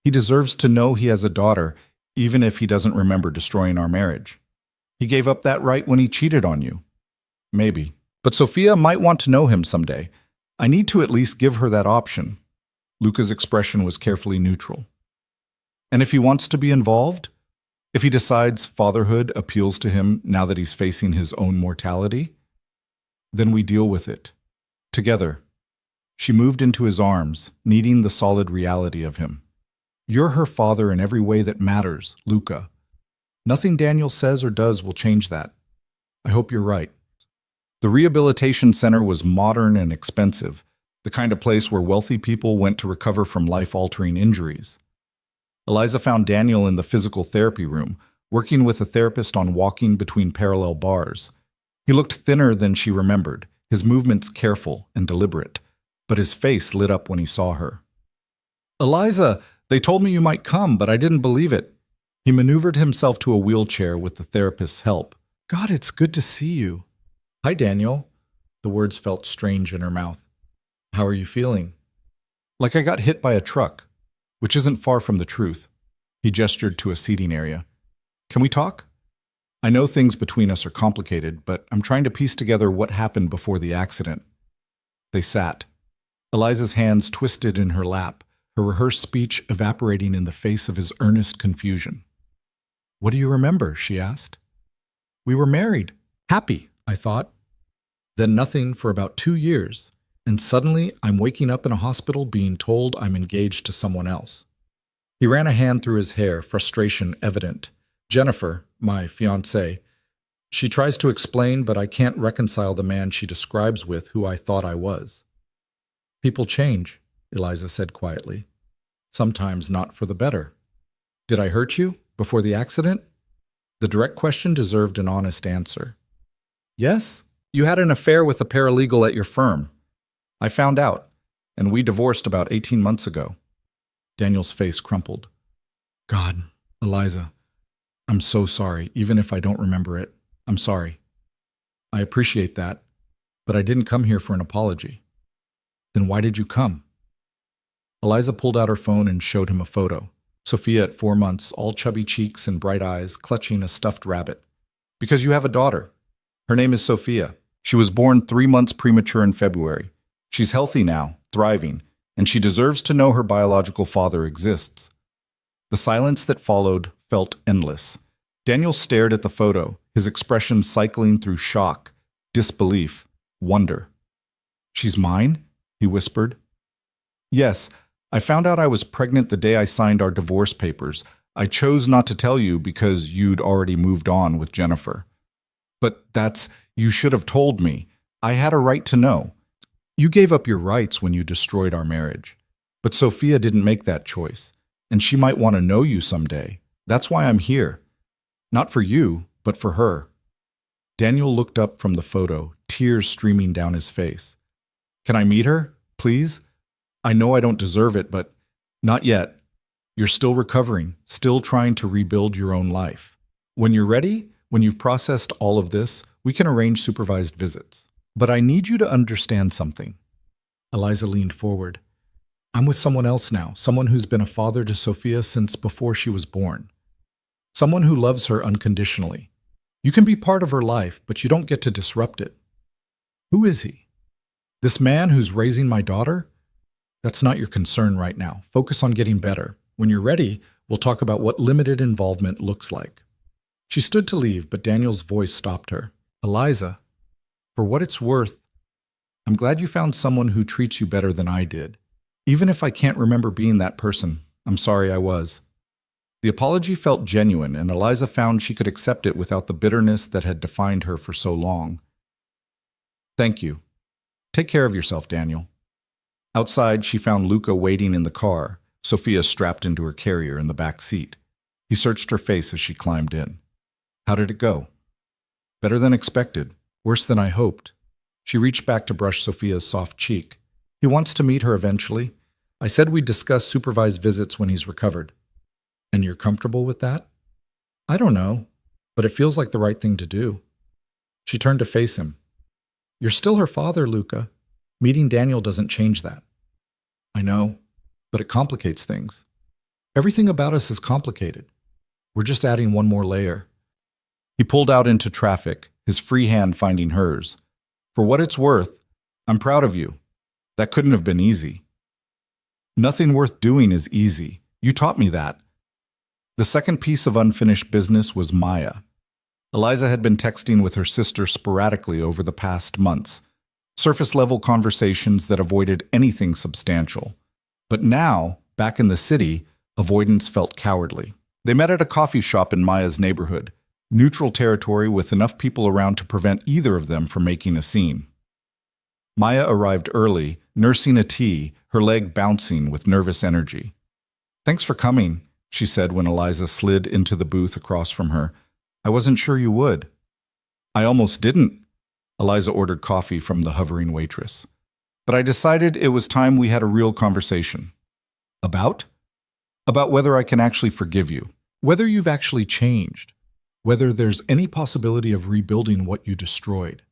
He deserves to know he has a daughter, even if he doesn't remember destroying our marriage. He gave up that right when he cheated on you. Maybe. But Sophia might want to know him someday. I need to at least give her that option. Luca's expression was carefully neutral. And if he wants to be involved? If he decides fatherhood appeals to him now that he's facing his own mortality? Then we deal with it. Together. She moved into his arms, needing the solid reality of him. You're her father in every way that matters, Luca. Nothing Daniel says or does will change that. I hope you're right. The rehabilitation center was modern and expensive, the kind of place where wealthy people went to recover from life-altering injuries. Eliza found Daniel in the physical therapy room, working with a therapist on walking between parallel bars. He looked thinner than she remembered, his movements careful and deliberate, but his face lit up when he saw her. Eliza, they told me you might come, but I didn't believe it. He maneuvered himself to a wheelchair with the therapist's help. God, it's good to see you. Hi, Daniel. The words felt strange in her mouth. How are you feeling? Like I got hit by a truck, which isn't far from the truth. He gestured to a seating area. Can we talk? I know things between us are complicated, but I'm trying to piece together what happened before the accident. They sat. Eliza's hands twisted in her lap, her rehearsed speech evaporating in the face of his earnest confusion. What do you remember? She asked. We were married. Happy, I thought. Then nothing for about 2 years, and suddenly I'm waking up in a hospital being told I'm engaged to someone else. He ran a hand through his hair, frustration evident. Jennifer, my fiancée, she tries to explain, but I can't reconcile the man she describes with who I thought I was. People change, Eliza said quietly. Sometimes not for the better. Did I hurt you before the accident? The direct question deserved an honest answer. Yes, you had an affair with a paralegal at your firm. I found out, and we divorced about 18 months ago. Daniel's face crumpled. God, Eliza, I'm so sorry, even if I don't remember it. I'm sorry. I appreciate that, but I didn't come here for an apology. Then why did you come? Eliza pulled out her phone and showed him a photo. Sophia at 4 months, all chubby cheeks and bright eyes, clutching a stuffed rabbit. Because you have a daughter. Her name is Sophia. She was born 3 months premature in February. She's healthy now, thriving, and she deserves to know her biological father exists. The silence that followed felt endless. Daniel stared at the photo, his expression cycling through shock, disbelief, wonder. She's mine? He whispered. Yes, I found out I was pregnant the day I signed our divorce papers. I chose not to tell you because you'd already moved on with Jennifer. But you should have told me. I had a right to know. You gave up your rights when you destroyed our marriage. But Sophia didn't make that choice, and she might want to know you someday. That's why I'm here. Not for you, but for her. Daniel looked up from the photo, tears streaming down his face. Can I meet her, please? I know I don't deserve it, but not yet. You're still recovering, still trying to rebuild your own life. When you're ready, when you've processed all of this, we can arrange supervised visits. But I need you to understand something. Eliza leaned forward. I'm with someone else now, someone who's been a father to Sophia since before she was born. Someone who loves her unconditionally. You can be part of her life, but you don't get to disrupt it. Who is he? This man who's raising my daughter? That's not your concern right now. Focus on getting better. When you're ready, we'll talk about what limited involvement looks like. She stood to leave, but Daniel's voice stopped her. Eliza, for what it's worth, I'm glad you found someone who treats you better than I did. Even if I can't remember being that person, I'm sorry I was. The apology felt genuine, and Eliza found she could accept it without the bitterness that had defined her for so long. Thank you. Take care of yourself, Daniel. Outside, she found Luca waiting in the car, Sophia strapped into her carrier in the back seat. He searched her face as she climbed in. How did it go? Better than expected. Worse than I hoped. She reached back to brush Sophia's soft cheek. He wants to meet her eventually. I said we'd discuss supervised visits when he's recovered. And you're comfortable with that? I don't know, but it feels like the right thing to do. She turned to face him. You're still her father, Luca. Meeting Daniel doesn't change that. I know, but it complicates things. Everything about us is complicated. We're just adding one more layer. He pulled out into traffic, his free hand finding hers. For what it's worth, I'm proud of you. That couldn't have been easy. Nothing worth doing is easy. You taught me that. The second piece of unfinished business was Maya. Eliza had been texting with her sister sporadically over the past months, surface-level conversations that avoided anything substantial. But now, back in the city, avoidance felt cowardly. They met at a coffee shop in Maya's neighborhood, neutral territory with enough people around to prevent either of them from making a scene. Maya arrived early, nursing a tea, her leg bouncing with nervous energy. Thanks for coming, she said when Eliza slid into the booth across from her. I wasn't sure you would. I almost didn't. Eliza ordered coffee from the hovering waitress. But I decided it was time we had a real conversation. About? About whether I can actually forgive you. Whether you've actually changed. Whether there's any possibility of rebuilding what you destroyed.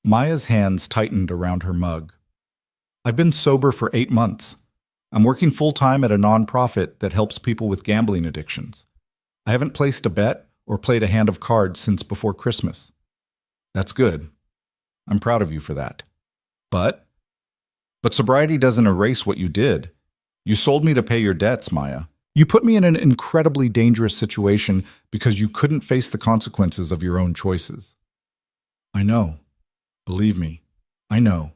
Maya's hands tightened around her mug. I've been sober for 8 months. I'm working full-time at a nonprofit that helps people with gambling addictions. I haven't placed a bet or played a hand of cards since before Christmas. That's good. I'm proud of you for that. But sobriety doesn't erase what you did. You sold me to pay your debts, Maya. You put me in an incredibly dangerous situation because you couldn't face the consequences of your own choices. I know. Believe me, I know.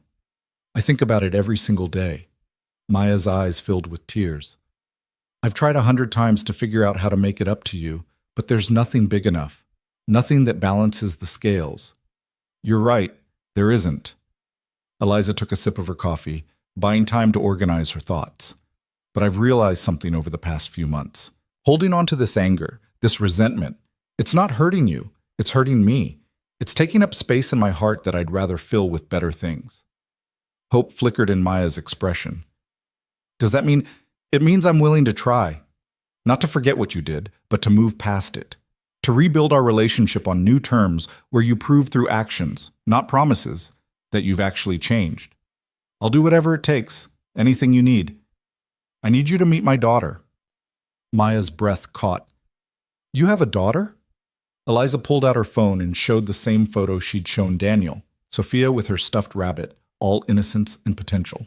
I think about it every single day. Maya's eyes filled with tears. I've tried 100 times to figure out how to make it up to you, but there's nothing big enough. Nothing that balances the scales. You're right, there isn't. Eliza took a sip of her coffee, buying time to organize her thoughts. But I've realized something over the past few months. Holding on to this anger, this resentment, it's not hurting you, it's hurting me. It's taking up space in my heart that I'd rather fill with better things. Hope flickered in Maya's expression. Does that mean? It means I'm willing to try. Not to forget what you did, but to move past it. To rebuild our relationship on new terms where you prove through actions, not promises, that you've actually changed. I'll do whatever it takes, anything you need. I need you to meet my daughter. Maya's breath caught. You have a daughter? Eliza pulled out her phone and showed the same photo she'd shown Daniel, Sophia with her stuffed rabbit, all innocence and potential.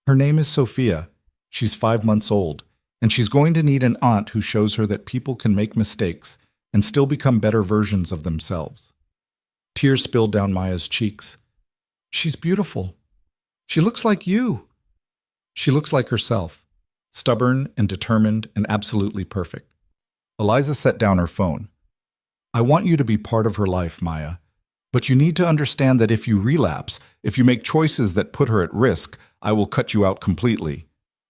Her name is Sophia. She's 5 months old, and she's going to need an aunt who shows her that people can make mistakes and still become better versions of themselves. Tears spilled down Maya's cheeks. She's beautiful. She looks like you. She looks like herself. stubborn and determined and absolutely perfect. Eliza set down her phone. I want you to be part of her life, Maya. But you need to understand that if you relapse, if you make choices that put her at risk, I will cut you out completely.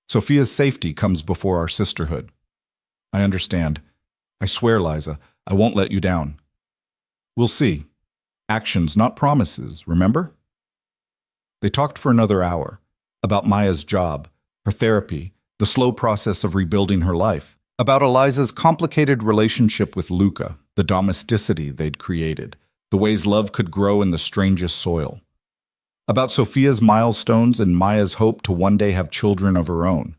Sophia's safety comes before our sisterhood. I understand. I swear, Liza, I won't let you down. We'll see. Actions, not promises, remember? They talked for another hour about Maya's job, her therapy, the slow process of rebuilding her life, about Eliza's complicated relationship with Luca, the domesticity they'd created, the ways love could grow in the strangest soil, about Sophia's milestones and Maya's hope to one day have children of her own.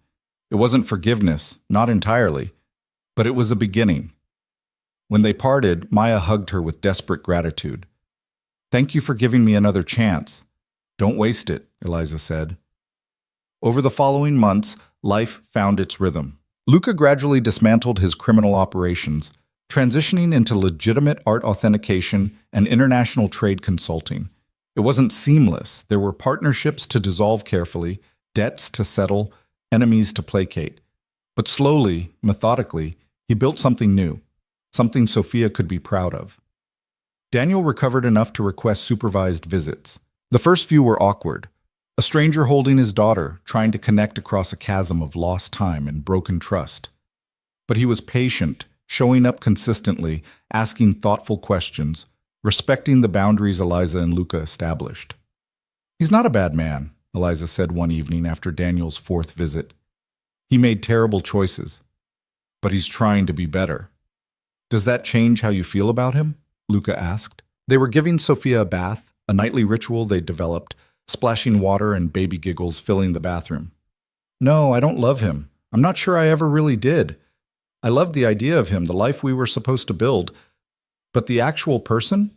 It wasn't forgiveness, not entirely, but it was a beginning. When they parted, Maya hugged her with desperate gratitude. Thank you for giving me another chance. Don't waste it, Eliza said. Over the following months, life found its rhythm. Luca gradually dismantled his criminal operations, transitioning into legitimate art authentication and international trade consulting. It wasn't seamless. There were partnerships to dissolve carefully, debts to settle, enemies to placate. But slowly, methodically, he built something new, something Sophia could be proud of. Daniel recovered enough to request supervised visits. The first few were awkward. A stranger holding his daughter, trying to connect across a chasm of lost time and broken trust. But he was patient, showing up consistently, asking thoughtful questions, respecting the boundaries Eliza and Luca established. He's not a bad man, Eliza said one evening after Daniel's fourth visit. He made terrible choices, but he's trying to be better. Does that change how you feel about him? Luca asked. They were giving Sophia a bath, a nightly ritual they'd developed, splashing water and baby giggles filling the bathroom. No, I don't love him. I'm not sure I ever really did. I loved the idea of him, the life we were supposed to build. But the actual person?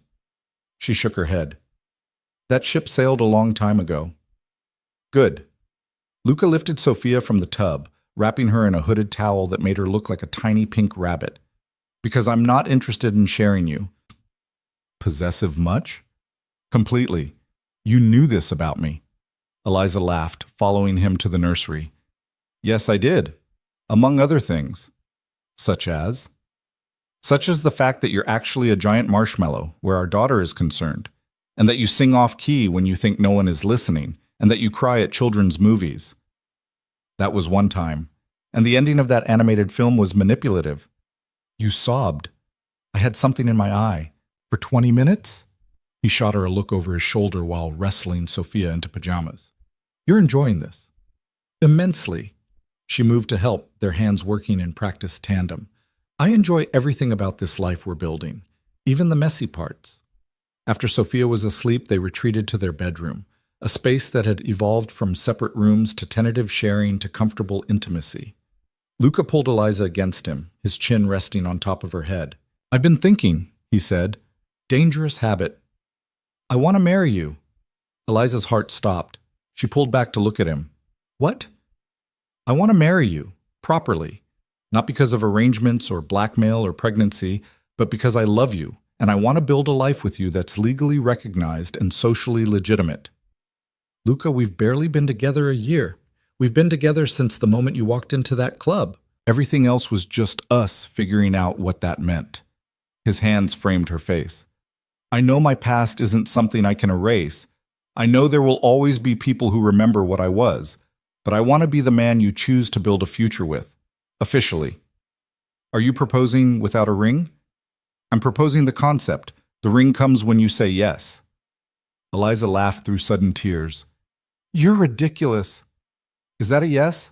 She shook her head. That ship sailed a long time ago. Good. Luca lifted Sophia from the tub, wrapping her in a hooded towel that made her look like a tiny pink rabbit. Because I'm not interested in sharing you. Possessive much? Completely. You knew this about me. Eliza laughed, following him to the nursery. Yes, I did. Among other things. Such as? Such as the fact that you're actually a giant marshmallow, where our daughter is concerned, and that you sing off-key when you think no one is listening, and that you cry at children's movies. That was one time, and the ending of that animated film was manipulative. You sobbed. I had something in my eye. For 20 minutes? He shot her a look over his shoulder while wrestling Sophia into pajamas. You're enjoying this. Immensely. She moved to help, their hands working in practice tandem. I enjoy everything about this life we're building, even the messy parts. After Sophia was asleep, they retreated to their bedroom, a space that had evolved from separate rooms to tentative sharing to comfortable intimacy. Luca pulled Eliza against him, his chin resting on top of her head. I've been thinking, he said. Dangerous habit. I want to marry you. Eliza's heart stopped. She pulled back to look at him. What? I want to marry you, properly. Not because of arrangements or blackmail or pregnancy, but because I love you, and I want to build a life with you that's legally recognized and socially legitimate. Luca, we've barely been together a year. We've been together since the moment you walked into that club. Everything else was just us figuring out what that meant. His hands framed her face. I know my past isn't something I can erase. I know there will always be people who remember what I was, but I want to be the man you choose to build a future with, officially. Are you proposing without a ring? I'm proposing the concept. The ring comes when you say yes. Eliza laughed through sudden tears. You're ridiculous. Is that a yes?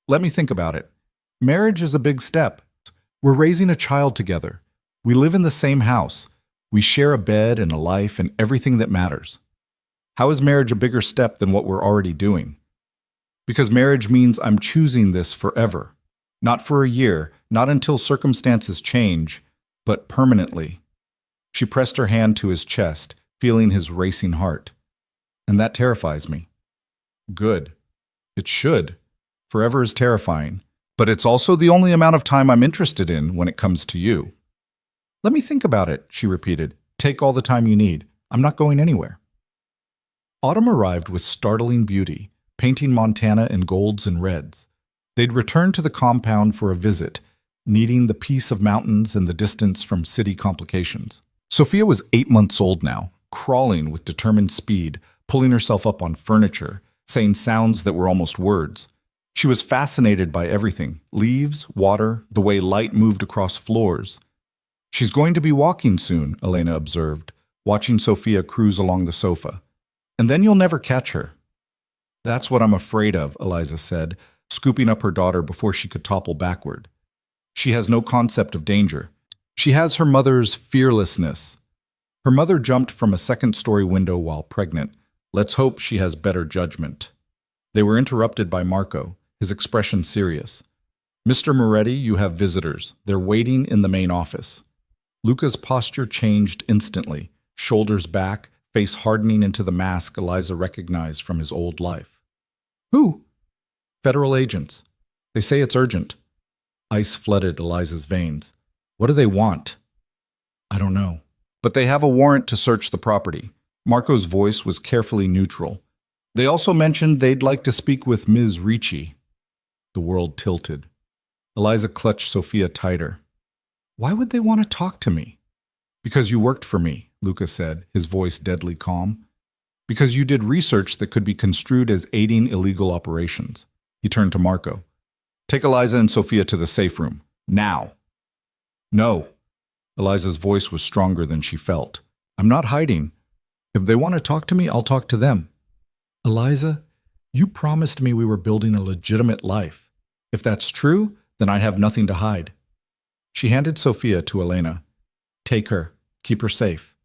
Let me think about it. Marriage is a big step. We're raising a child together. We live in the same house. We share a bed and a life and everything that matters. How is marriage a bigger step than what we're already doing? Because marriage means I'm choosing this forever. Not for a year, not until circumstances change, but permanently. She pressed her hand to his chest, feeling his racing heart. And that terrifies me. Good. It should. Forever is terrifying. But it's also the only amount of time I'm interested in when it comes to you. Let me think about it, she repeated. Take all the time you need. I'm not going anywhere. Autumn arrived with startling beauty, painting Montana in golds and reds. They'd returned to the compound for a visit, needing the peace of mountains and the distance from city complications. Sophia was 8 months old now, crawling with determined speed, pulling herself up on furniture, saying sounds that were almost words. She was fascinated by everything: leaves, water, the way light moved across floors. "She's going to be walking soon," Elena observed, watching Sophia cruise along the sofa. "And then you'll never catch her." "That's what I'm afraid of," Eliza said, scooping up her daughter before she could topple backward. "She has no concept of danger. She has her mother's fearlessness. Her mother jumped from a second-story window while pregnant. Let's hope she has better judgment." They were interrupted by Marco, his expression serious. "Mr. Moretti, you have visitors. They're waiting in the main office." Luca's posture changed instantly, shoulders back, face hardening into the mask Eliza recognized from his old life. "Who?" "Federal agents. They say it's urgent." Ice flooded Eliza's veins. "What do they want?" "I don't know. But they have a warrant to search the property." Marco's voice was carefully neutral. "They also mentioned they'd like to speak with Ms. Ricci." The world tilted. Eliza clutched Sophia tighter. "Why would they want to talk to me?" "Because you worked for me," Luca said, his voice deadly calm. "Because you did research that could be construed as aiding illegal operations." He turned to Marco. "Take Eliza and Sophia to the safe room. Now." "No." Eliza's voice was stronger than she felt. "I'm not hiding. If they want to talk to me, I'll talk to them." "Eliza, you promised me we were building a legitimate life. If that's true, then I have nothing to hide." She handed Sophia to Elena. "Take her. Keep her safe."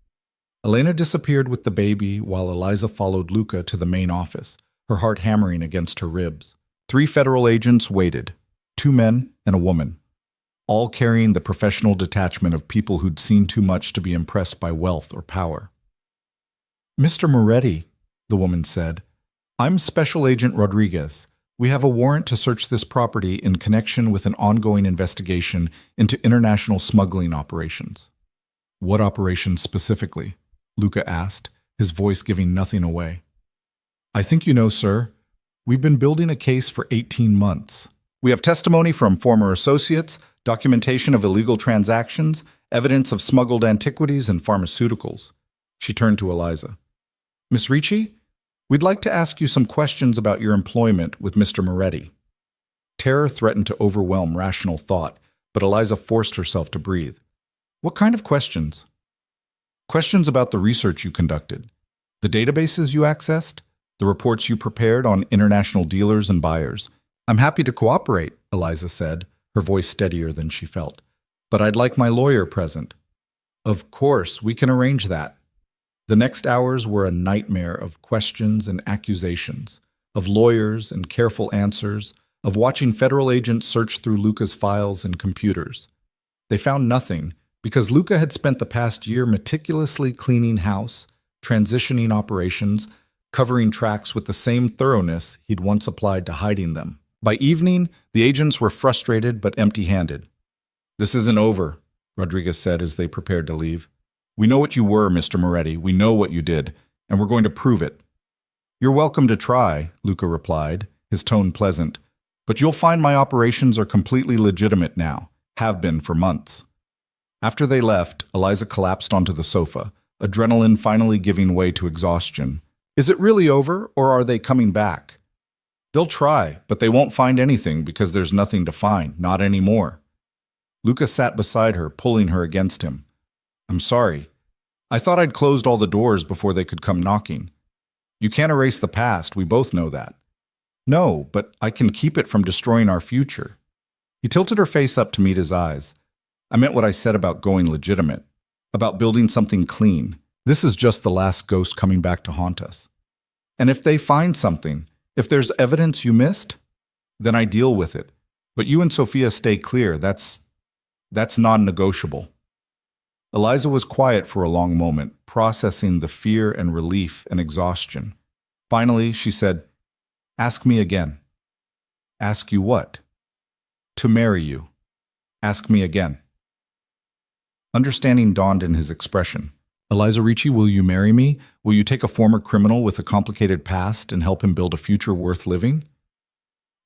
Elena disappeared with the baby while Eliza followed Luca to the main office, her heart hammering against her ribs. 3 federal agents waited, 2 men and a woman, all carrying the professional detachment of people who'd seen too much to be impressed by wealth or power. "Mr. Moretti," the woman said, "I'm Special Agent Rodriguez. We have a warrant to search this property in connection with an ongoing investigation into international smuggling operations." "What operations specifically?" Luca asked, his voice giving nothing away. "I think you know, sir. We've been building a case for 18 months. We have testimony from former associates, documentation of illegal transactions, evidence of smuggled antiquities and pharmaceuticals." She turned to Eliza. "Miss Ricci, we'd like to ask you some questions about your employment with Mr. Moretti." Terror threatened to overwhelm rational thought, but Eliza forced herself to breathe. "What kind of questions?" "Questions about the research you conducted, the databases you accessed, the reports you prepared on international dealers and buyers." "I'm happy to cooperate," Eliza said, her voice steadier than she felt. "But I'd like my lawyer present." "Of course, we can arrange that." The next hours were a nightmare of questions and accusations, of lawyers and careful answers, of watching federal agents search through Luca's files and computers. They found nothing, because Luca had spent the past year meticulously cleaning house, transitioning operations, covering tracks with the same thoroughness he'd once applied to hiding them. By evening, the agents were frustrated but empty-handed. "This isn't over," Rodriguez said as they prepared to leave. "We know what you were, Mr. Moretti. We know what you did, and we're going to prove it." "You're welcome to try," Luca replied, his tone pleasant. "But you'll find my operations are completely legitimate now, have been for months." After they left, Eliza collapsed onto the sofa, adrenaline finally giving way to exhaustion. "Is it really over, or are they coming back?" "They'll try, but they won't find anything because there's nothing to find, not anymore." Luca sat beside her, pulling her against him. "I'm sorry. I thought I'd closed all the doors before they could come knocking. You can't erase the past, we both know that." "No, but I can keep it from destroying our future." He tilted her face up to meet his eyes. "I meant what I said about going legitimate, about building something clean. This is just the last ghost coming back to haunt us. And if they find something, if there's evidence you missed, then I deal with it. But you and Sophia stay clear. That's non-negotiable." Eliza was quiet for a long moment, processing the fear and relief and exhaustion. Finally, she said, "Ask me again." "Ask you what?" "To marry you. Ask me again." Understanding dawned in his expression. Eliza Ricci, will you marry me? Will you take a former criminal with a complicated past and help him build a future worth living?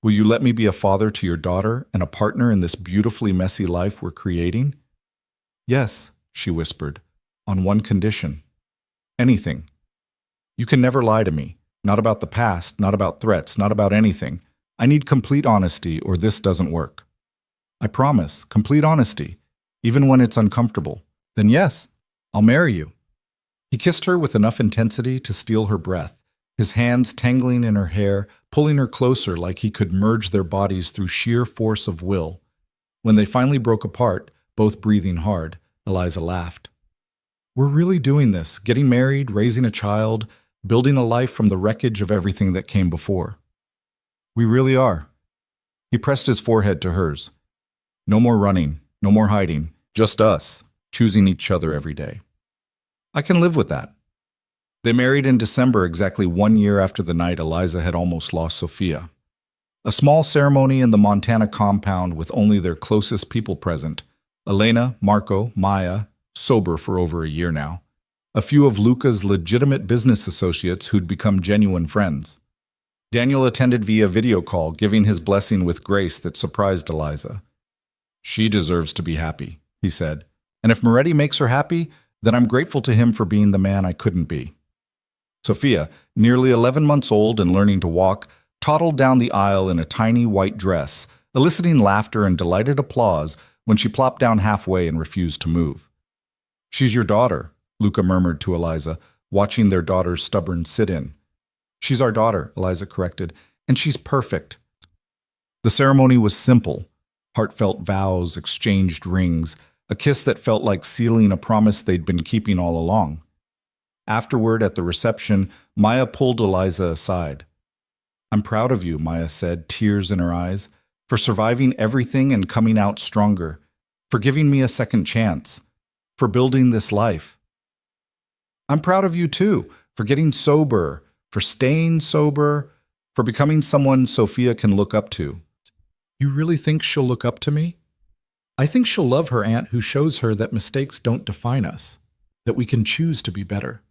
Will you let me be a father to your daughter and a partner in this beautifully messy life we're creating? Yes, she whispered, on one condition. Anything. You can never lie to me. Not about the past, not about threats, not about anything. I need complete honesty or this doesn't work. I promise, complete honesty, even when it's uncomfortable. Then yes, I'll marry you. He kissed her with enough intensity to steal her breath, his hands tangling in her hair, pulling her closer like he could merge their bodies through sheer force of will. When they finally broke apart, both breathing hard, Eliza laughed. We're really doing this, getting married, raising a child, building a life from the wreckage of everything that came before. We really are. He pressed his forehead to hers. No more running, no more hiding, just us, choosing each other every day. I can live with that. They married in December, exactly 1 year after the night Eliza had almost lost Sophia. A small ceremony in the Montana compound with only their closest people present. Elena, Marco, Maya, sober for over a year now. A few of Luca's legitimate business associates who'd become genuine friends. Daniel attended via video call, giving his blessing with grace that surprised Eliza. She deserves to be happy, he said. And if Moretti makes her happy, then I'm grateful to him for being the man I couldn't be. Sophia, nearly 11 months old and learning to walk, toddled down the aisle in a tiny white dress, eliciting laughter and delighted applause when she plopped down halfway and refused to move. She's your daughter, Luca murmured to Eliza, watching their daughter's stubborn sit-in. She's our daughter, Eliza corrected, and she's perfect. The ceremony was simple. Heartfelt vows, exchanged rings, a kiss that felt like sealing a promise they'd been keeping all along. Afterward, at the reception, Maya pulled Eliza aside. I'm proud of you, Maya said, tears in her eyes, for surviving everything and coming out stronger, for giving me a second chance, for building this life. I'm proud of you too, for getting sober, for staying sober, for becoming someone Sophia can look up to. You really think she'll look up to me? I think she'll love her aunt who shows her that mistakes don't define us, that we can choose to be better.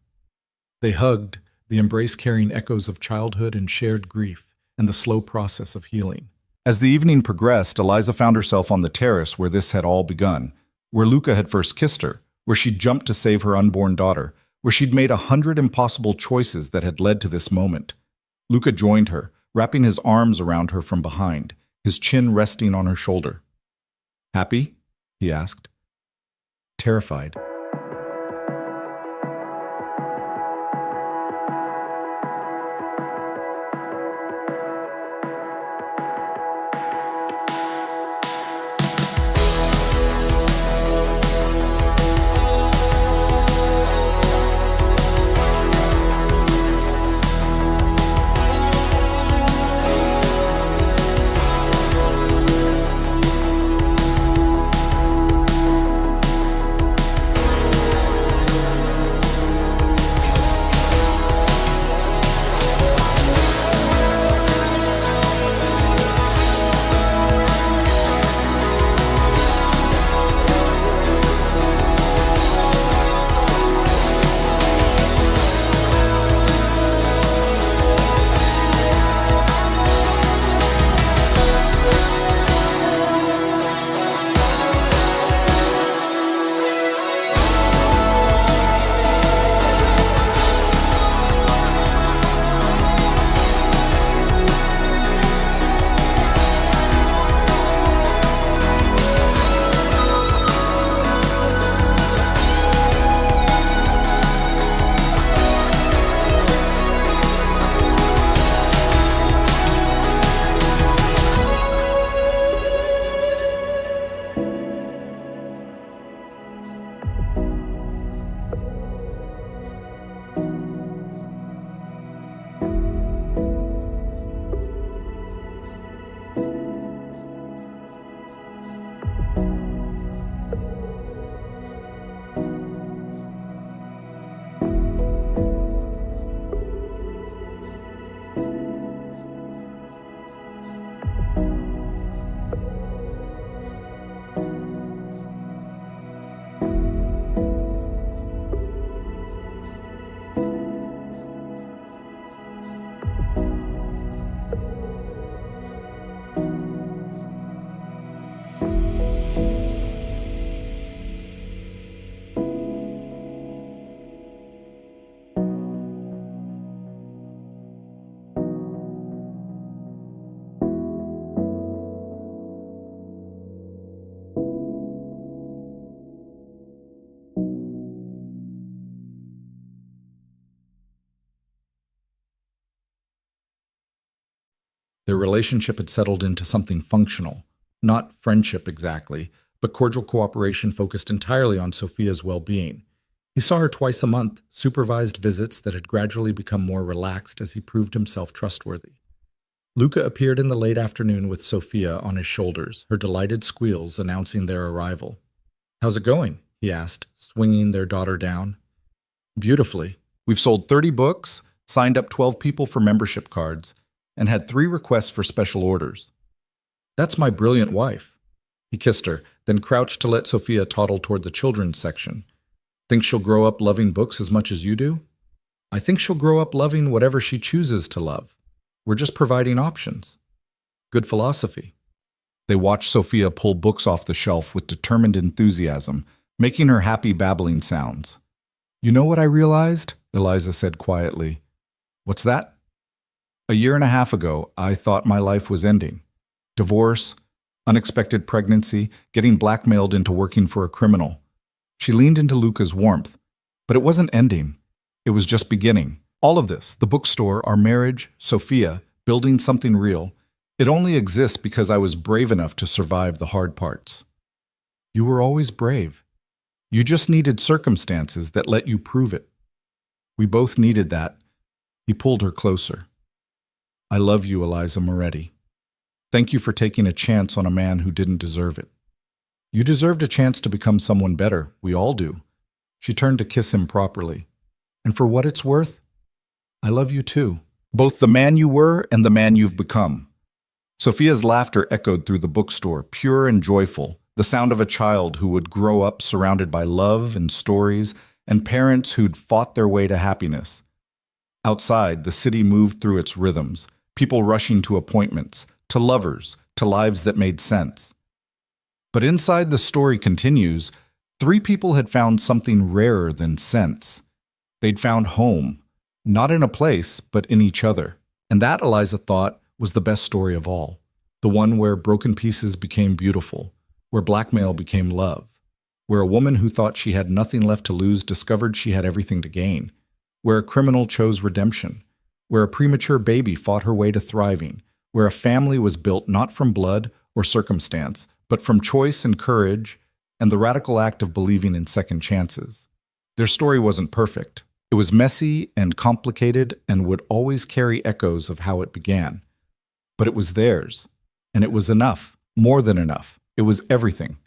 They hugged, the embrace carrying echoes of childhood and shared grief, and the slow process of healing. As the evening progressed, Eliza found herself on the terrace where this had all begun, where Luca had first kissed her, where she'd jumped to save her unborn daughter, where she'd made 100 impossible choices that had led to this moment. Luca joined her, wrapping his arms around her from behind, his chin resting on her shoulder. Happy? He asked. Terrified. Their relationship had settled into something functional, not friendship exactly, but cordial cooperation focused entirely on Sophia's well-being. He saw her twice a month, supervised visits that had gradually become more relaxed as he proved himself trustworthy. Luca appeared in the late afternoon with Sophia on his shoulders, her delighted squeals announcing their arrival. "How's it going?" he asked, swinging their daughter down. "Beautifully. We've sold 30 books, signed up 12 people for membership cards, and had 3 requests for special orders. That's my brilliant wife." He kissed her, then crouched to let Sophia toddle toward the children's section. "Think she'll grow up loving books as much as you do?" "I think she'll grow up loving whatever she chooses to love. We're just providing options." "Good philosophy." They watched Sophia pull books off the shelf with determined enthusiasm, making her happy babbling sounds. "You know what I realized?" Eliza said quietly. "What's that?" "A year and a half ago, I thought my life was ending. Divorce, unexpected pregnancy, getting blackmailed into working for a criminal." She leaned into Luca's warmth. "But it wasn't ending. It was just beginning. All of this, the bookstore, our marriage, Sophia, building something real, it only exists because I was brave enough to survive the hard parts." "You were always brave. You just needed circumstances that let you prove it." "We both needed that." He pulled her closer. "I love you, Eliza Moretti. Thank you for taking a chance on a man who didn't deserve it. You deserved a chance to become someone better. We all do." She turned to kiss him properly. "And for what it's worth, I love you too. Both the man you were and the man you've become." Sophia's laughter echoed through the bookstore, pure and joyful, the sound of a child who would grow up surrounded by love and stories and parents who'd fought their way to happiness. Outside, the city moved through its rhythms, people rushing to appointments, to lovers, to lives that made sense. But inside the story continues, 3 people had found something rarer than sense. They'd found home. Not in a place, but in each other. And that, Eliza thought, was the best story of all. The one where broken pieces became beautiful, where blackmail became love, where a woman who thought she had nothing left to lose discovered she had everything to gain, where a criminal chose redemption, where a premature baby fought her way to thriving, where a family was built not from blood or circumstance, but from choice and courage and the radical act of believing in second chances. Their story wasn't perfect. It was messy and complicated and would always carry echoes of how it began. But it was theirs, and it was enough, more than enough. It was everything.